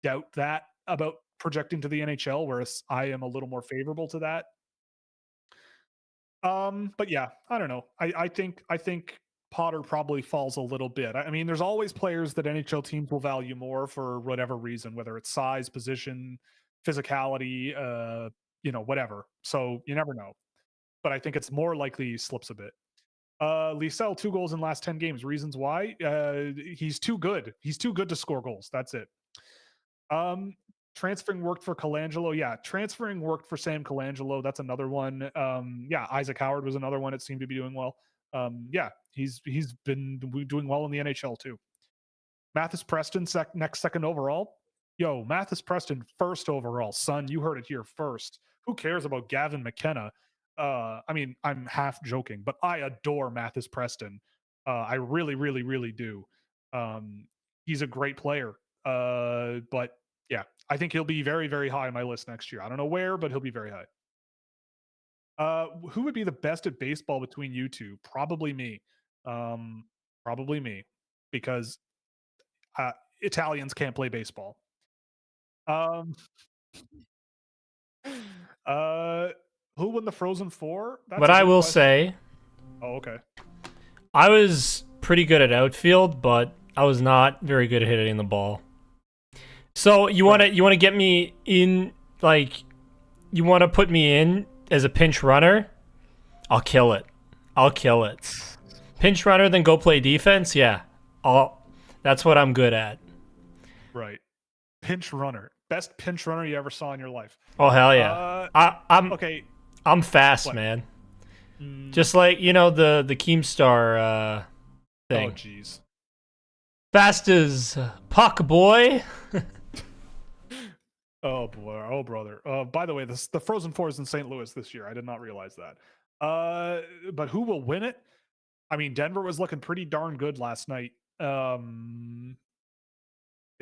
doubt that about projecting to the NHL, whereas I am a little more favorable to that. But yeah, I don't know. I think Potter probably falls a little bit. I mean, there's always players that NHL teams will value more for whatever reason, whether it's size, position, physicality, whatever. So you never know. But I think it's more likely he slips a bit. Liesel, 2 goals in last 10 games. Reasons why? He's too good. He's too good to score goals. That's it. Transferring worked for Colangelo. Yeah, transferring worked for Sam Colangelo. That's another one. Yeah, Isaac Howard was another one. It seemed to be doing well. Yeah, he's been doing well in the NHL too. Mathis Preston, next second overall. Yo, Mathis Preston, first overall. Son, you heard it here first. Who cares about Gavin McKenna? I mean, I'm half joking, but I adore Mathis Preston. I really, really, really do. He's a great player. But yeah, I think he'll be very, very high on my list next year. I don't know where, but he'll be very high. Who would be the best at baseball between you two? Probably me. Probably me, because Italians can't play baseball. Um, who won the Frozen Four? What I will say, Oh, okay. I was pretty good at outfield, but I was not very good at hitting the ball. So you want to get me in, like, you want to put me in as a pinch runner? I'll kill it. Pinch runner, then go play defense? Yeah. That's what I'm good at. Right. Pinch runner. Best pinch runner you ever saw in your life. Oh, hell yeah. I'm okay. I'm fast, man. Just like, the Keemstar thing. Oh, jeez. Fast as puck, boy. Oh, boy. Oh, brother. By the way, the Frozen Four is in St. Louis this year. I did not realize that. But who will win it? I mean, Denver was looking pretty darn good last night. They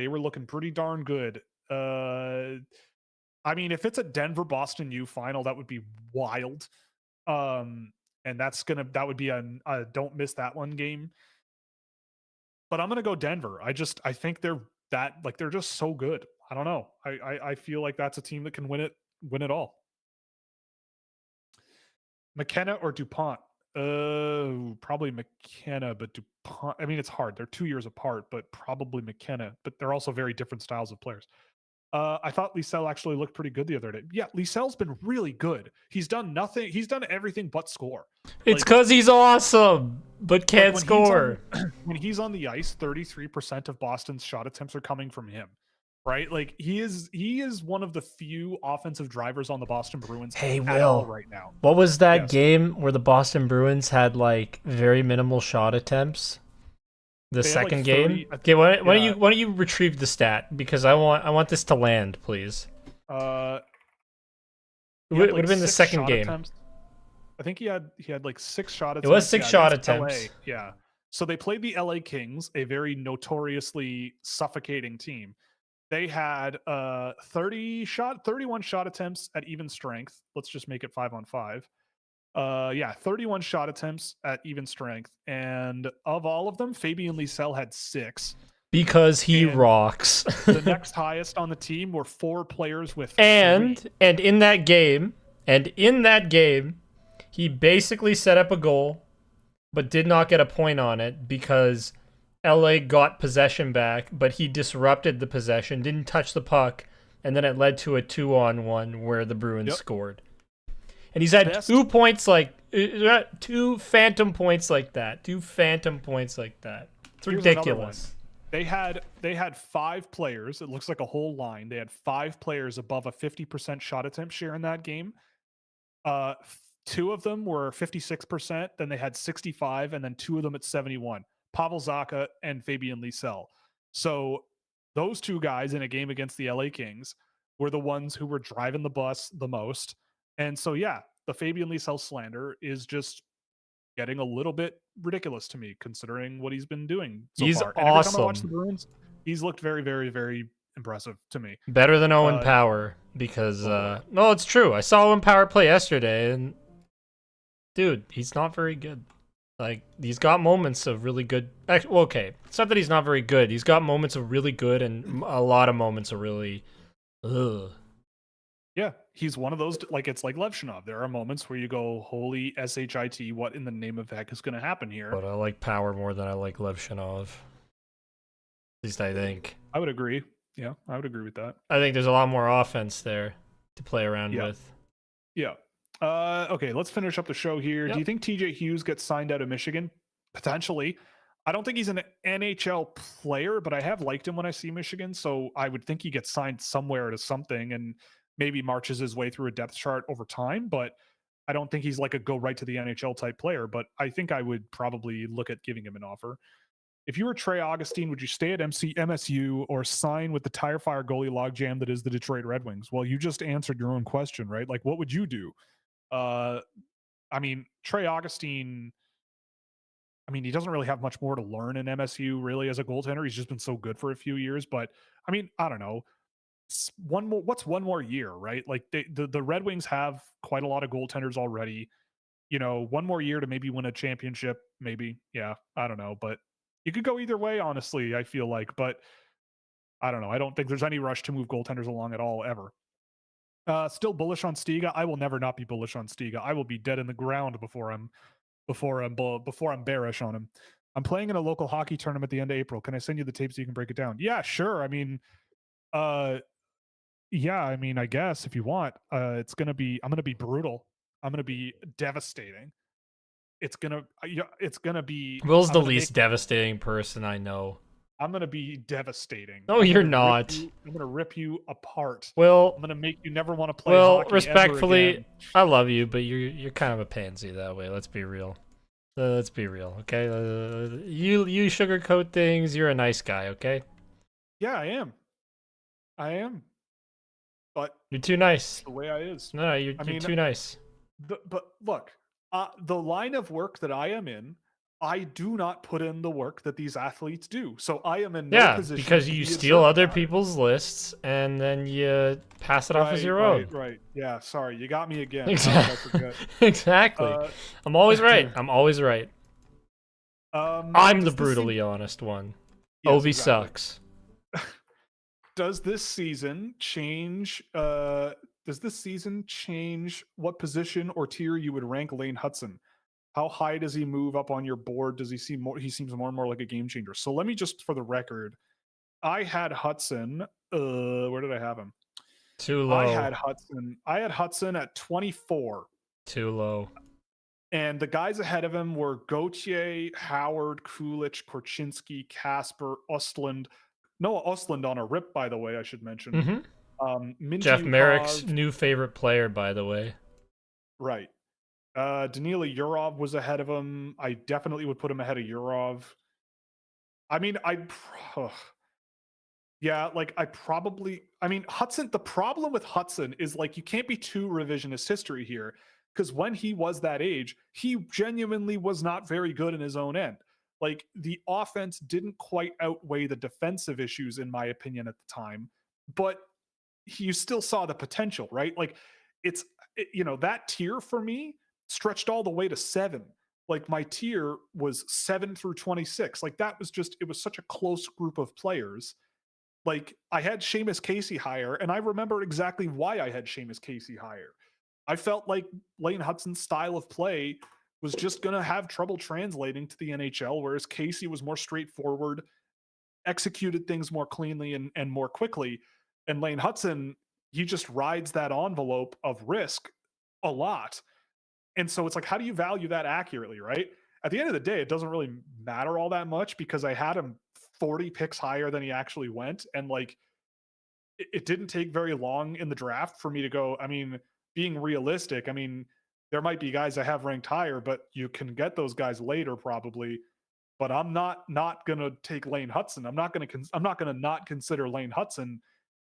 were looking pretty darn good. I mean, if it's a Denver-Boston U final, that would be wild. And that would be a don't miss that one game. But I'm gonna go Denver. I think they're just so good. I don't know. I feel like that's a team that can win it all. McKenna or DuPont? Probably McKenna, but DuPont. I mean, it's hard. They're 2 years apart, but probably McKenna. But they're also very different styles of players. I thought Liesel actually looked pretty good the other day. Yeah, Liesel's been really good. He's done nothing. He's done everything but score. It's because he's awesome, but can't score. When he's on the ice, 33% of Boston's shot attempts are coming from him. right? Like he is one of the few offensive drivers on the Boston Bruins Hey, at all Will. right now. What was that Yes. game where the Boston Bruins had like very minimal shot attempts? The They had like second 30. game. Okay, why Yeah. don't you retrieve the stat because I want this to land, please. It He had would like have been the 6 second shot game. attempts. I think he had like 6 shot It attempts. was six Yeah, shot against attempts. LA. Yeah. So they played the LA Kings, a very notoriously suffocating team. They had 31 shot attempts at even strength. Let's just make it 5-on-5. 31 shot attempts at even strength. And of all of them, Fabian Lysell had 6. Because he And rocks. the next highest on the team were 4 players with 3. and in that game, he basically set up a goal, but did not get a point on it because LA got possession back, but he disrupted the possession, didn't touch the puck, and then it led to a 2-on-1 where the Bruins scored. And he's had 2 points like 2 phantom points like that. 2 phantom points like that. It's ridiculous. They had 5 players. It looks like a whole line. They had 5 players above a 50% shot attempt share in that game. 2 of them were 56%. Then they had 65, and then 2 of them at 71. Pavel Zacha and Fabian Lysell. So those 2 guys in a game against the LA Kings were the ones who were driving the bus the most. And so yeah, the Fabian Lysell slander is just getting a little bit ridiculous to me, considering what he's been doing so He's far. And every time I watch awesome. the Bruins, he's looked very, very, very impressive to me. Better than Owen Power because no, it's true. I saw Owen Power play yesterday, and dude, he's not very good. Like he's got moments of really good. Actually, well, okay, it's not that he's not very good. He's got moments of really good and a lot of moments of really. Ugh. Yeah, he's one of those, like, it's like Levshinov. There are moments where you go, holy shit, what in the name of heck is going to happen here? But I like Power more than I like Levshinov. At least I think. I would agree. Yeah, I would agree with that. I think there's a lot more offense there to play around with. Yeah. Okay, let's finish up the show here. Yep. Do you think TJ Hughes gets signed out of Michigan? Potentially. I don't think he's an NHL player, but I have liked him when I see Michigan, so I would think he gets signed somewhere to something and maybe marches his way through a depth chart over time, but I don't think he's like a go right to the NHL type player, but I think I would probably look at giving him an offer. If you were Trey Augustine, would you stay at MSU or sign with the tire fire goalie logjam that is the Detroit Red Wings? Well, you just answered your own question, right? Like, what would you do? I mean, Trey Augustine, I mean, he doesn't really have much more to learn in MSU really as a goaltender. He's just been so good for a few years, but I mean, I don't know. What's one more year, right? Like the Red Wings have quite a lot of goaltenders already. You know, one more year to maybe win a championship, maybe. Yeah, I don't know, but you could go either way, honestly, I feel like, but I don't know. I don't think there's any rush to move goaltenders along at all ever. Still bullish on Stiga. I will never not be bullish on Stiga. I will be dead in the ground before I'm bearish on him. I'm playing in a local hockey tournament at the end of April. Can I send you the tape so you can break it down? Yeah, sure. I mean, yeah, I mean, I guess if you want, I'm gonna be brutal. I'm gonna be devastating. It's gonna be. Will's the least devastating person I know. I'm gonna be devastating. No, you're not. I'm gonna rip you apart. Well, I'm gonna make you never want to play hockey respectfully, ever again. I love you, but you're kind of a pansy that way. Let's be real. Let's be real, okay? You sugarcoat things. You're a nice guy, okay? Yeah, I am. But you're too nice. The way I is. No, you're too nice. But look, the line of work that I am in, I do not put in the work that these athletes do. So I am in no position. Because you steal other people's lists and then you pass it off as your own. Right. Yeah, sorry. You got me again. Exactly. Exactly. I'm always right. I'm always right. I'm the brutally honest one. Yes, Ovi sucks. Does this season change what position or tier you would rank Lane Hudson? How high does he move up on your board? Does he seem more? He seems more and more like a game changer. So let me just, for the record, I had Hudson. Where did I have him? Too low. I had Hudson at 24. Too low. And the guys ahead of him were Gauthier, Howard, Kulich, Korchinski, Kasper, Östlund, Noah Östlund on a rip, by the way, I should mention. Mm-hmm. Jeff Merrick's new favorite player, by the way. Right. Danila Yurov was ahead of him. I definitely would put him ahead of Yurov. I mean, yeah, like Hudson, the problem with Hudson is like you can't be too revisionist history here because when he was that age, he genuinely was not very good in his own end. Like the offense didn't quite outweigh the defensive issues, in my opinion, at the time, but you still saw the potential, right? Like that tier for me stretched all the way to 7. Like my tier was 7 through 26. Like that was it was such a close group of players. Like I had Seamus Casey higher, and I remember exactly why I had Seamus Casey higher. I felt like Lane Hudson's style of play was just going to have trouble translating to the NHL, whereas Casey was more straightforward, executed things more cleanly and more quickly. And Lane Hudson, he just rides that envelope of risk a lot. And so it's like, how do you value that accurately, right? At the end of the day, it doesn't really matter all that much because I had him 40 picks higher than he actually went. And like, it didn't take very long in the draft for me to go, I mean, being realistic, I mean, there might be guys I have ranked higher, but you can get those guys later probably. But I'm not going to take Lane Hudson. I'm not going to not consider Lane Hudson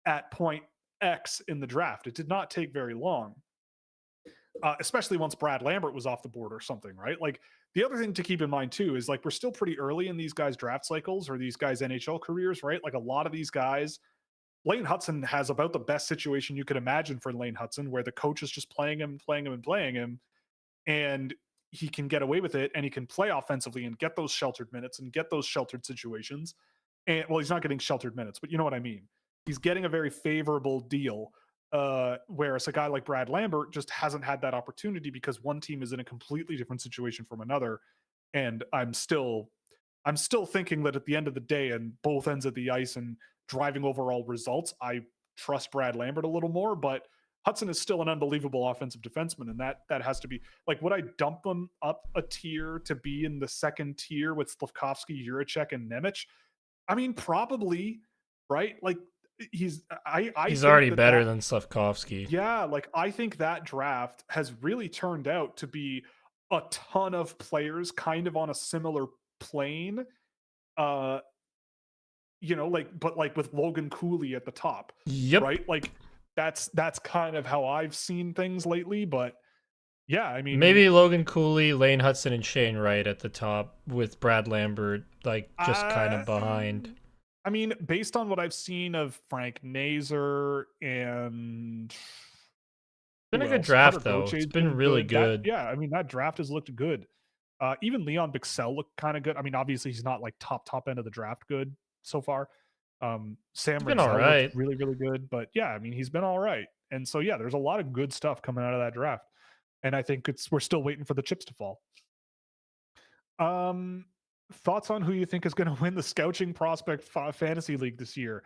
at point X in the draft. It did not take very long. Especially once Brad Lambert was off the board or something, right? Like the other thing to keep in mind too is like we're still pretty early in these guys' draft cycles or these guys' NHL careers, right? Like a lot of these guys, Lane Hudson has about the best situation you could imagine for Lane Hudson, where the coach is just playing him, and he can get away with it, and he can play offensively and get those sheltered minutes and get those sheltered situations. And well, he's not getting sheltered minutes, but you know what I mean. He's getting a very favorable deal. Whereas a guy like Brad Lambert just hasn't had that opportunity because one team is in a completely different situation from another. And I'm still thinking that at the end of the day, and both ends of the ice and driving overall results, I trust Brad Lambert a little more. But Hudson is still an unbelievable offensive defenseman, and that has to be like, would I dump him up a tier to be in the second tier with Slavkovsky, Juracek, and Nemec? I mean, probably, right? Like he's already better than Slavkovsky. Yeah, like I think that draft has really turned out to be a ton of players kind of on a similar plane. But like with Logan Cooley at the top. Yep. Right? Like that's kind of how I've seen things lately. But yeah, I mean, maybe Logan Cooley, Lane Hudson, and Shane Wright at the top with Brad Lambert like just kind of behind. I mean, based on what I've seen of Frank Nazar and it's been a good draft though. It's been really good. I mean, that draft has looked good. Even Leon Bixell looked kind of good. I mean, obviously he's not like top end of the draft good so far. Sam Rinzel looked really, really good, but yeah, I mean, he's been all right. And so yeah, there's a lot of good stuff coming out of that draft. And I think we're still waiting for the chips to fall. Thoughts on who you think is going to win the Scouching Prospect Fantasy League this year?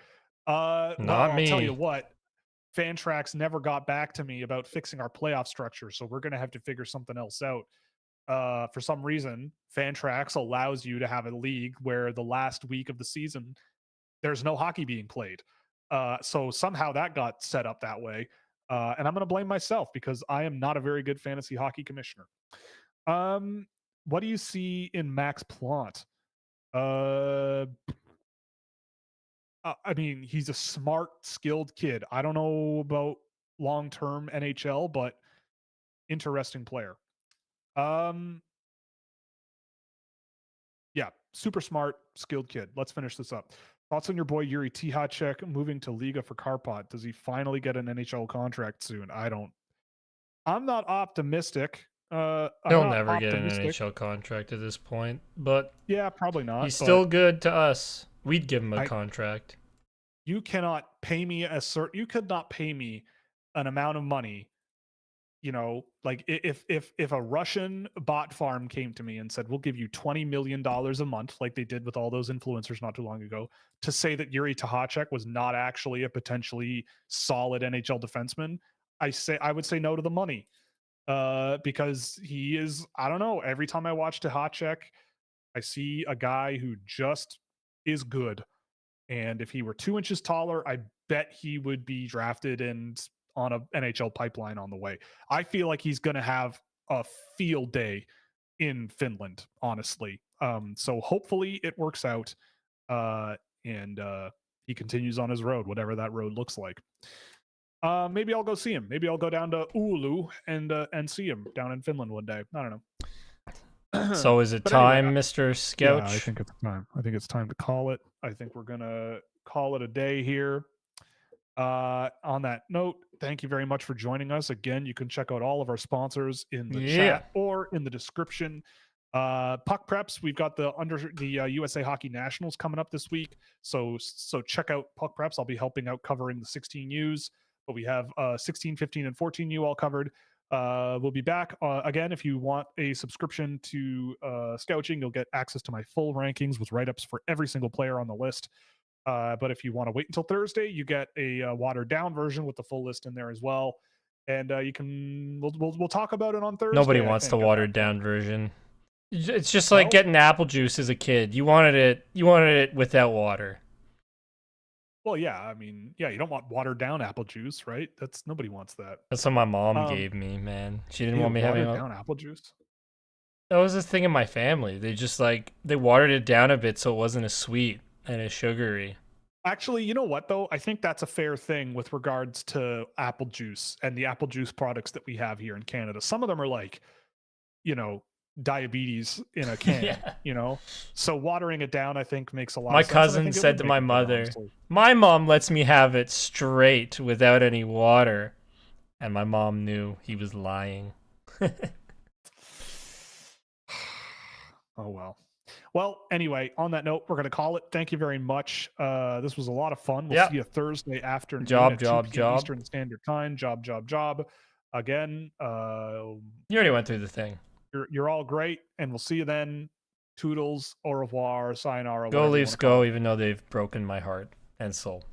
Not me. I'll tell you what, Fantrax never got back to me about fixing our playoff structure, so we're going to have to figure something else out. For some reason, Fantrax allows you to have a league where the last week of the season, there's no hockey being played. So somehow that got set up that way. And I'm going to blame myself because I am not a very good fantasy hockey commissioner. What do you see in Max Plant? I mean, he's a smart, skilled kid. I don't know about long-term NHL, but interesting player. Yeah, super smart, skilled kid. Let's finish this up. Thoughts on your boy Yuri Tihacek moving to Liga for Karpat? Does he finally get an NHL contract soon? I'm not optimistic. He'll never get an NHL contract at this point, but yeah, probably not. He's still good to us. We'd give him a contract. You cannot pay me you could not pay me an amount of money. You know, like if a Russian bot farm came to me and said, we'll give you $20 million a month, like they did with all those influencers not too long ago, to say that Yuri Tihacek was not actually a potentially solid NHL defenseman, I would say no to the money. Because he is, I don't know, every time I watch Tihacek, I see a guy who just is good. And if he were 2 inches taller, I bet he would be drafted and on a NHL pipeline on the way. I feel like he's going to have a field day in Finland, honestly. So hopefully it works out, and he continues on his road, whatever that road looks like. Maybe I'll go see him. Maybe I'll go down to Oulu and see him down in Finland one day. I don't know. So is it But time, anyway, Mr. Scouch? Yeah, I think it's time. I think it's time to call it. I think we're gonna call it a day here. On that note, thank you very much for joining us. Again, you can check out all of our sponsors in the chat or in the description. Puck Preps, we've got the USA Hockey Nationals coming up this week. So check out Puck Preps. I'll be helping out covering the 16Us, but we have 16, 15, and 14U all covered. We'll be back again. If you want a subscription to Scouching, you'll get access to my full rankings with write-ups for every single player on the list. But if you want to wait until Thursday, you get a watered down version with the full list in there as well. And we'll talk about it on Thursday. Nobody wants the watered down version. It's just like getting apple juice as a kid. You wanted it without water. Well, yeah, I mean, yeah, you don't want watered down apple juice, right? Nobody wants that. That's what my mom gave me, man. She didn't want me having watered down apple juice. That was the thing in my family. They watered it down a bit so it wasn't as sweet and as sugary. Actually, you know what though? I think that's a fair thing with regards to apple juice and the apple juice products that we have here in Canada. Some of them are like, diabetes in a can, so watering it down I think makes a lot of sense. My cousin said to my mother, my mom lets me have it straight without any water, and my mom knew he was lying. Oh well, anyway, on that note, we're going to call it. Thank you very much. This was a lot of fun. We'll see you Thursday afternoon at 2 p.m. Eastern Standard Time. Job again. You already went through the thing. You're all great, and we'll see you then. Toodles, au revoir, sayonara. Go Leafs, go, even though they've broken my heart and soul.